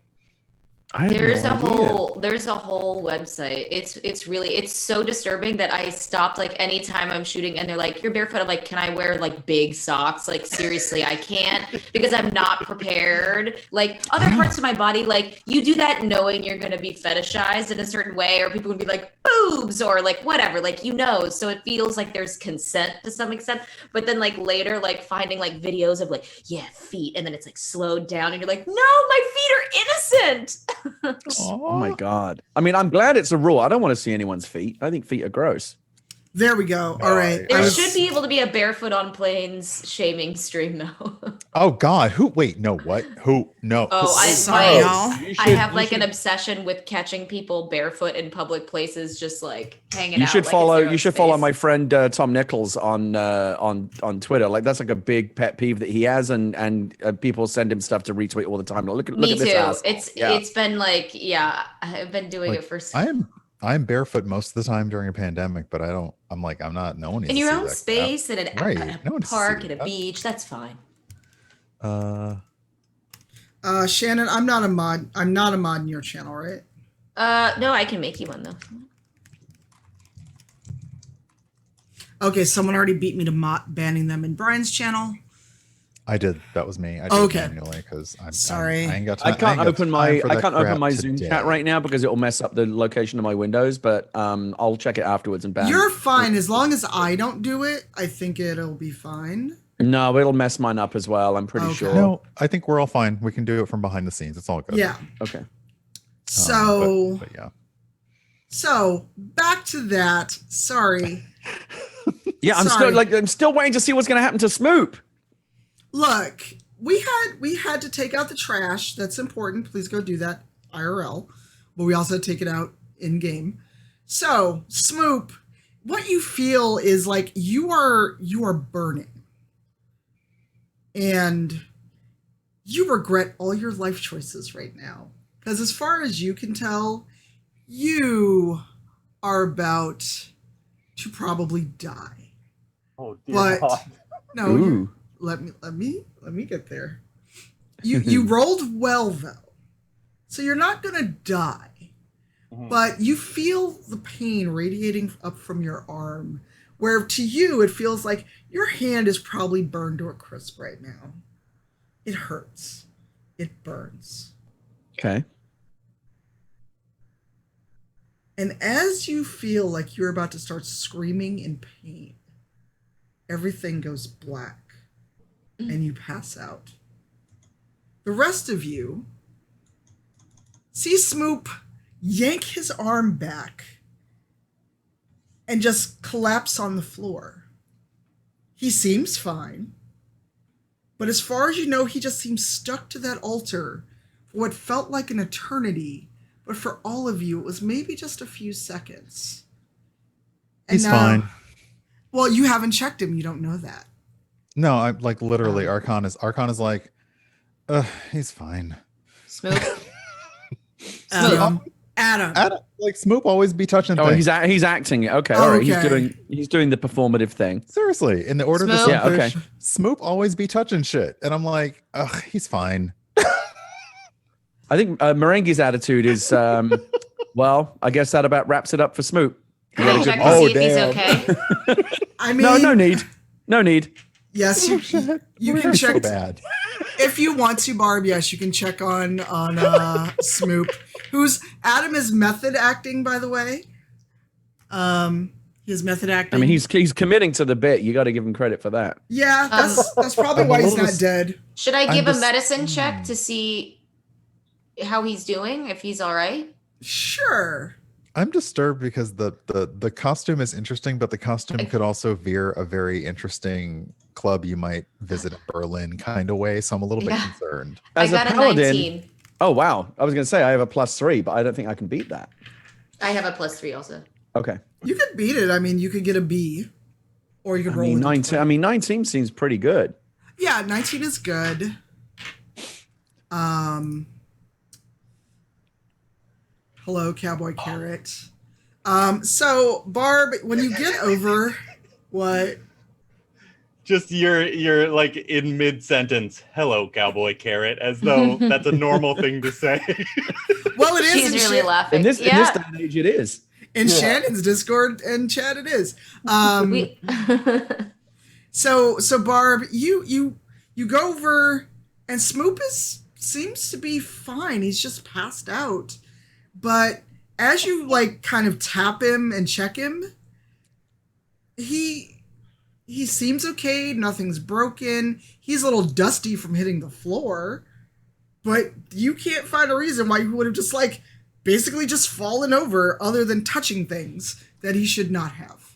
I have there's no a idea. whole website. It's so disturbing that I stopped like anytime I'm shooting and they're like, you're barefoot. I'm like, can I wear like big socks? Like seriously, I can't because I'm not prepared. Like other parts of my body, like you do that knowing you're gonna be fetishized in a certain way, or people would be like boobs or like whatever, like so it feels like there's consent to some extent. But then like later, like finding like videos of like, yeah, feet, and then it's like slowed down and you're like, no, my feet are innocent. Oh my god! I mean, I'm glad it's a rule. I don't want to see anyone's feet. I think feet are gross. There we go. All right. There I should be able to be a barefoot on planes shaming stream though. Oh God! Who? Wait, no. What? Who? No. Oh, Sorry, y'all. I have like an obsession with catching people barefoot in public places, just like hanging You out. should like follow. it's their You own should follow space. my friend Tom Nichols on Twitter. Like that's like a big pet peeve that he has, and people send him stuff to retweet all the time. Look at Me this too. asshole. It's been like I've been doing Like, it for. I'm barefoot most of the time during a pandemic, but I'm not. No one needs in to your see own that space and Right. at No a one needs to park see at a that. beach. That's fine. Shannon, I'm not a mod. I'm not a mod in your channel, right? No, I can make you one though. Okay, someone already beat me to banning them in Brian's channel. I did. That was me. I did Okay. it manually because I'm Sorry. I ain't got I time. can't ain't got open time my for I that can't open crap my Zoom today. chat right now because it will mess up the location of my windows. But I'll check it afterwards and ban. You're fine as long as I don't do it. I think it'll be fine. No, it'll mess mine up as well. I'm pretty Okay. sure. No, I think we're all fine. We can do it from behind the scenes. It's all good. Yeah. Okay. So but yeah. so back to that. Sorry. Yeah, I'm Sorry. I'm still waiting to see what's going to happen to Smoop. Look, we had to take out the trash. That's important. Please go do that IRL. But we also take it out in game. So, Smoop, what you feel is like you are burning. And you regret all your life choices right now. Because as far as you can tell, you are about to probably die. Oh But no, Ooh. let me get there. You rolled well though, so you're not gonna die, but you feel the pain radiating up from your arm, where to you it feels like your hand is probably burned to a crisp right now. It hurts, it burns, Okay. and as you feel like you're about to start screaming in pain, everything goes black and you pass out. The rest of you see Smoop yank his arm back and just collapse on the floor. He seems fine, but as far as you know, he just seems stuck to that altar for what felt like an eternity, but for all of you, it was maybe just a few seconds. And He's now- fine. Well, you haven't checked him. You don't know that. No, I'm like literally Arkhon is like, he's fine. Smoop. Adam. Adam, like Smoop always be touching Oh, things. he's acting it. Okay, all right. Okay. He's doing the performative thing. Seriously, in the order to Smoop. Yeah, okay. Sunfish, Smoop always be touching shit, and I'm like, ugh, he's fine. I think Marenghi's attitude is, well, I guess that about wraps it up for Smoop. Can I check to Oh, see if he's damn. okay? I mean, No need. No need. Yes, you can We're so check bad. if you want to, Barb. Yes, you can check on Smoop, who's Adam is method acting, by the way. His method acting. I mean, he's committing to the bit. You got to give him credit for that. Yeah, that's probably I'm a why he's little not dead. Should I I'm give a just- medicine check to see how he's doing, if he's all right? Sure. I'm disturbed because the costume is interesting, but the costume could also veer a very interesting club you might visit in Berlin kind of way. So I'm a little bit Yeah. concerned. As I got a paladin, 19. oh wow, I was going to say I have a +3, but I don't think I can beat that. I have a +3 also. Okay. You could beat it. I mean, you could get a B, or you could I roll mean, a 19. D20. I mean, 19 seems pretty good. Yeah, 19 is good. Hello, Cowboy Carrot. So Barb, when you get over what? Just you're like in mid sentence. Hello, cowboy carrot, as though that's a normal thing to say. Well, it is She's in really laughing. In this yeah. day and age, it is. in Shannon's Discord and chat. It is. We- So Barb, you go over, and Smoop seems to be fine. He's just passed out, but as you like kind of tap him and check him, he seems okay. Nothing's broken. He's a little dusty from hitting the floor, but you can't find a reason why he would have just like basically just fallen over other than touching things that he should not have.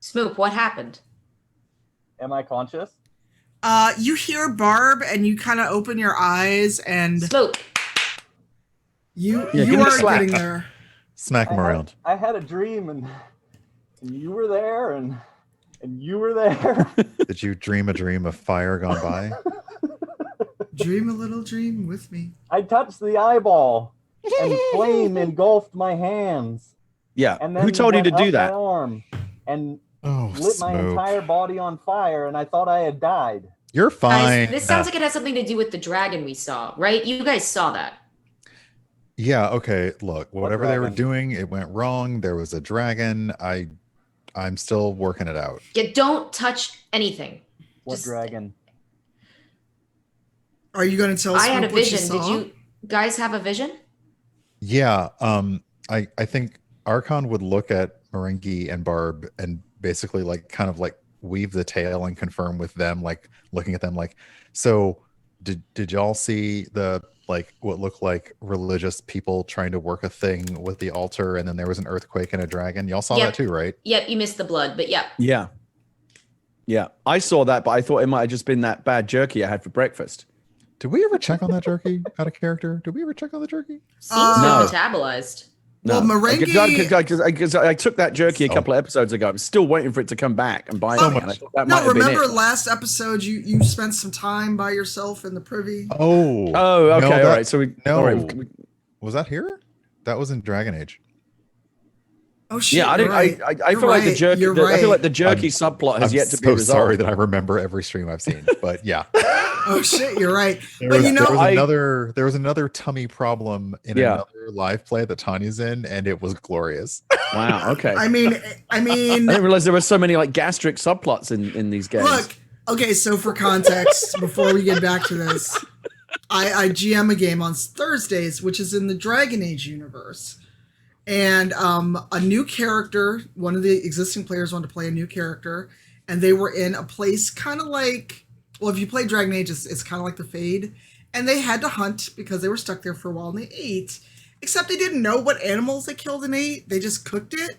Smoop, what happened? Am I conscious? You hear Barb and you kind of open your eyes and Smoop. you Yeah, give him a are slap. getting there. Smack him around. I had a dream, and you were there, and you were there. Did you dream a dream of fire gone by? Dream a little dream with me. I touched the eyeball, and flame engulfed my hands. Yeah. And then Who told you to went do up that? My arm and Oh, lit my Smoop. entire body on fire, and I thought I had died. You're fine. Guys, this sounds like it has something to do with the dragon we saw, right? You guys saw that. Yeah, okay. Look, whatever they were dragon? doing, it went wrong. There was a dragon. I'm still working it out. Yeah, don't touch anything. What Just- dragon? Are you going to tell us I had a what you vision. Did saw? you guys have a vision? Yeah, I think Arkhon would look at Marenghi and Barb and basically like kind of like weave the tale and confirm with them, like looking at them like, so did y'all see the like what looked like religious people trying to work a thing with the altar, and then there was an earthquake and a dragon? Y'all saw Yep. that too, right? Yep, you missed the blood, but yeah. Yeah. Yeah. I saw that, but I thought it might have just been that bad jerky I had for breakfast. Did we ever check on that jerky out of character? Did we ever check on the jerky? Seems No. metabolized. Well, Marenghi- Because I took that jerky a couple of episodes ago. I'm still waiting for it to come back and buy So me. much. And I thought that might No, have been remember it. last episode you spent some time by yourself in the privy? Oh, Oh, okay, no, all that- right. So we no. all right, Was that here? That was in Dragon Age. Oh shit! yeah, I you're didn't. right. I You're feel like the right. jerky. You're I feel like right. the jerky subplot has I'm yet to be so resolved. sorry that I remember every stream I've seen, but yeah. Oh shit! You're right. There But was, you know, there was another tummy problem in Yeah. another live play that Tanya's in, and it was glorious. Wow. Okay. I mean, I didn't realize there were so many like gastric subplots in these games. look. Okay, so for context, before we get back to this, I GM a game on Thursdays, which is in the Dragon Age universe. And a new character, one of the existing players wanted to play a new character, and they were in a place kind of like, well, if you play Dragon Age, it's kind of like the Fade, and they had to hunt because they were stuck there for a while, and they ate, except they didn't know what animals they killed and ate, they just cooked it,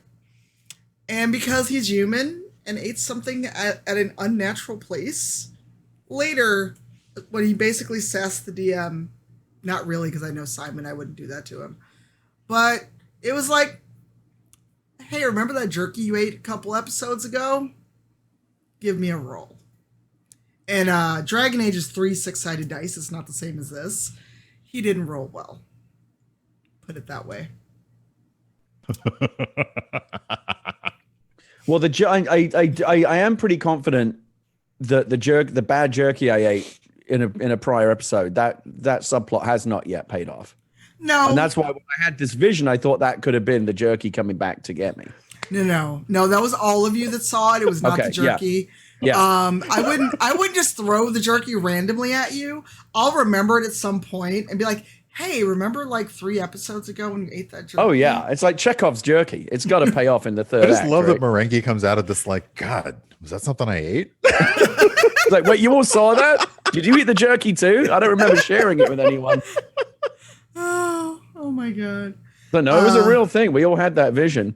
and because he's human and ate something at an unnatural place, later, when he basically sassed the DM, not really, because I know Simon, I wouldn't do that to him, but it was like, hey, remember that jerky you ate a couple episodes ago? Give me a roll. And Dragon Age is 3 6-sided dice. It's not the same as this. He didn't roll well. Put it that way. Well, I am pretty confident that the bad jerky I ate in a prior episode, that subplot has not yet paid off. No, And that's why when I had this vision, I thought that could have been the jerky coming back to get me. no. That was all of you that saw it. It was not Okay, the jerky. Yeah. I wouldn't just throw the jerky randomly at you. I'll remember it at some point and be like, hey, remember like 3 episodes ago when you ate that jerky? Oh yeah, it's like Chekhov's jerky. It's got to pay off in the third I just act, love right? that Marenghi comes out of this like, God, was that something I ate? It's like, wait, you all saw that? Did you eat the jerky too? I don't remember sharing it with anyone. Oh my god. So no, it was a real thing. We all had that vision.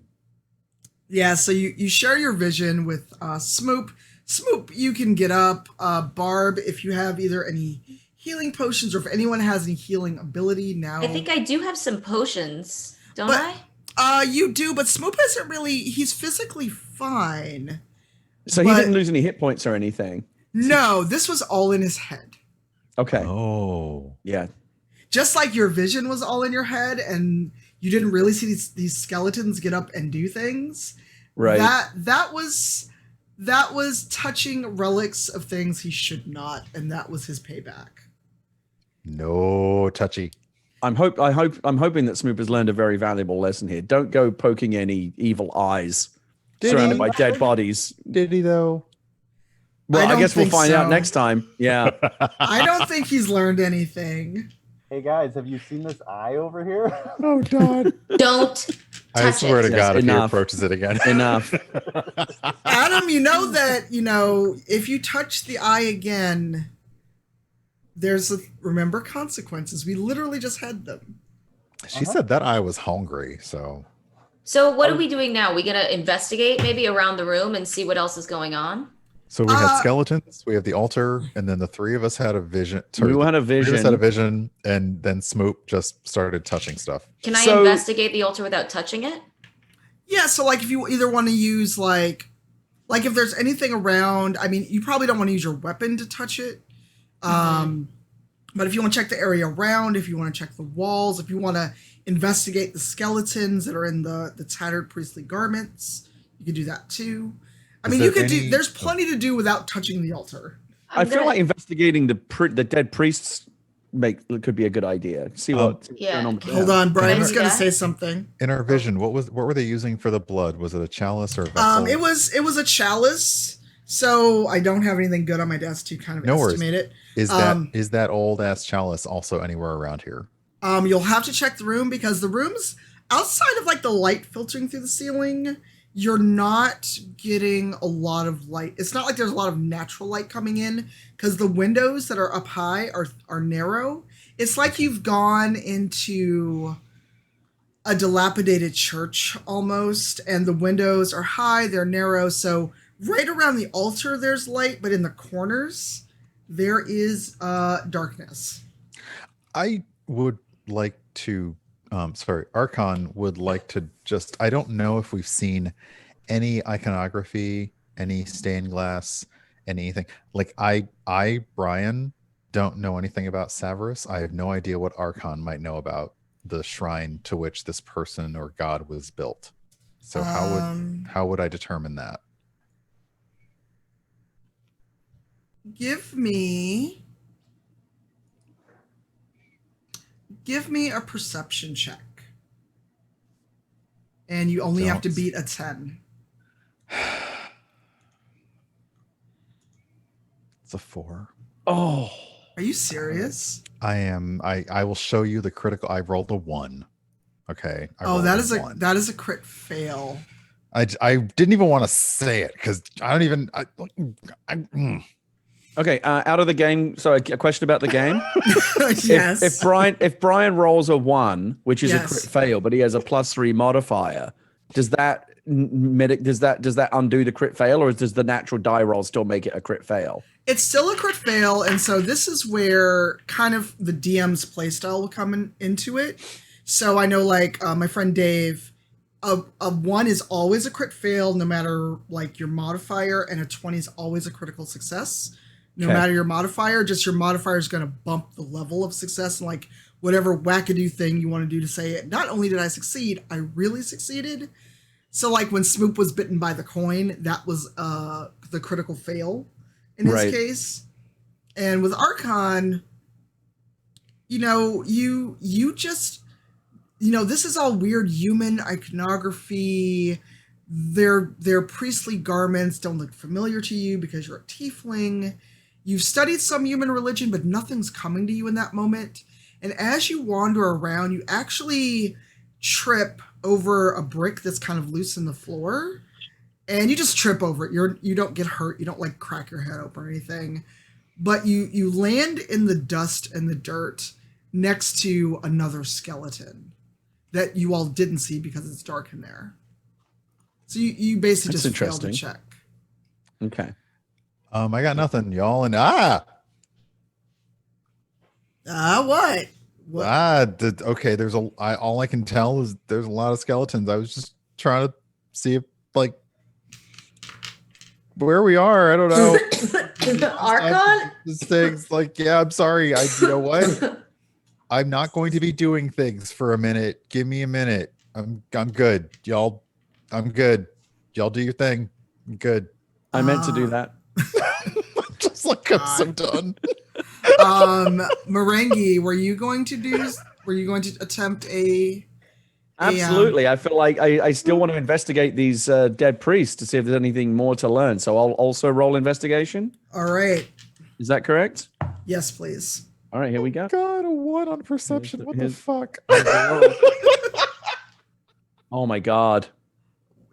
Yeah, so you share your vision with Smoop. Smoop, you can get up. Barb, if you have either any healing potions or if anyone has any healing ability now. I think I do have some potions, don't But- I? You do, but Smoop isn't really, he's physically fine. So he But- didn't lose any hit points or anything. No, this was all in his head. Okay. Oh. Yeah. Just like your vision was all in your head and you didn't really see these skeletons get up and do things. Right. That was touching relics of things he should not, and that was his payback. No touchy. I'm hoping that Smoop has learned a very valuable lesson here. Don't go poking any evil eyes Did surrounded he? by dead bodies. Did he though? Well, I don't guess we'll think find out so. next time. Yeah. I don't think he's learned anything. Hey guys, have you seen this eye over here? Oh God. Don't I touch swear it. to God, if he Enough. approaches it again. Enough. Adam, you know that, if you touch the eye again, remember consequences. We literally just had them. She said that I was hungry, so So what are we doing now? We gonna investigate maybe around the room and see what else is going on? we had skeletons, we have the altar, and then the 3 of us had a vision. We all had a The 3 of us had a vision. vision, and then Smoop just started touching stuff. Can I So- investigate the altar without touching it? Yeah, so like if you either want to use like if there's anything around, I mean, you probably don't want to use your weapon to touch it. But if you want to check the area around, if you want to check the walls, if you want to investigate the skeletons that are in the tattered priestly garments, you can do that too. I Is mean, there you could do. any- There's plenty to do without touching the altar. I feel like investigating the dead priests could be a good idea. See what's Yeah. going on with Hold that. on, Brian I was do going to that? say something. In our vision, what were they using for the blood? Was it a chalice or a vessel? It was a chalice. So I don't have anything good on my desk to kind of No worries. estimate it. Is that old ass chalice also anywhere around here? You'll have to check the room because the rooms outside of like the light filtering through the ceiling, you're not getting a lot of light. It's not like there's a lot of natural light coming in because the windows that are up high are narrow. It's like you've gone into a dilapidated church almost, and the windows are high, they're narrow. So right around the altar, there's light, but in the corners, there is darkness. I would like to Arkhon would like to just, I don't know if we've seen any iconography, any stained glass, anything. Like I, Brian, don't know anything about Severus. I have no idea what Arkhon might know about the shrine to which this person or god was built. So how would I determine that? Give me a perception check. And you only have to Don't. beat a 10. It's a 4. Oh, Are you serious? I am. I will show you the critical. I rolled a 1. Okay. That is a crit fail. I didn't even want to say it because I don't even. okay. Out of the game. So a question about the game. Yes. If Brian rolls a 1, which is a Yes. crit fail, but he has a +3 modifier, does that undo the crit fail, or does the natural die roll still make it a crit fail? It's still a crit fail, and so this is where kind of the DM's playstyle will come into it. So I know, like my friend Dave, a 1 is always a crit fail, no matter like your modifier, and a 20 is always a critical success, no Okay. matter your modifier. Just your modifier is going to bump the level of success, and like whatever wackadoo thing you want to do to say it. Not only did I succeed, I really succeeded. So like when Smoop was bitten by the coin, that was the critical fail in his Right. case. And with Archon, you just, this is all weird human iconography, Their priestly garments don't look familiar to you because you're a tiefling. You've studied some human religion, but nothing's coming to you in that moment. And as you wander around, you actually trip over a brick that's kind of loose in the floor. And you just trip over it. You don't get hurt. You don't like crack your head open or anything. But you land in the dust and the dirt next to another skeleton that you all didn't see because it's dark in there. So you basically That's just failed to interesting. check. Okay. I got nothing, y'all. And What? okay. All I can tell is there's a lot of skeletons. I was just trying to see if like where we are. I don't know. Arkhon? These things like, yeah, I'm sorry. You know what? I'm not going to be doing things for a minute. Give me a minute. I'm good. Y'all, I'm good. Y'all do your thing. I'm good. I meant to do that. Just like I'm so done. Marenghi, were you going to attempt a Absolutely. I feel like I still want to investigate these dead priests to see if there's anything more to learn. So I'll also roll investigation. All right. Is that correct? Yes, please. All right, here we go. God, a 1 on perception. What the Here's- fuck? Oh my God.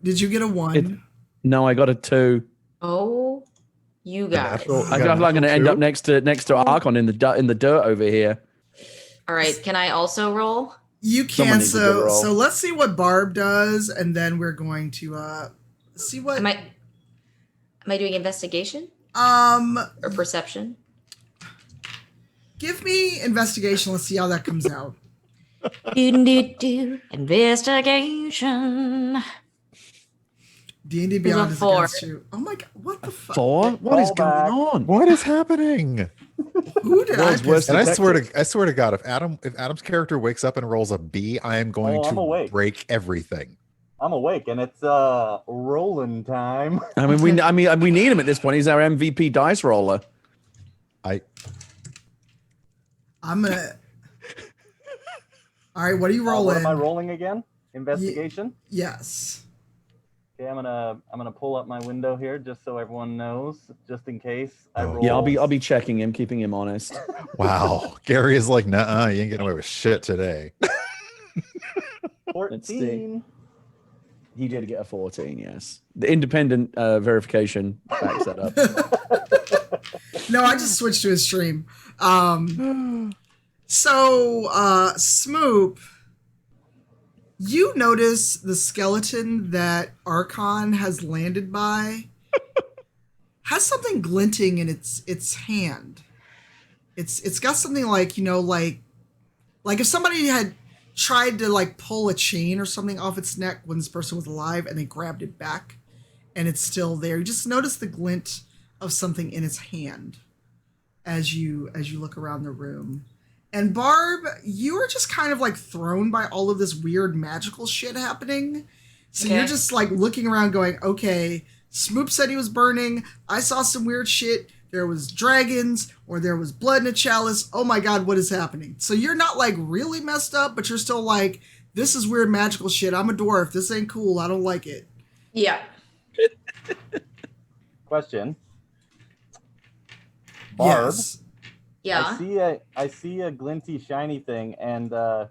Did you get a 1? No, I got a 2. Oh, you guys. I feel like I'm going to end up next to Arkhon in the dirt over here. All right, can I also roll? You Someone can. needs to do a So roll. so let's see what Barb does, and then we're going to see what Am I doing investigation or perception? give me investigation. Let's see how that comes out. Investigation. D&D Beyond is 4. against you. Oh my God, what the fuck? 4? What is going Callback. on? What is happening? Who did I World's piss worst And off? I swear to God, if Adam's character wakes up and rolls a B, I am going I'm to awake. break everything. I'm awake and it's rolling time. I mean, we need him at this point. He's our MVP dice roller. I'm gonna. All right, what are you What rolling? am I rolling again? Investigation. Yes. Okay, I'm gonna pull up my window here just so everyone knows, just in case I Oh. roll. Yeah, I'll be checking him, keeping him honest. Wow. Gary is like, nuh-uh, you ain't getting away with shit today. 14. He did get a 14, yes. The independent verification backs that up. No, I just switched to his stream. So, Smoop, you notice the skeleton that Arkhon has landed by has something glinting in its hand. It's got something like, like if somebody had tried to like pull a chain or something off its neck when this person was alive and they grabbed it back and it's still there. You just notice the glint of something in its hand as you look around the room. And Barb, you are just kind of like thrown by all of this weird magical shit happening. So Okay. you're just like looking around going, okay, Smoop said he was burning. I saw some weird shit. There was dragons or there was blood in a chalice. Oh my God, what is happening? So you're not like really messed up, but you're still like, this is weird magical shit. I'm a dwarf. This ain't cool. I don't like it. Yeah. Question. Barb, Yes. Yeah. I see a glinty, shiny thing, and I'm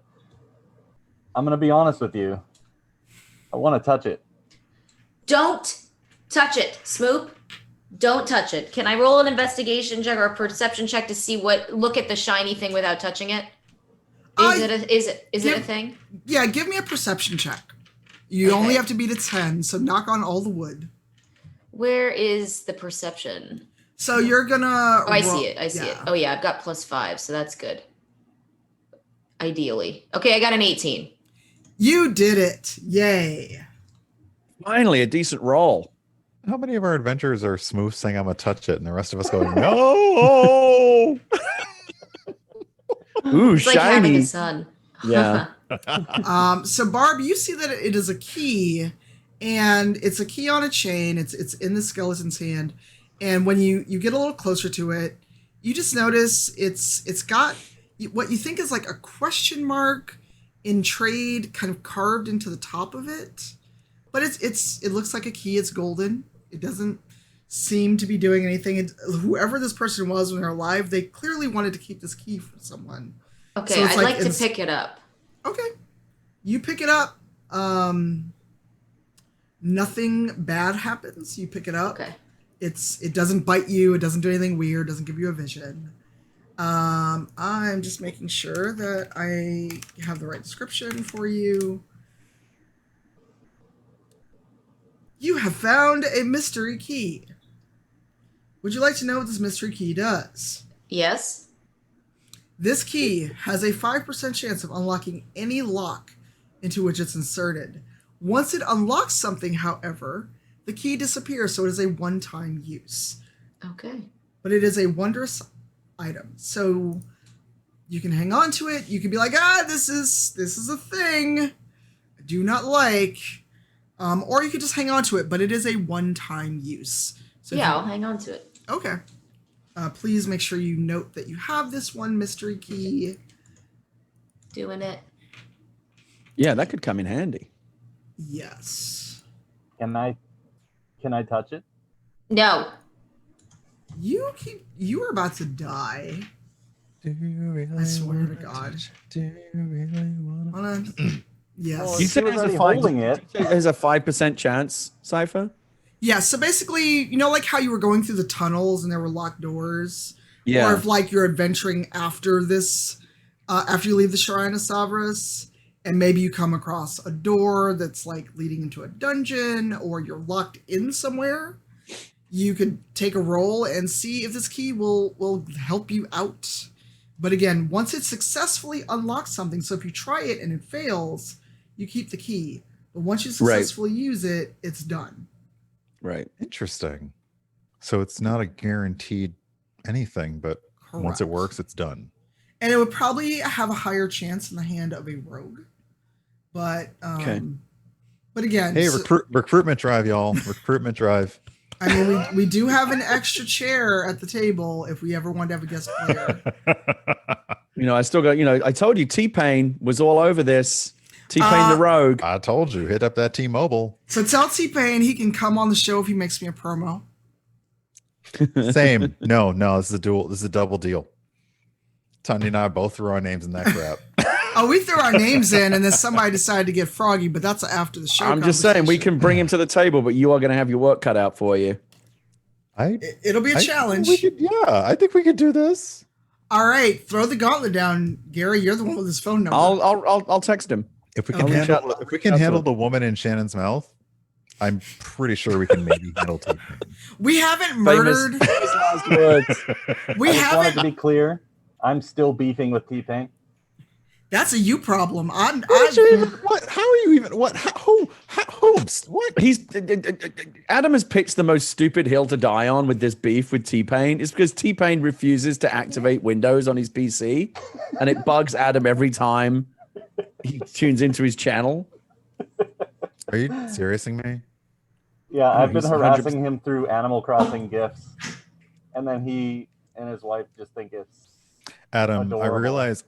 gonna be honest with you. I want to touch it. Don't touch it, Smoop. Don't touch it. Can I roll an investigation check or a perception check to see look at the shiny thing without touching it? Is it a thing? Yeah, give me a perception check. You only have to beat a 10, so knock on all the wood. Where is the perception? So you're gonna. Oh, I see it. I see it. Oh yeah, I've got +5, so that's good. Ideally. Okay, I got an 18. You did it. Yay. Finally, a decent roll. How many of our adventures are smooth saying I'm gonna touch it and the rest of us going, no? Ooh, It's like having shiny. a son. Yeah. So Barb, you see that it is a key, and it's a key on a chain. It's in the skeleton's hand, and when you get a little closer to it, you just notice it's got what you think is like a question mark in trade kind of carved into the top of it, but it looks like a key. It's golden. It doesn't seem to be doing anything. Whoever this person was when they're alive, they clearly wanted to keep this key for someone. Okay, So it's I'd like to pick it up. Okay, you pick it up. Nothing bad happens. You pick it up. Okay. It doesn't bite you. It doesn't do anything weird. Doesn't give you a vision. I'm just making sure that I have the right description for you. You have found a mystery key. Would you like to know what this mystery key does? Yes. This key has a 5% chance of unlocking any lock into which it's inserted. Once it unlocks something, however, the key disappears, so it is a one-time use. Okay. But it is a wondrous item. So you can hang on to it. You can be like, this is a thing I do not like. Or you could just hang on to it, but it is a one-time use. So yeah, I'll hang on to it. Okay. Please make sure you note that you have this one mystery key. Doing it. Yeah, that could come in handy. Yes. Can I touch it? No. You are about to die. Do you really I swear to wanna God. touch- Do you really wanna? Hold on. Yes. You said was there's a already holding it. There's a 5% chance, Cypher. Yeah, so basically, like how you were going through the tunnels and there were locked doors? Yeah. Or if like you're adventuring after this, after you leave the Shrine of Savras, and maybe you come across a door that's like leading into a dungeon, or you're locked in somewhere, you could take a roll and see if this key will help you out. But again, once it successfully unlocks something, so if you try it and it fails, you keep the key. But once you successfully use it, it's done. Right. Interesting. So it's not a guaranteed anything, but once it Correct. works, it's done. And it would probably have a higher chance in the hand of a rogue. But Okay. But again, Hey, recruitment drive, y'all. Recruitment drive. I mean, we do have an extra chair at the table if we ever want to have a guest player. I still got, I told you T-Pain was all over this. T-Pain the Rogue. I told you, hit up that T-Mobile. So tell T-Pain he can come on the show if he makes me a promo. Same. No, this is a double deal. Tanya and I both threw our names in that crap. Oh, we threw our names in, and then somebody decided to get Froggy, but that's after the show. I'm just saying, we conversation. can bring him to the table, but you are going to have your work cut out for you. It'll be a challenge. I think we could do this. All right, throw the gauntlet down, Gary. You're the one with his phone number. I'll text him. If we can Okay. handle the woman in Shannon's mouth, I'm pretty sure we can maybe handle T-Pain. We haven't murdered. Famous last words. We I just wanted to haven't. be clear. I'm still beefing with T-Pain. That's a you problem. What? How are you even? What? Who? What? He's Adam has picked the most stupid hill to die on with this beef with T-Pain. It's because T-Pain refuses to activate Windows on his PC, and it bugs Adam every time he tunes into his channel. Are you seriousing me? Yeah, I've been he's harassing him through Animal Crossing gifts, and then he and his wife just think it's Adam, adorable.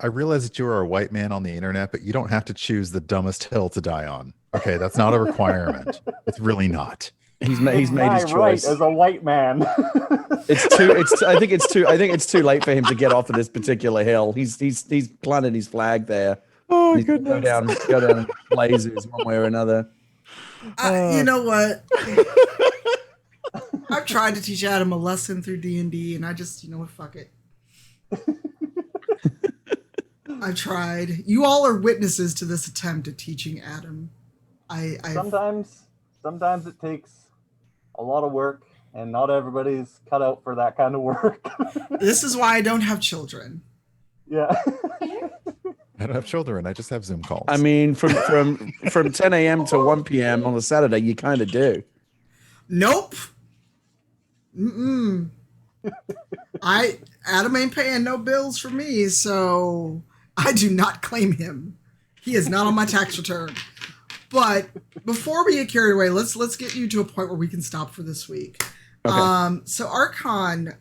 I realize that you are a white man on the internet, but you don't have to choose the dumbest hill to die on. Okay, that's not a requirement. It's really not. He's made his my choice. right as a white man. I think it's too late for him to get off of this particular hill. He's planted his flag there. Oh He's gonna go down in blazes one way or another. You know what? I've tried to teach Adam a lesson through D&D, and I just, fuck it. I tried. You all are witnesses to this attempt at teaching Adam. Sometimes it takes a lot of work, and not everybody's cut out for that kind of work. This is why I don't have children. Yeah. I don't have children. I just have Zoom calls. I mean, from 10 a.m. to 1 p.m. on a Saturday, you kind of do. Nope. Mm-mm. Adam ain't paying no bills for me, so I do not claim him. He is not on my tax return. But before we get carried away, let's get you to a point where we can stop for this week. Okay. So Arkhon,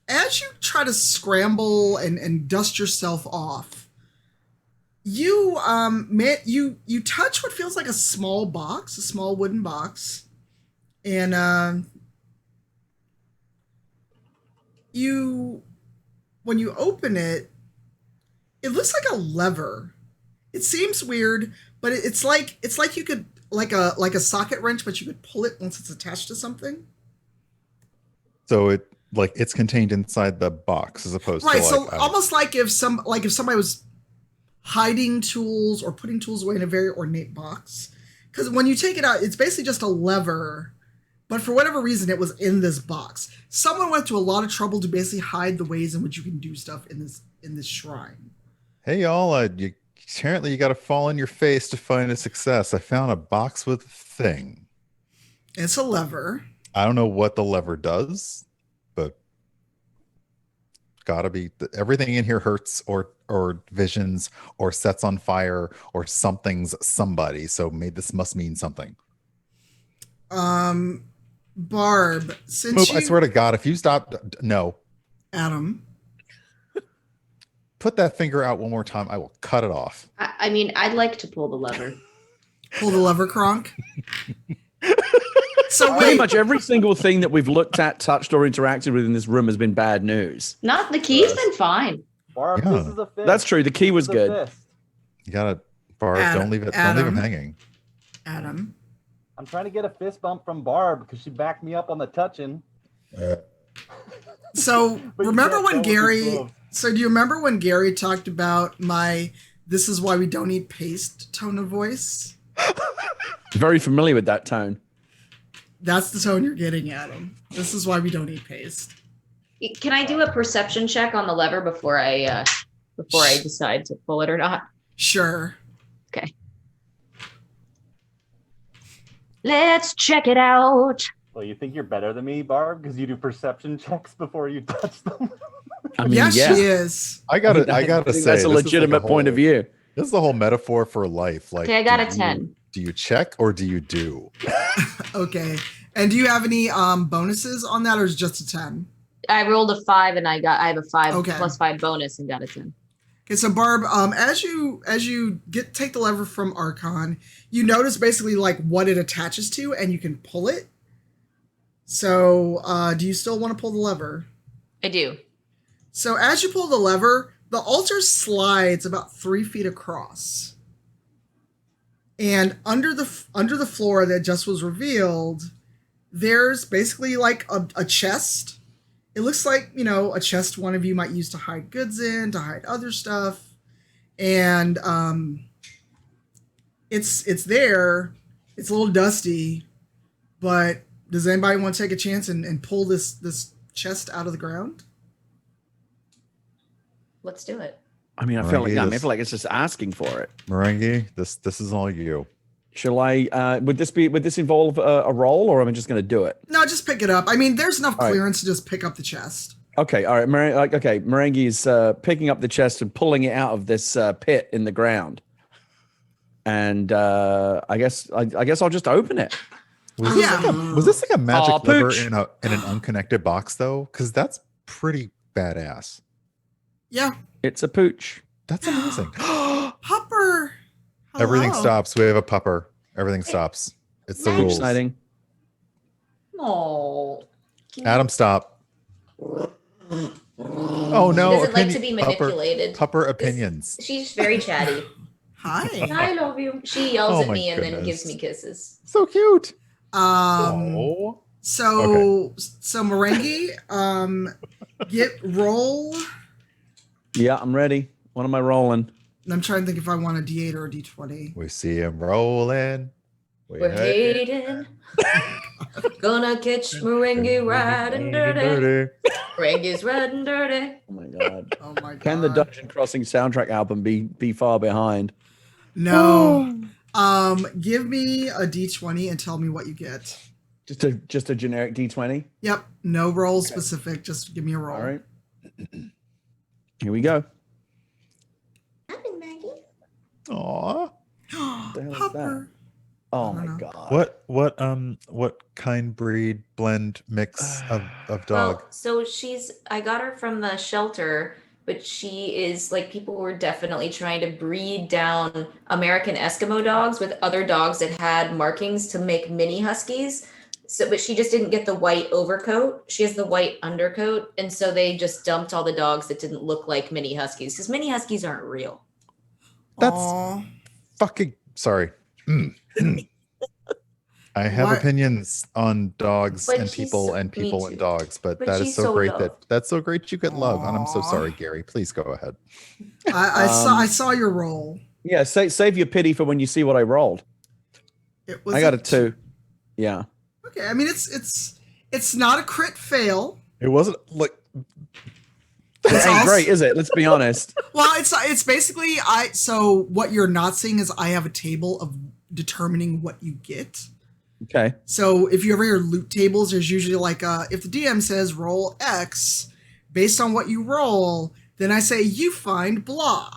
as you try to scramble and dust yourself off, You you touch what feels like a small box, a small wooden box, and when you open it, it looks like a lever. It seems weird, but it's like you could like a socket wrench, but you could pull it once it's attached to something. So it's contained inside the box as opposed Right. to So almost like if somebody was hiding tools or putting tools away in a very ornate box. Because when you take it out, it's basically just a lever, but for whatever reason, it was in this box. Someone went to a lot of trouble to basically hide the ways in which you can do stuff in this shrine. Hey y'all, apparently you got to fall on your face to find a success. I found a box with a thing. It's a lever. I don't know what the lever does, but gotta be everything in here hurts or visions or sets on fire or something's somebody. So this must mean something. Barb, since I swear to God, if you stop, no, Adam. Put that finger out one more time, I will cut it off. I mean, I'd like to pull the lever. Pull the lever, Kronk. So Pretty wait, much every single thing that we've looked at, touched, or interacted with in this room has been bad news. Not the key's been fine. Barb, Yeah. this is a fist. That's true. The key was This is a good. fist. You gotta, Barb, Adam, don't leave him hanging. Adam. I'm trying to get a fist bump from Barb because she backed me up on the touching. So But you remember can't when tell with these Gary? gloves. So do you remember when Gary talked about my "This is why we don't eat paste" tone of voice? Very familiar with that tone. That's the tone you're getting, Adam. This is why we don't eat paste. Can I do a perception check on the lever before I decide to pull it or not? Sure. Okay. Let's check it out. Well, you think you're better than me, Barb, because you do perception checks before you touch them? I mean, Yes, yeah. she is. I gotta think say, that's a this is like legitimate point of whole- view. This is the whole metaphor for life. Like, Okay, I got a do you- 10. Do you check or do you do? Okay. And do you have any bonuses on that, or is it just a 10? I rolled a 5 and I have a 5 Okay. plus 5 bonus and got a 10. Okay, so Barb, as you take the lever from Arkhon, you notice basically like what it attaches to, and you can pull it. So, do you still want to pull the lever? I do. So as you pull the lever, the altar slides about 3 feet across. And under the floor that just was revealed, there's basically like a chest. It looks like, a chest one of you might use to hide goods in, to hide other stuff. And it's there. It's a little dusty, but does anybody want to take a chance and pull this chest out of the ground? Let's do it. I mean, I feel like it's just asking for it. Marenghi, this is all you. Shall I? Would this involve a roll, or am I just going to do it? No, just pick it up. I mean, there's enough All right. clearance to just pick up the chest. Okay, all right. Marenghi is picking up the chest and pulling it out of this pit in the ground. And I guess I'll just open it. Was this like a magic Aw, lever pooch. in an unconnected box though? Because that's pretty badass. Yeah. It's a pooch. That's amazing. Pupper. Everything Hello. stops. We have a pupper. Everything stops. It's the rules. Exciting. Oh. Adam, stop. Oh no! She doesn't like to be manipulated. Pupper opinions. She's very chatty. Hi. I love you. She yells Oh at my me and then goodness. gives me kisses. So cute. So Marenghi, roll. Yeah, I'm ready. What am I rolling? I'm trying to think if I want a D8 or a D20. We see him rolling. We're hating. Gonna catch Marenghi red and dirty. Marenghi's red and dirty. Oh my god. Oh my god. Can the Dungeon Crossing soundtrack album be far behind? No. Give me a D20 and tell me what you get. Just a generic D20. Yep. No roll specific. Just give me a roll. All right. Here we go. Aw. the hell is Pupper. Oh I my don't know. god. What kind, breed, blend, mix of dog? Well, so I got her from the shelter but she is like, people were definitely trying to breed down American Eskimo dogs with other dogs that had markings to make mini huskies. So, but she just didn't get the white overcoat. She has the white undercoat. And so they just dumped all the dogs that didn't look like mini huskies, because mini huskies aren't real. That's Aw. fucking sorry. I have What? opinions on dogs But and she's people so- and me people and too. dogs, but But that is she's so so great loved. that's so great you get love. And I'm so Aw. sorry, Gary. Please go ahead. I saw your roll. Yeah, save your pity for when you see what I rolled. It was I got a 2. Yeah. Okay, I mean it's not a crit fail. It wasn't like It ain't also- great, is it? Let's be honest. Well, it's basically so what you're not seeing is I have a table of determining what you get. Okay. So if you ever hear loot tables, there's usually like if the DM says roll X, based on what you roll, then I say you find blah.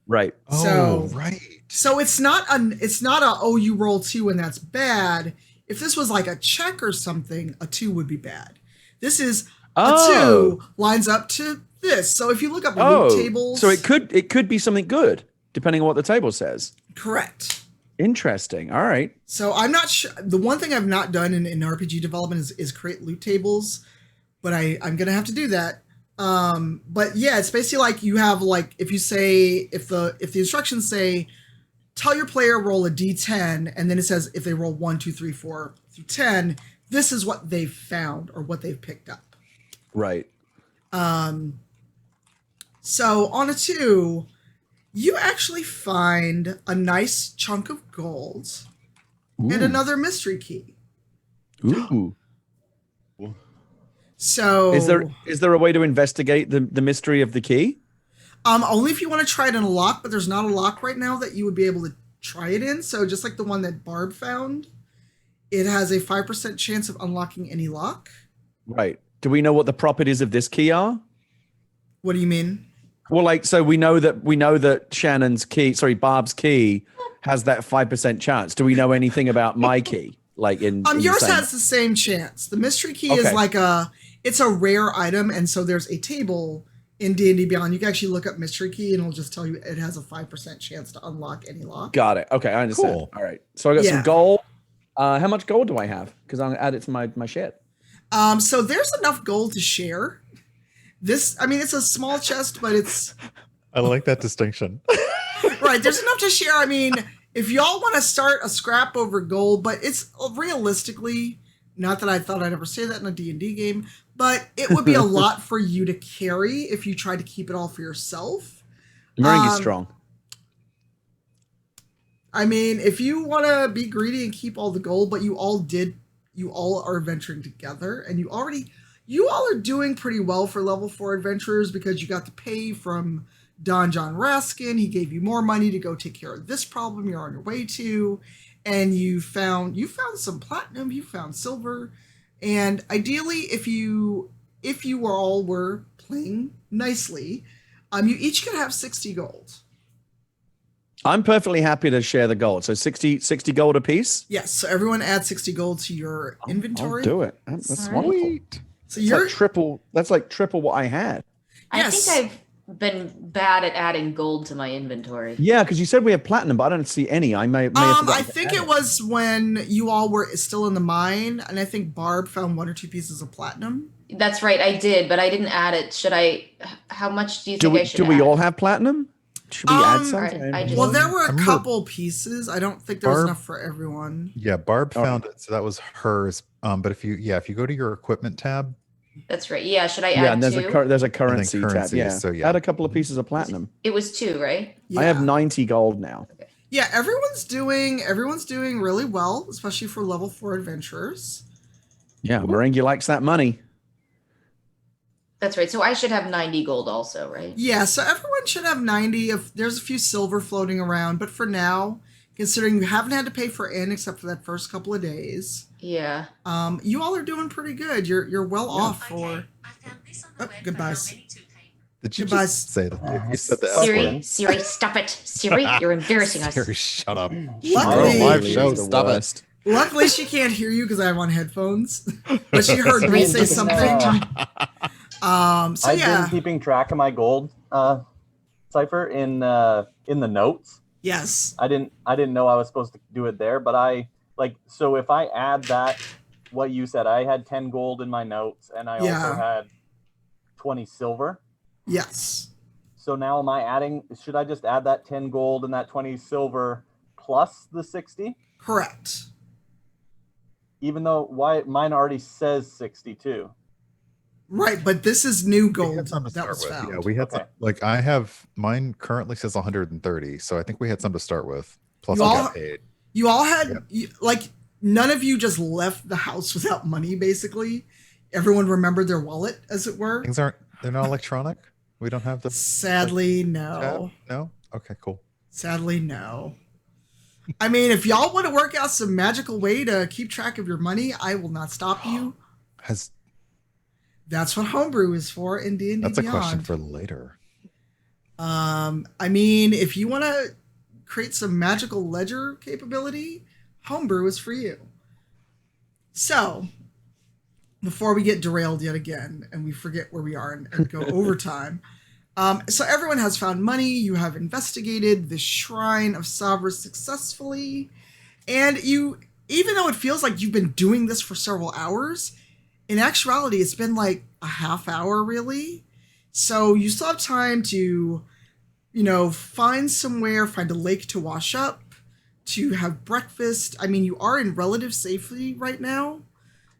Right. So- right. So it's not a oh you roll 2 and that's bad. If this was like a check or something, a 2 would be bad. This is a 2 lines up to this. So if you look up loot tables, So it could be something good, depending on what the table says. correct. Interesting. All right. So I'm not sure. The one thing I've not done in RPG development is create loot tables, but I'm gonna have to do that. But yeah, it's basically like you have like if you say if the instructions say tell your player roll a d10, and then it says if they roll 1, 2, 3, 4 through 10, this is what they've found or what they've picked up. Right. So on a 2, you actually find a nice chunk of gold and another mystery key. Ooh. So Is there a way to investigate the mystery of the key? only if you want to try it in a lock, but there's not a lock right now that you would be able to try it in. So just like the one that Barb found, it has a 5% chance of unlocking any lock. Right. Do we know what the properties of this key are? What do you mean? Well, like, so we know that Barb's key has that 5% chance. Do we know anything about my key? Like in the Yours same- has the same chance. The mystery key is Okay. like it's a rare item, and so there's a table in D&D Beyond. You can actually look up mystery key, and it'll just tell you it has a 5% chance to unlock any lock. Got it. Okay, I understand. Cool. All right. So I got Yeah. some gold. How much gold do I have? Because I'm gonna add it to my shit. So there's enough gold to share. It's a small chest, but it's I like that distinction. right. There's enough to share. I mean, if y'all want to start a scrap over gold, but it's realistically, not that I thought I'd ever say that in a D&D game, but it would be a lot for you to carry if you tried to keep it all for yourself. Marenghi's strong. I mean, if you want to be greedy and keep all the gold, but you all are adventuring together, and you all are doing pretty well for level 4 adventurers because you got to pay from Don John Raskin. He gave you more money to go take care of this problem you're on your way to, and you found some platinum, you found silver, and ideally, if you all were playing nicely, you each could have 60 gold. I'm perfectly happy to share the gold. So 60 gold apiece. Yes, so everyone add 60 gold to your inventory. I'll do it. That's All right. wonderful. So That's like triple what I had. Yes. I think I've been bad at adding gold to my inventory. Yeah, because you said we have platinum, but I don't see any. I may have forgotten I to think add it was when you all were still in the mine, and I think Barb found 1 or 2 pieces of platinum. That's right, I did, but I didn't add it. Should I? How much do you Do think I we should do we add? all have platinum? Should we add Um, something? Alright, I just- Well, there were a remember- couple pieces. I don't think there was Barb- enough for everyone. Yeah, Barb Oh. found it, so that was hers. But if you go to your equipment tab, That's right. Yeah, should I Yeah, add and there's 2? there's a currency tab. currencies, Yeah. so yeah. Add a couple of pieces of platinum. It was 2, right? Yeah. I have 90 gold now. Yeah, everyone's doing really well, especially for level 4 adventurers. Yeah, Marenghi likes that money. That's right. So I should have 90 gold also, right? Yeah, so everyone should have 90. If there's a few silver floating around, but for now, considering you haven't had to pay for inn except for that first couple of days, Yeah. you all are doing pretty good. You're well off for. Goodbye. did you Goodbye. just say that? You said the F word. Siri, stop it. Siri, you're embarrassing us. Siri, shut up. Luckily, live show, Is the stop it. worst. luckily she can't hear you because I have on headphones, but she heard me say something. So I've yeah, been keeping track of my gold cipher in the notes. yes, I didn't know I was supposed to do it there, but so if I add that, what you said, I had 10 gold in my notes, and I also yeah, had 20 silver. yes. So now should I just add that 10 gold and that 20 silver plus the 60? Correct. Even though mine already says 62. Right, but this is new We gold had some to that start was with. found. Yeah, we had Okay. I have mine currently says 130, so I think we had some to start with. Plus, You I all- got paid. You all had none of you just left the house without money. Basically, everyone remembered their wallet, as it were. They're not electronic. We don't have the Sadly, tab? no. No. Okay, cool. Sadly, no. I mean, if y'all want to work out some magical way to keep track of your money, I will not stop you. That's what homebrew is for in D&D That's a Beyond. question for later. I mean, if you want to create some magical ledger capability, homebrew is for you. So, before we get derailed yet again and we forget where we are and go overtime, so everyone has found money. You have investigated the Shrine of Sabra successfully, and you, even though it feels like you've been doing this for several hours, in actuality, it's been like a half hour, really. So you still have time to, find a lake to wash up, to have breakfast. I mean, you are in relative safety right now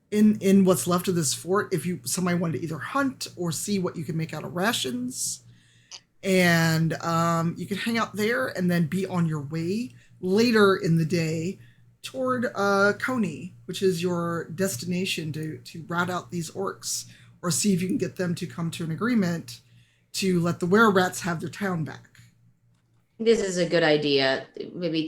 in what's left of this fort. If somebody wanted to either hunt or see what you can make out of rations. And you can hang out there and then be on your way later in the day toward Coney, which is your destination to rat out these orcs or see if you can get them to come to an agreement to let the were-rats have their town back. This is a good idea. Maybe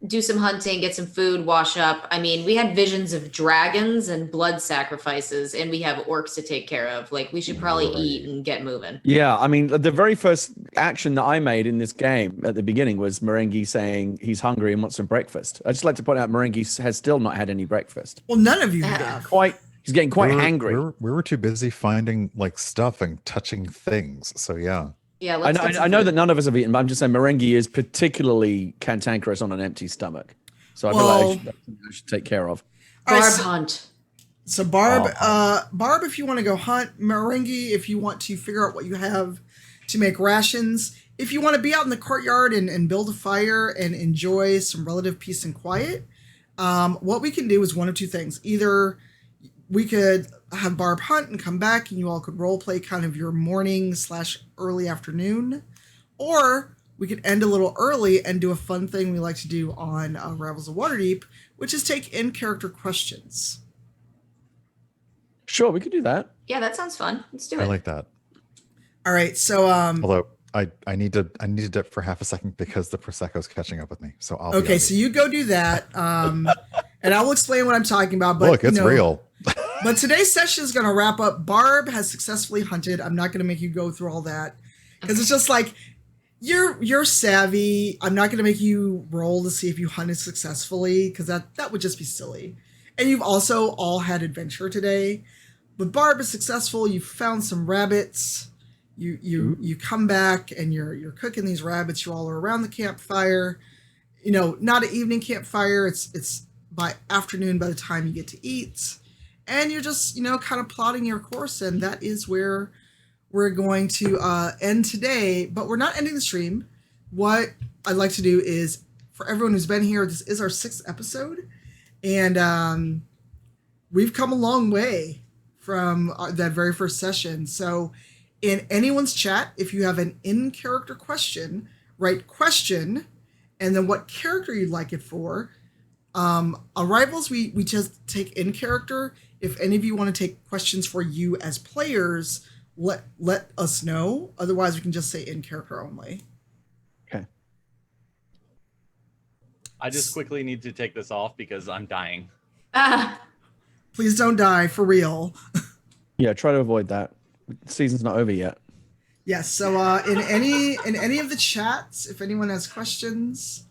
do some hunting, get some food, wash up. I mean, we had visions of dragons and blood sacrifices, and we have orcs to take care of. Like, we should probably eat and get moving. Yeah, I mean, the very first action that I made in this game at the beginning was Marenghi saying he's hungry and wants some breakfast. I'd just like to point out Marenghi has still not had any breakfast. Well, none of you have. He's getting quite hangry. We were too busy finding stuff and touching things. So yeah. Yeah, I know that none of us have eaten, but I'm just saying Marenghi is particularly cantankerous on an empty stomach. So I feel like I should take care of. Barb hunt. So Barb, if you want to go hunt, Marenghi, if you want to figure out what you have to make rations, if you want to be out in the courtyard and build a fire and enjoy some relative peace and quiet, what we can do is one of two things. Either we could have Barb hunt and come back and you all could role play kind of your morning/early afternoon, or we could end a little early and do a fun thing we like to do on Rivals of Waterdeep, which is take in-character questions. Sure, we could do that. Yeah, that sounds fun. Let's do it. I like that. All right, so Although I need to dip for half a second because the Prosecco's catching up with me. So I'll okay, so you go do that, and I will explain what I'm talking about. But look, it's real. But today's session is going to wrap up. Barb has successfully hunted. I'm not going to make you go through all that because it's just like you're savvy. I'm not going to make you roll to see if you hunted successfully because that would just be silly. And you've also all had adventure today. But Barb is successful. You found some rabbits. You come back and you're cooking these rabbits. You all are around the campfire. Not an evening campfire. It's by afternoon by the time you get to eat. And you're just, kind of plotting your course. And that is where we're going to end today. But we're not ending the stream. What I'd like to do is, for everyone who's been here, this is our 6th episode. And we've come a long way from that very first session. So in anyone's chat, if you have an in-character question, write question, and then what character you'd like it for. On Rivals, we just take in character. If any of you want to take questions for you as players, let us know. Otherwise, we can just say in character only. Okay. I just quickly need to take this off because I'm dying. Please don't die, for real. Yeah, try to avoid that. The season's not over yet. Yes. So in any of the chats, if anyone has questions.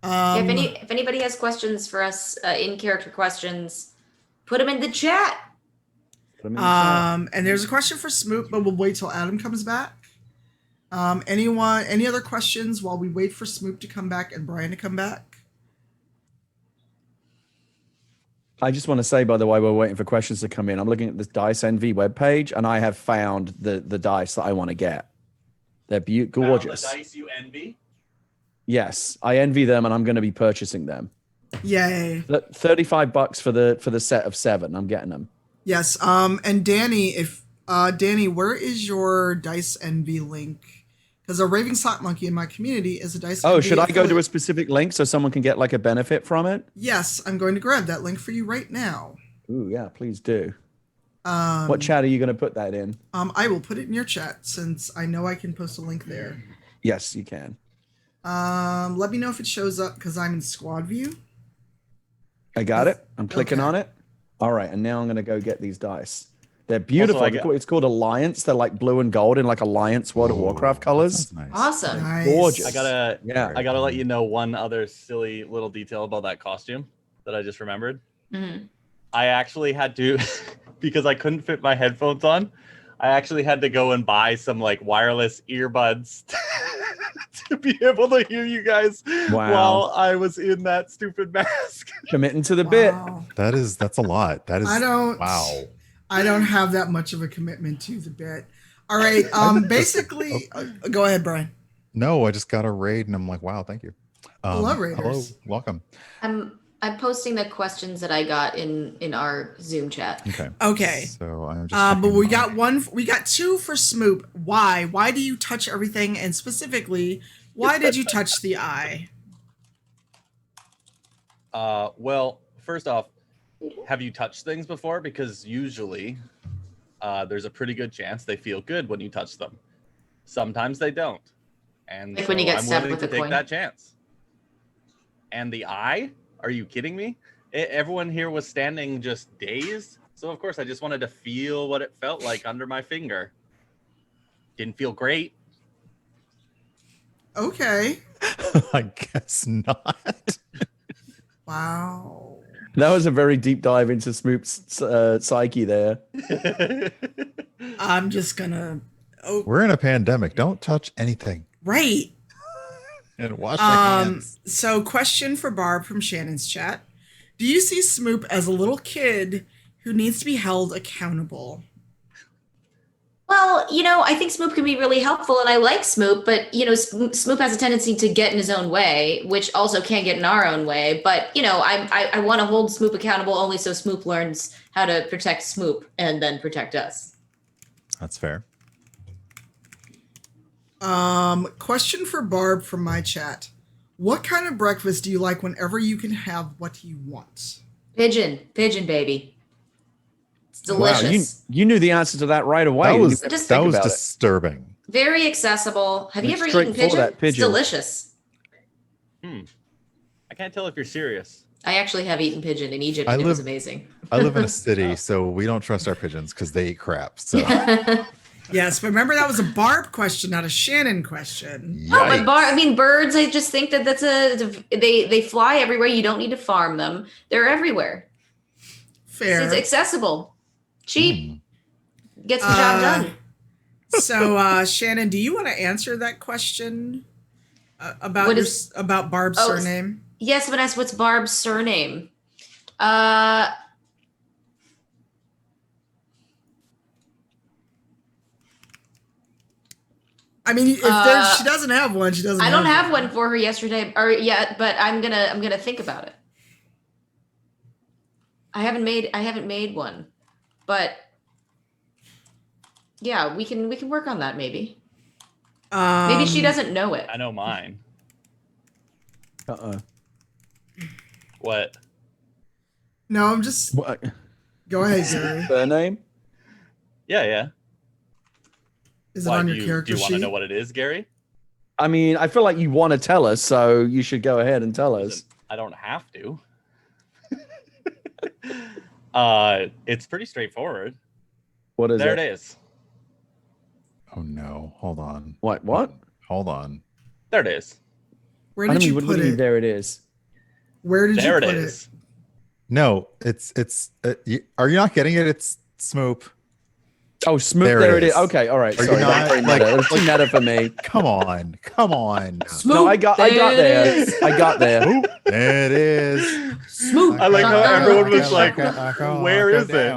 If anybody has questions for us, in character questions, put them in the chat. Put 'em in the chat. And there's a question for Smoop, but we'll wait till Adam comes back. Any other questions while we wait for Smoop to come back and Brian to come back? I just want to say, by the way, we're waiting for questions to come in. I'm looking at this Dice Envy webpage, and I have found the dice that I want to get. They're gorgeous. Found the dice you envy? Yes, I envy them, and I'm going to be purchasing them. Yay. $35 for the set of 7. I'm getting them. Yes. And Danny, Danny, where is your Dice Envy link? Because a Raving Sock Monkey in my community is a Dice Envy. Oh, should I go to a affiliate. specific link so someone can get like a benefit from it? Yes, I'm going to grab that link for you right now. Ooh, yeah, please do. What chat are you going to put that in? I will put it in your chat since I know I can post a link there. Yes, you can. Let me know if it shows up because I'm in squad view. I got it. I'm clicking Okay. on it. All right, and now I'm going to go get these dice. They're beautiful. It's called Alliance. They're like blue and gold in like Alliance World of Warcraft colors. Nice. Awesome. Nice. Gorgeous. I gotta Yeah. let you know one other silly little detail about that costume that I just remembered. Mhm. I actually had to, because I couldn't fit my headphones on, I actually had to go and buy some like wireless earbuds to be able to hear you guys Wow. while I was in that stupid mask. Committing to the bit. Wow. That's a lot. That is wow. I don't have that much of a commitment to the bit. All right. Basically, go ahead, Brian. No, I just got a raid and I'm like, wow, thank you. Hello, Raiders. Hello, welcome. I'm posting the questions that I got in our Zoom chat. Okay. Okay. So I'm just. But we checking got we got 2 for Smoop. Why? Why do you touch everything? And specifically, why did you touch the eye? Well, first off, have you touched things before? Because usually there's a pretty good chance they feel good when you touch them. Sometimes they don't. And Like when you get I'm stabbed willing with to a take coin. that chance. And the eye? Are you kidding me? Everyone here was standing just dazed. So of course I just wanted to feel what it felt like under my finger. Didn't feel great. Okay. I guess not. Wow. That was a very deep dive into Smoop's psyche there. I'm just gonna. Oh, We're in a pandemic. Don't touch anything. right. And wash your hands. So, question for Barb from Shannon's chat: do you see Smoop as a little kid who needs to be held accountable? Well, I think Smoop can be really helpful, and I like Smoop, but Smoop has a tendency to get in his own way, which also can get in our own way. But I want to hold Smoop accountable only so Smoop learns how to protect Smoop and then protect us. That's fair. Question for Barb from my chat: what kind of breakfast do you like whenever you can have what you want? Pigeon, baby. It's delicious. Wow, you knew the answer to that right away. That You was didn't Just think that was about it. disturbing. Very accessible. Have you Went ever straight eaten for pigeon? that It's pigeon. delicious. I can't tell if you're serious. I actually have eaten pigeon in Egypt, and it was amazing. I live in a city, so we don't trust our pigeons because they eat crap. So Yes, but remember that was a Barb question, not a Shannon question. Oh, but yikes. birds. I just think that's they fly everywhere. You don't need to farm them. They're everywhere. Fair. It's accessible, cheap, gets the job done. So, Shannon, do you want to answer that question about What is- about Barb's Oh, surname? Yes, Vanessa. What's Barb's surname? I mean, if she doesn't have one, she doesn't. I don't have one for her yesterday or yet, but I'm gonna think about it. I haven't made one, but yeah, we can work on that maybe. Maybe she doesn't know it. I know mine. Uh-uh. What? No, I'm just. What? Go ahead, Gary. Surname? Yeah. Is it Why, on do your you character want to sheet? know what it is, Gary? I mean, I feel like you want to tell us, so you should go ahead and tell us. I don't have to. It's pretty straightforward. What is There it? it is. Oh no! Hold on. What? Hold on. There it is. Where I did don't you mean, what put do you mean, it? there it is. Where did There you it put is. No, it's. Are you not getting it? Smoop. Oh, Smoop, There there it it is. is. Okay, all right. Are you Sorry, not, that's very like- meta. It was too meta for me. Come on. No, I got There there. it is. I got there. Oop, there it is. Smoop. I like how Shaka, everyone was shaka, like, shaka, where is it?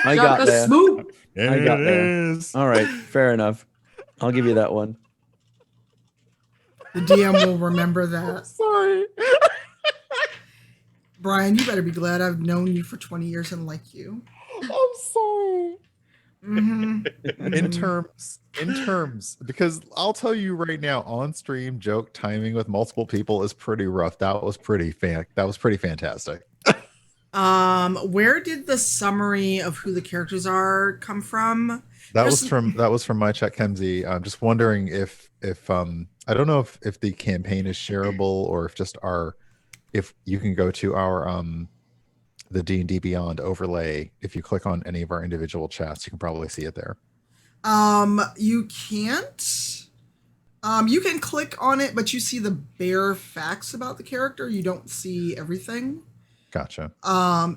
I got shaka, there. Smoop. There I got it there. is. All right, fair enough. I'll give you that one. The DM will remember that. Sorry. Brian, you better be glad I've known you for 20 years and like you. I'm sorry. Mm-hmm. in terms, because I'll tell you right now, on stream joke timing with multiple people is pretty rough. That was pretty fantastic. Where did the summary of who the characters are come from? That There's- was from my chat Kemsey. I'm just wondering if I don't know if the campaign is shareable or if you can go to our the D&D Beyond overlay. If you click on any of our individual chats, you can probably see it there. You can't. You can click on it, but you see the bare facts about the character. You don't see everything. Gotcha.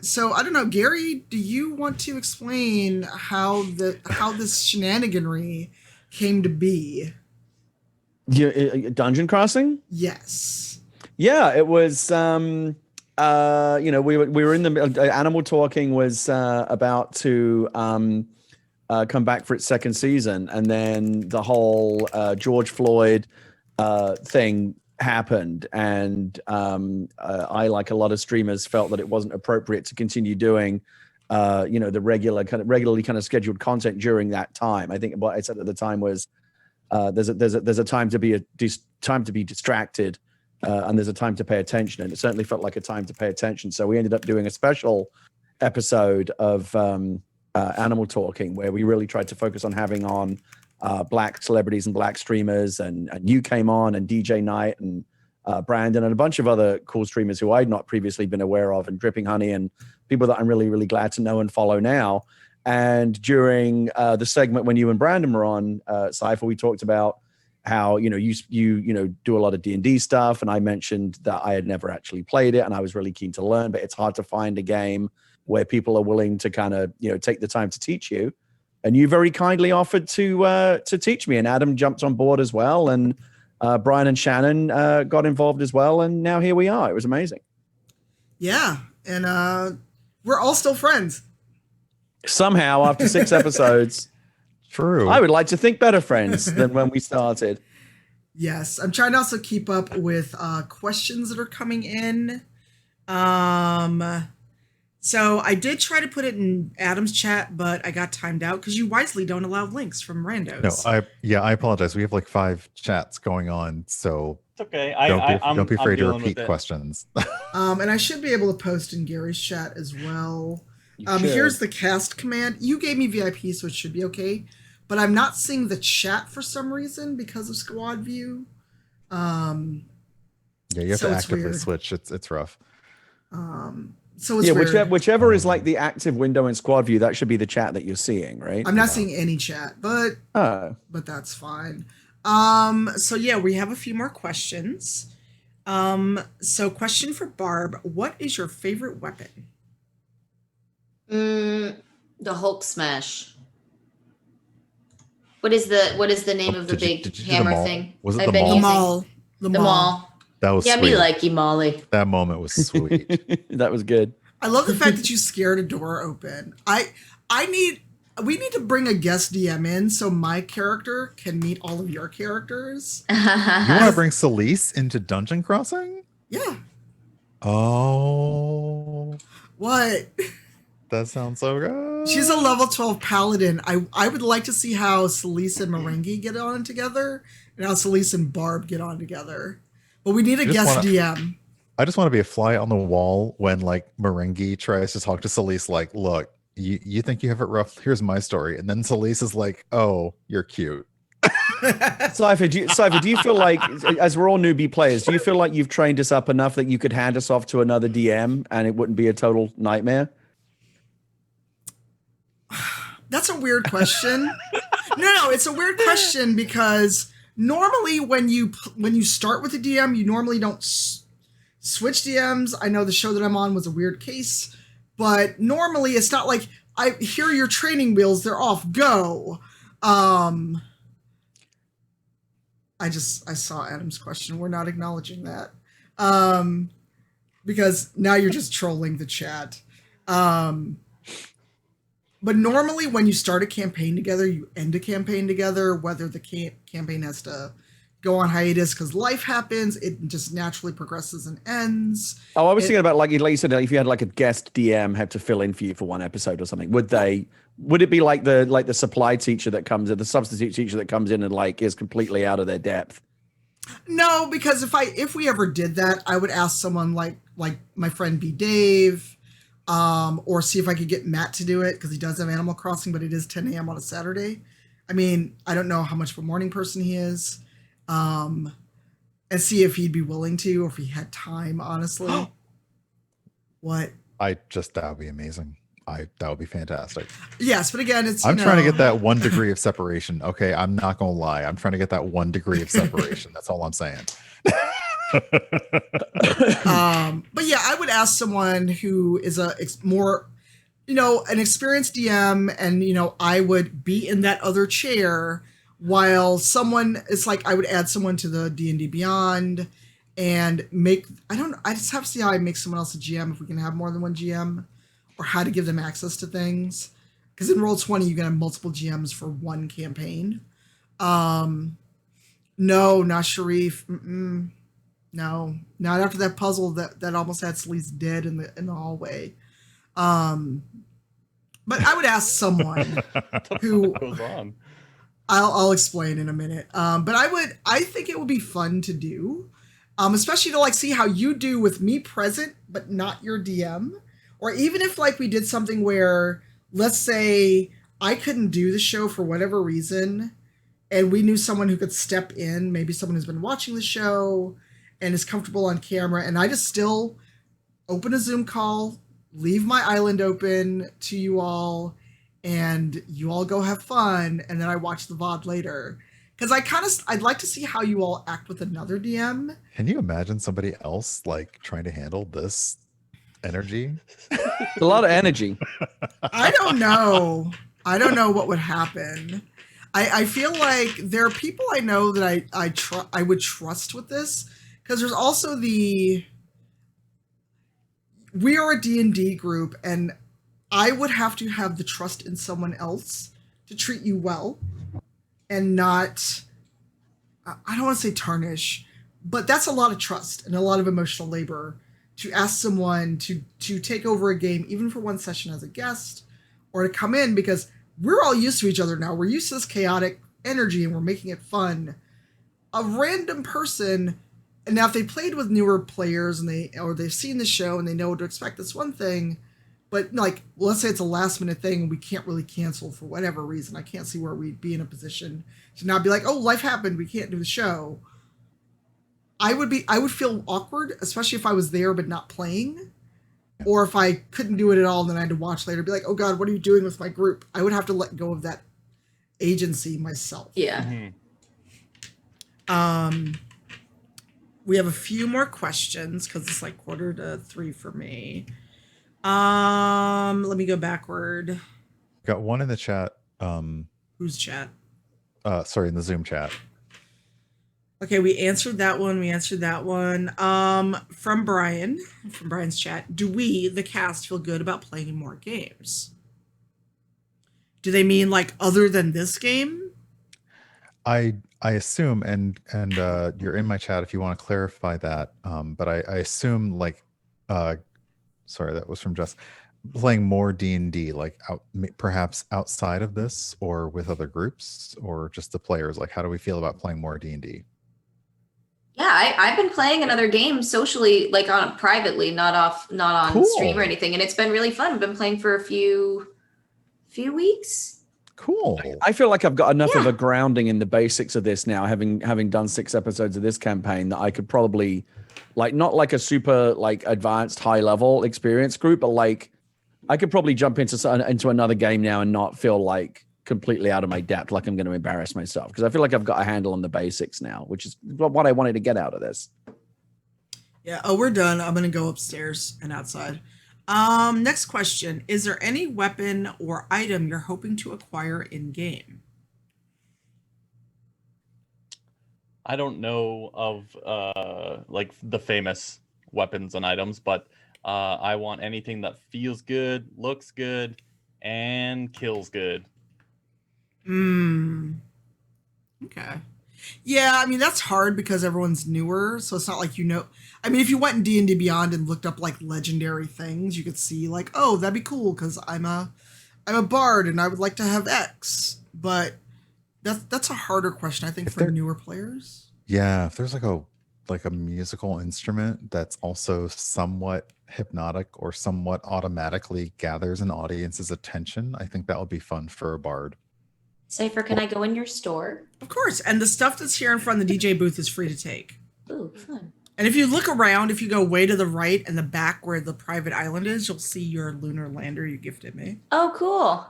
So I don't know, Gary, do you want to explain how this shenaniganry came to be? Dungeon crossing? Yes. Yeah, it was. We were in the Animal Talking was about to come back for its second season, and then the whole George Floyd thing happened, and I, like a lot of streamers, felt that it wasn't appropriate to continue doing the regularly kind of scheduled content during that time. I think what I said at the time was there's a time to be distracted, and there's a time to pay attention, and it certainly felt like a time to pay attention. So we ended up doing a special episode of Animal Talking where we really tried to focus on having on Black celebrities and Black streamers, and you came on, and DJ Knight and Brandon and a bunch of other cool streamers who I'd not previously been aware of, and Dripping Honey, and people that I'm really, really glad to know and follow now. And during the segment when you and Brandon were on, Cypher, we talked about how you do a lot of D&D stuff, and I mentioned that I had never actually played it, and I was really keen to learn, but it's hard to find a game where people are willing to kind of take the time to teach you. And you very kindly offered to teach me, and Adam jumped on board as well, and Brian and Shannon got involved as well, and now here we are. It was amazing. Yeah, and we're all still friends. Somehow, after 6 episodes, True. I would like to think better friends than when we started. Yes, I'm trying to also keep up with questions that are coming in. So I did try to put it in Adam's chat, but I got timed out because you wisely don't allow links from randos. No, I apologize. We have like 5 chats going on, so It's okay. don't be afraid to dealing with repeat it. questions. And I should be able to post in Gary's chat as well. You should. Here's the cast command. You gave me VIP, so it should be okay. But I'm not seeing the chat for some reason because of squad view. Yeah, you have So to it's actively weird. switch. It's rough. So it's weird. whichever is like the active window in squad view, that should be the chat that you're seeing, right? I'm not seeing any chat, but that's fine. So yeah, we have a few more questions. So question for Barb, what is your favorite weapon? The Hulk smash. What is the name of the Did you big do the hammer maul? thing? Was it I've the been maul? The using? Maul. The maul. That was Yeah, sweet. me like you, Molly. That moment was sweet. that was good. I love the fact that you scared a door open. We need to bring a guest DM in so my character can meet all of your characters. You want to bring Celise into Dungeon Crossing? Yeah. Oh, What? that sounds so good. She's a level 12 paladin. I would like to see how Celise and Marenghi get on together and how Celise and Barb get on together. But we need a guest DM. I just want to be a fly on the wall when like Marenghi tries to talk to Celise, like, look, you think you have it rough? Here's my story. And then Celise is like, oh, you're cute. Cypher, do you feel like, as we're all newbie players, do you feel like you've trained us up enough that you could hand us off to another DM and it wouldn't be a total nightmare? That's a weird question. No, it's a weird question because normally when you start with a DM, you normally don't switch DMs. I know the show that I'm on was a weird case, but normally it's not like, I hear your training wheels, they're off, go. I saw Adam's question. We're not acknowledging that. Because now you're just trolling the chat. But normally when you start a campaign together, you end a campaign together, whether the campaign has to go on hiatus because life happens, it just naturally progresses and ends. Oh, I was thinking about like you said, if you had like a guest DM have to fill in for you for one episode or something, would it be like the supply teacher that comes in, the substitute teacher that comes in and like is completely out of their depth? No, because if we ever did that, I would ask someone like my friend B Dave, or see if I could get Matt to do it because he does have Animal Crossing, but it is 10 a.m. on a Saturday. I mean, I don't know how much of a morning person he is, and see if he'd be willing to, or if he had time, honestly. What? That would be amazing. That would be fantastic. Yes, but again, I'm trying to get that 1 degree of separation. Okay, I'm not gonna lie. I'm trying to get that 1 degree of separation. That's all I'm saying. But yeah, I would ask someone who is more, an experienced DM, and I would be in that other chair while it's like I would add someone to the D&D Beyond and I just have to see how I make someone else a GM, if we can have more than one GM, or how to give them access to things. Because in Roll20, you can have multiple GMs for one campaign. No, not Sharif. No, not after that puzzle that almost had Sleaze dead in the hallway. But I would ask someone who goes on. I'll explain in a minute. But I think it would be fun to do, especially to like see how you do with me present, but not your DM. Or even if like we did something where, let's say I couldn't do the show for whatever reason, and we knew someone who could step in, maybe someone who's been watching the show and is comfortable on camera, and I just still open a Zoom call, leave my island open to you all, and you all go have fun, and then I watch the VOD later. Because I'd like to see how you all act with another DM. Can you imagine somebody else like trying to handle this energy? A lot of energy. I don't know what would happen. I feel like there are people I know that I would trust with this, because there's also we are a D&D group, and I would have to have the trust in someone else to treat you well and not, I don't want to say tarnish, but that's a lot of trust and a lot of emotional labor to ask someone to take over a game, even for one session as a guest, or to come in, because we're all used to each other now. We're used to this chaotic energy and we're making it fun. A random person, and now if they played with newer players and they've seen the show and they know what to expect, that's one thing. But like, let's say it's a last minute thing and we can't really cancel for whatever reason. I can't see where we'd be in a position to not be like, oh, life happened, we can't do the show. I would feel awkward, especially if I was there but not playing, or if I couldn't do it at all and then I had to watch later, be like, oh God, what are you doing with my group? I would have to let go of that agency myself. Yeah. Mm-hmm. We have a few more questions because it's like 2:45 for me. Let me go backward. Got one in the chat. Whose chat? Sorry, in the Zoom chat. Okay, we answered that one. From Brian's chat. Do we, the cast, feel good about playing more games? Do they mean like other than this game? I assume, and you're in my chat if you want to clarify that. But I assume like, sorry, that was from Jess, playing more D&D, like perhaps outside of this or with other groups or just the players. Like, how do we feel about playing more D&D? Yeah, I've been playing another game socially, like privately, not on Cool. stream or anything, and it's been really fun. I've been playing for a few weeks. Cool. I feel like I've got enough of a grounding in the basics of this now, having done 6 episodes of this campaign, that I could probably, like, not like a super like advanced high level experience group, but like I could probably jump into another game now and not feel like completely out of my depth, like I'm going to embarrass myself, because I feel like I've got a handle on the basics now, which is what I wanted to get out of this. Yeah. Oh, we're done. I'm going to go upstairs and outside. Next question. Is there any weapon or item you're hoping to acquire in game? I don't know of like the famous weapons and items, but I want anything that feels good, looks good, and kills good. Okay. Yeah, I mean that's hard because everyone's newer, so it's not like I mean, if you went in D&D Beyond and looked up like legendary things, you could see like, oh, that'd be cool because I'm a bard and I would like to have X. But that's a harder question, I think, for newer players. Yeah, if there's like a musical instrument that's also somewhat hypnotic or somewhat automatically gathers an audience's attention, I think that would be fun for a bard. Cypher, can I go in your store? Of course, and the stuff that's here in front of the DJ booth is free to take. Ooh, fun. And if you look around, if you go way to the right and the back where the private island is, you'll see your lunar lander you gifted me. Oh, cool.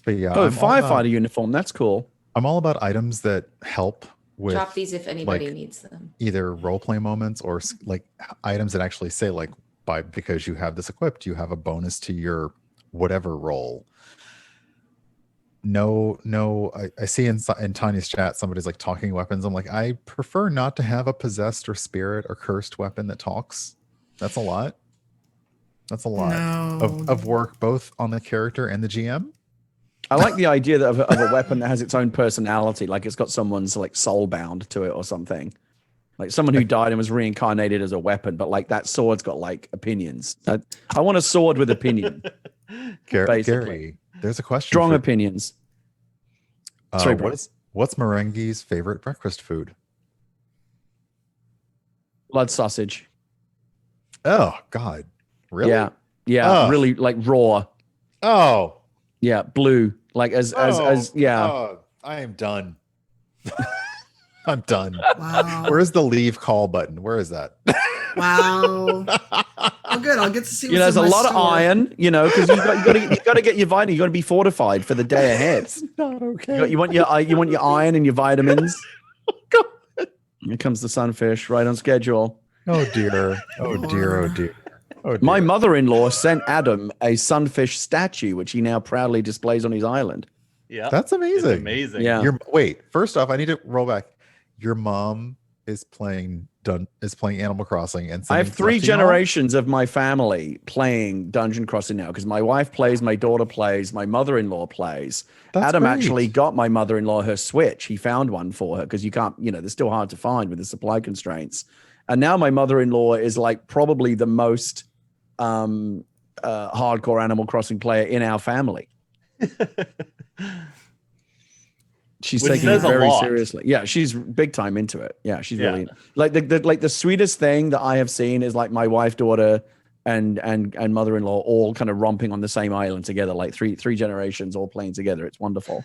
But yeah, Oh, firefighter uniform. That's cool. I'm all about items that help with Drop these if anybody needs them. either role play moments or like items that actually say like because you have this equipped, you have a bonus to your whatever role. No, I see in Tanya's chat somebody's like talking weapons. I'm like, I prefer not to have a possessed or spirit or cursed weapon that talks. That's a lot. That's a lot of work both on the character and the GM. I like the idea of a weapon that has its own personality, like it's got someone's like soul bound to it or something. Like someone who died and was reincarnated as a weapon, but like that sword's got like opinions. I want a sword with opinion. Gary, there's a question. Strong opinions. What's Marenghi's favorite breakfast food? Blood sausage. Oh God, really? Yeah, really like raw. Oh. Yeah, blue. Like as yeah. Oh, I am done. I'm done. Wow. Where's the leave call button? Where is that? Wow. Oh, good. I'll get to see. There's a lot of iron. Because you got to get your vitamin. You got to be fortified for the day ahead. It's not okay. You want your iron and your vitamins. Here comes the sunfish, right on schedule. Oh dear. Oh dear. Oh dear. Oh, dear. My mother-in-law sent Adam a sunfish statue, which he now proudly displays on his island. Yeah, that's amazing. It's amazing. Yeah. Wait. First off, I need to roll back. Your mom is playing Animal Crossing, and I have 3 generations of my family playing Dungeon Crossing now because my wife plays, my daughter plays, my mother-in-law plays. That's Adam great. actually got my mother-in-law her Switch. He found one for her because you can't, they're still hard to find with the supply constraints. And now my mother-in-law is like probably the most hardcore Animal Crossing player in our family. She's taking it very seriously. Yeah, she's big time into it. Yeah, she's really like the sweetest thing that I have seen is like my wife, daughter, and mother-in-law all kind of romping on the same island together, like three generations all playing together. It's wonderful.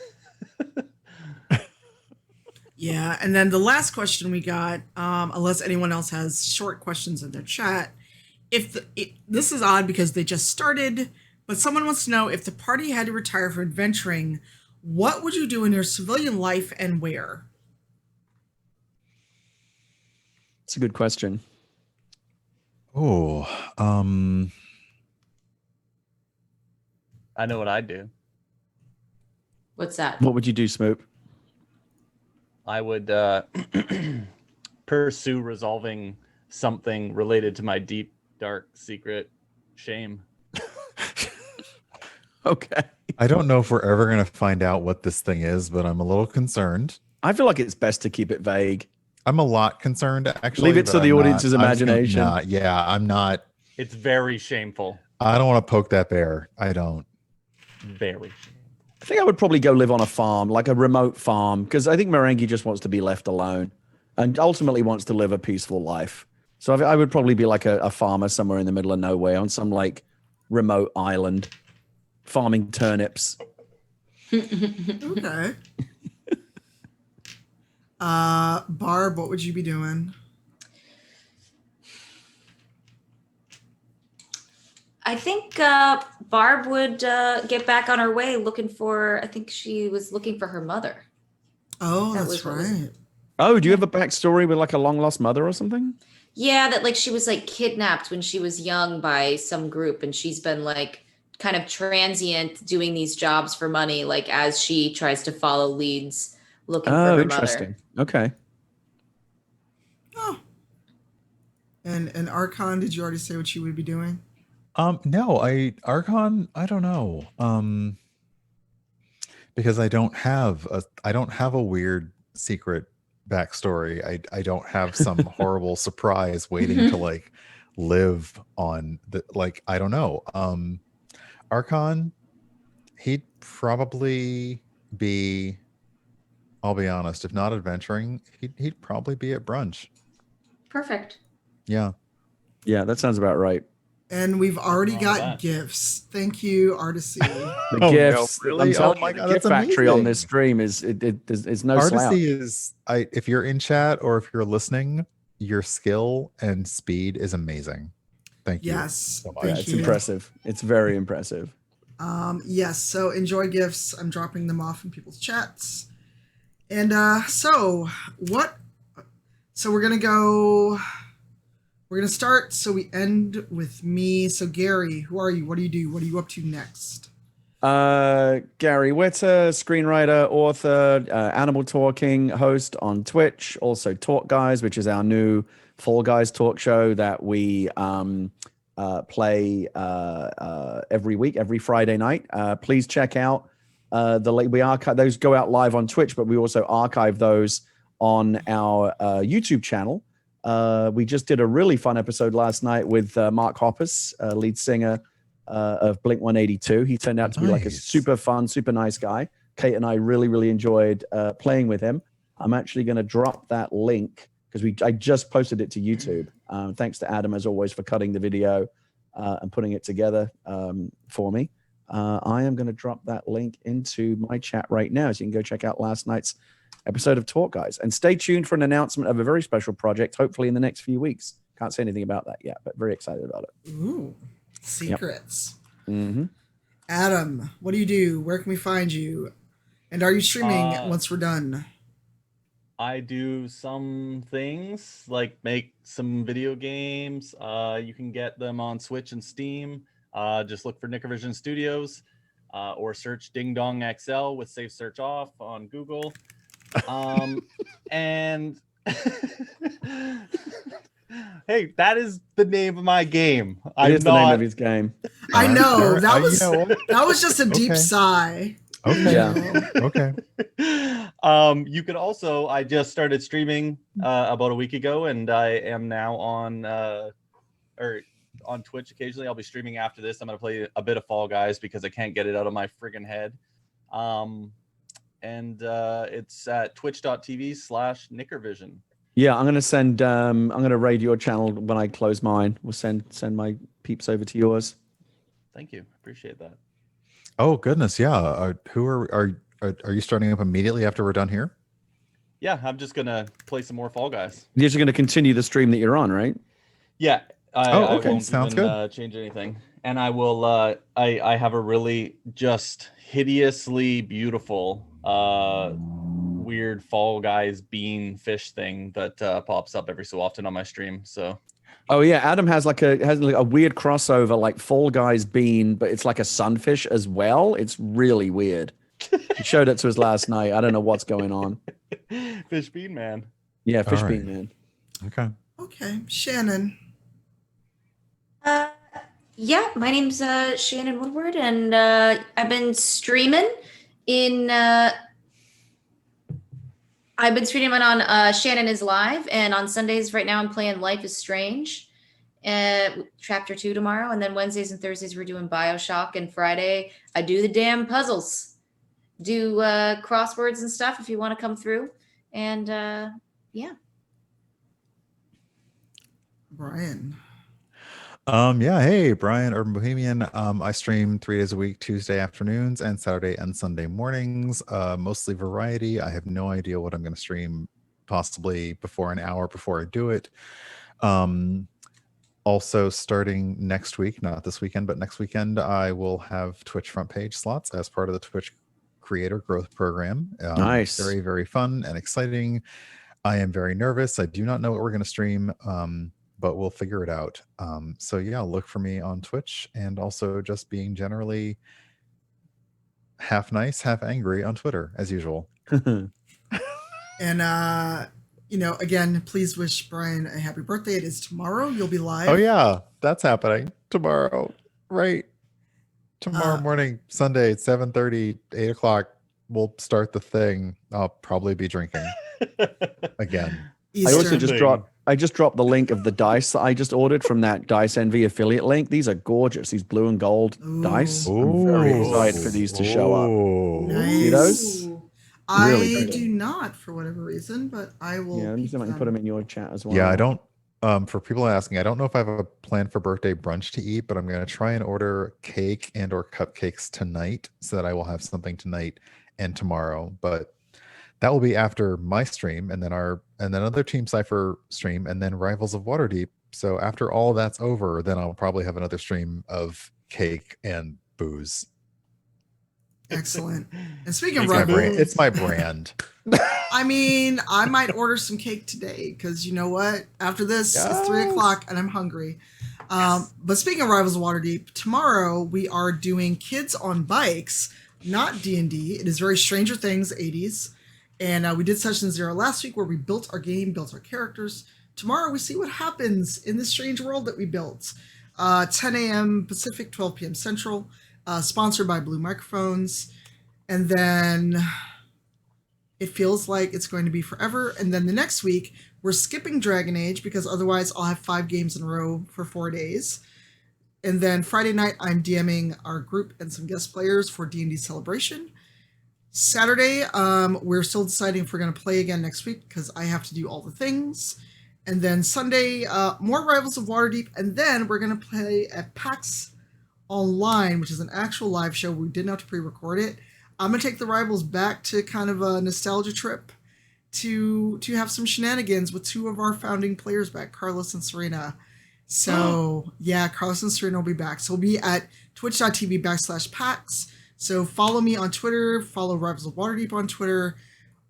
Yeah, and then the last question we got, unless anyone else has short questions in their chat, this is odd because they just started, but someone wants to know if the party had to retire from adventuring, what would you do in your civilian life and where? It's a good question. Oh, I know what I'd do. What's that? What would you do, Smoop? I would pursue resolving something related to my deep, dark, secret shame. Okay. I don't know if we're ever going to find out what this thing is, but I'm a little concerned. I feel like it's best to keep it vague. I'm a lot concerned, actually. Leave it to the audience's imagination. I'm not. It's very shameful. I don't want to poke that bear. I don't. Very shameful. I think I would probably go live on a farm, like a remote farm, because I think Marenghi just wants to be left alone and ultimately wants to live a peaceful life. So I would probably be like a farmer somewhere in the middle of nowhere on some like remote island, farming turnips. Okay. Barb, what would you be doing? I think Barb would get back on her way I think she was looking for her mother. Oh, that's right. Oh, do you have a backstory with like a long lost mother or something? Yeah, that like she was like kidnapped when she was young by some group, and she's been like kind of transient doing these jobs for money, like as she tries to follow leads looking for Oh, her interesting. mother. Okay. Oh. And Archon, did you already say what you would be doing? No, Archon, I don't know. Because I don't have a weird secret backstory. I don't have some horrible surprise waiting to like live on the, like, I don't know. Archon, he'd probably be, I'll be honest, if not adventuring, he'd probably be at brunch. Perfect. Yeah. Yeah, that sounds about right. And we've already wrong with got that. gifts. Thank you, Artisy. The Oh, no, gifts. really? I'm telling Oh my you, the God, gift that's factory on amazing. this stream is it's no Artisy slouch. is, if you're in chat or if you're listening, your skill and speed is amazing. Thank you. Yes. so much. Yeah, Thank it's you. impressive. It's very impressive. Yes, so enjoy gifts. I'm dropping them off in people's chats. And so we're gonna start, so we end with me. So Gary, who are you? What do you do? What are you up to next? Gary Whitta, screenwriter, author, Animal Talking host on Twitch, also Talk Guys, which is our new Fall Guys talk show that we play every week, every Friday night. Please check out we archive those, go out live on Twitch, but we also archive those on our YouTube channel. We just did a really fun episode last night with Mark Hoppus, lead singer of Blink 182. He turned out to be like a Nice. super fun, super nice guy. Kate and I really enjoyed playing with him. I'm actually going to drop that link because I just posted it to YouTube. Thanks to Adam, as always, for cutting the video and putting it together for me. I am going to drop that link into my chat right now, so you can go check out last night's episode of Talk Guys. And stay tuned for an announcement of a very special project, hopefully in the next few weeks. Can't say anything about that yet, but very excited about it. Ooh, secrets. Mm-hmm. Adam, what do you do? Where can we find you? And are you streaming once we're done? I do some things like make some video games. You can get them on Switch and Steam. Just look for Nickervision Studios or search Ding Dong XL with safe search off on Google. And hey, that is the name of my game. It is the name of his game. I know Alright, that you know what? was just a deep Okay. sigh. Okay. Yeah. Okay. You could also, I just started streaming about a week ago, and I am now on Twitch occasionally. I'll be streaming after this. I'm gonna play a bit of Fall Guys because I can't get it out of my friggin' head. It's at twitch.tv/Nickervision. Yeah, I'm gonna raid your channel when I close mine. We'll send my peeps over to yours. Thank you, appreciate that. Oh goodness, yeah. Who are you starting up immediately after we're done here? Yeah, I'm just gonna play some more Fall Guys. You're just gonna continue the stream that you're on, right? Yeah. I okay, won't sounds even change anything. And I will I have a really just hideously beautiful weird Fall Guys bean fish thing that pops up every so often on my stream. So Oh yeah, Adam has like a weird crossover, like Fall Guys bean, but it's like a sunfish as well. It's really weird. He showed it to us last night. I don't know what's going on. Fish Bean Man. Yeah, fish All right. bean man. Okay. Okay, Shannon. Yeah, my name's Shannon Woodward, and I've been streaming on Shannon is Live, and on Sundays right now I'm playing Life is Strange, chapter 2 tomorrow, and then Wednesdays and Thursdays we're doing BioShock, and Friday I do the damn puzzles, do crosswords and stuff if you want to come through, and yeah. Brian. Yeah, hey, Brian, Urban Bohemian. I stream 3 days a week, Tuesday afternoons and Saturday and Sunday mornings, mostly variety. I have no idea what I'm going to stream, possibly before an hour before I do it. Also, starting next week, not this weekend, but next weekend, I will have Twitch front page slots as part of the Twitch Creator Growth Program. Nice. Very, very fun and exciting. I am very nervous. I do not know what we're going to stream. but we'll figure it out. So yeah, look for me on Twitch, and also just being generally half nice, half angry on Twitter as usual. And again, please wish Brian a happy birthday. It is tomorrow. You'll be live. Oh yeah, that's happening tomorrow, right? Tomorrow morning, Sunday, 7:30, 8 o'clock. We'll start the thing. I'll probably be drinking again. Eastern. I also just dropped the link of the dice that I just ordered from that Dice Envy affiliate link. These are gorgeous. These blue and gold dice. I'm very excited for these to show up. Nice. See those? I Really do not, for whatever reason, but I will. Yeah, let me see if I can put them in your chat as well. Yeah, I don't. For people asking, I don't know if I have a plan for birthday brunch to eat, but I'm going to try and order cake and or cupcakes tonight so that I will have something tonight and tomorrow. But that will be after my stream, and then other Team Cypher stream, and then Rivals of Waterdeep. So after all that's over, then I'll probably have another stream of cake and booze. Excellent. And speaking of It's my brand. I mean, I might order some cake today because you know what? After this, it's 3 o'clock and I'm hungry. But speaking of Rivals of Waterdeep, tomorrow we are doing Kids on Bikes, not D&D. It is very Stranger Things 80s. And we did Session 0 last week where we built our game, built our characters. Tomorrow we see what happens in this strange world that we built. 10 a.m. Pacific, 12 p.m. Central. Sponsored by Blue Microphones. And then it feels like it's going to be forever. And then the next week, we're skipping Dragon Age because otherwise I'll have 5 games in a row for 4 days. And then Friday night, I'm DMing our group and some guest players for D&D Celebration. Saturday, we're still deciding if we're going to play again next week because I have to do all the things. And then Sunday, more Rivals of Waterdeep. And then we're going to play at PAX Online, which is an actual live show. We didn't have to pre-record it. I'm going to take the Rivals back to kind of a nostalgia trip to have some shenanigans with 2 of our founding players back, Carlos and Serena. So, yeah, Carlos and Serena will be back. So we'll be at twitch.tv/PAX. So follow me on Twitter, follow Rivals of Waterdeep on Twitter.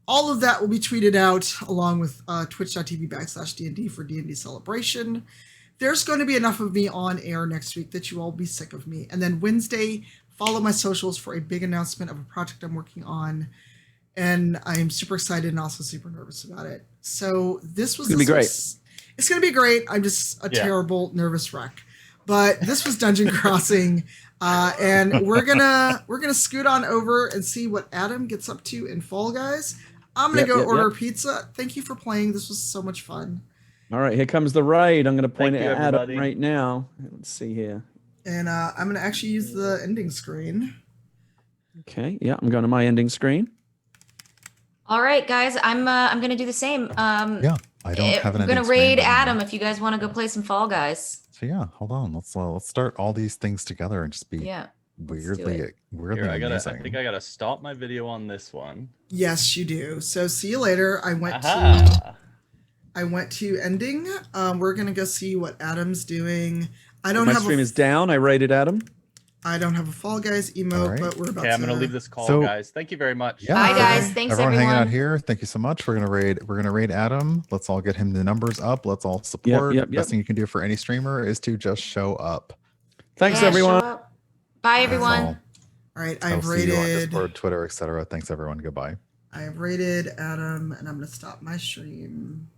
All of that will be tweeted out along with twitch.tv/D&D for D&D Celebration. There's going to be enough of me on air next week that you all will be sick of me. And then Wednesday, follow my socials for a big announcement of a project I'm working on. And I am super excited and also super nervous about it. So this was going to be great. It's going to be great. I'm just a terrible, nervous wreck. But this was Dungeon Crossing. And we're gonna scoot on over and see what Adam gets up to in Fall Guys. I'm going to go order pizza. Thank you for playing. This was so much fun. All right, here comes the raid. I'm going to point it at Adam right now. Let's see here. And I'm going to actually use the ending screen. Okay, yeah, I'm going to my ending screen. All right, guys, I'm going to do the same. Yeah, I don't have an ending screen. I'm going to raid Adam if you guys want to go play some Fall Guys. So yeah, hold on. Let's start all these things together and just be weirdly Here, amazing. I think I gotta stop my video on this one. Yes, you do. So see you later. I went to ending. We're gonna go see what Adam's doing. My stream is down. I rated Adam. I don't have a Fall Guys emote, but we're about to. I'm gonna leave this call, guys. Thank you very much. Yeah, bye, guys. Thanks, everyone everyone. hanging out here. Thank you so much. We're gonna raid Adam. Let's all get him the numbers up. Let's all support. Best thing you can do for any streamer is to just show up. Thanks, everyone. Bye, everyone. All right, I'll I've see you on rated Discord, Twitter, etc. Thanks, everyone. Goodbye. I have rated Adam, and I'm gonna stop my stream.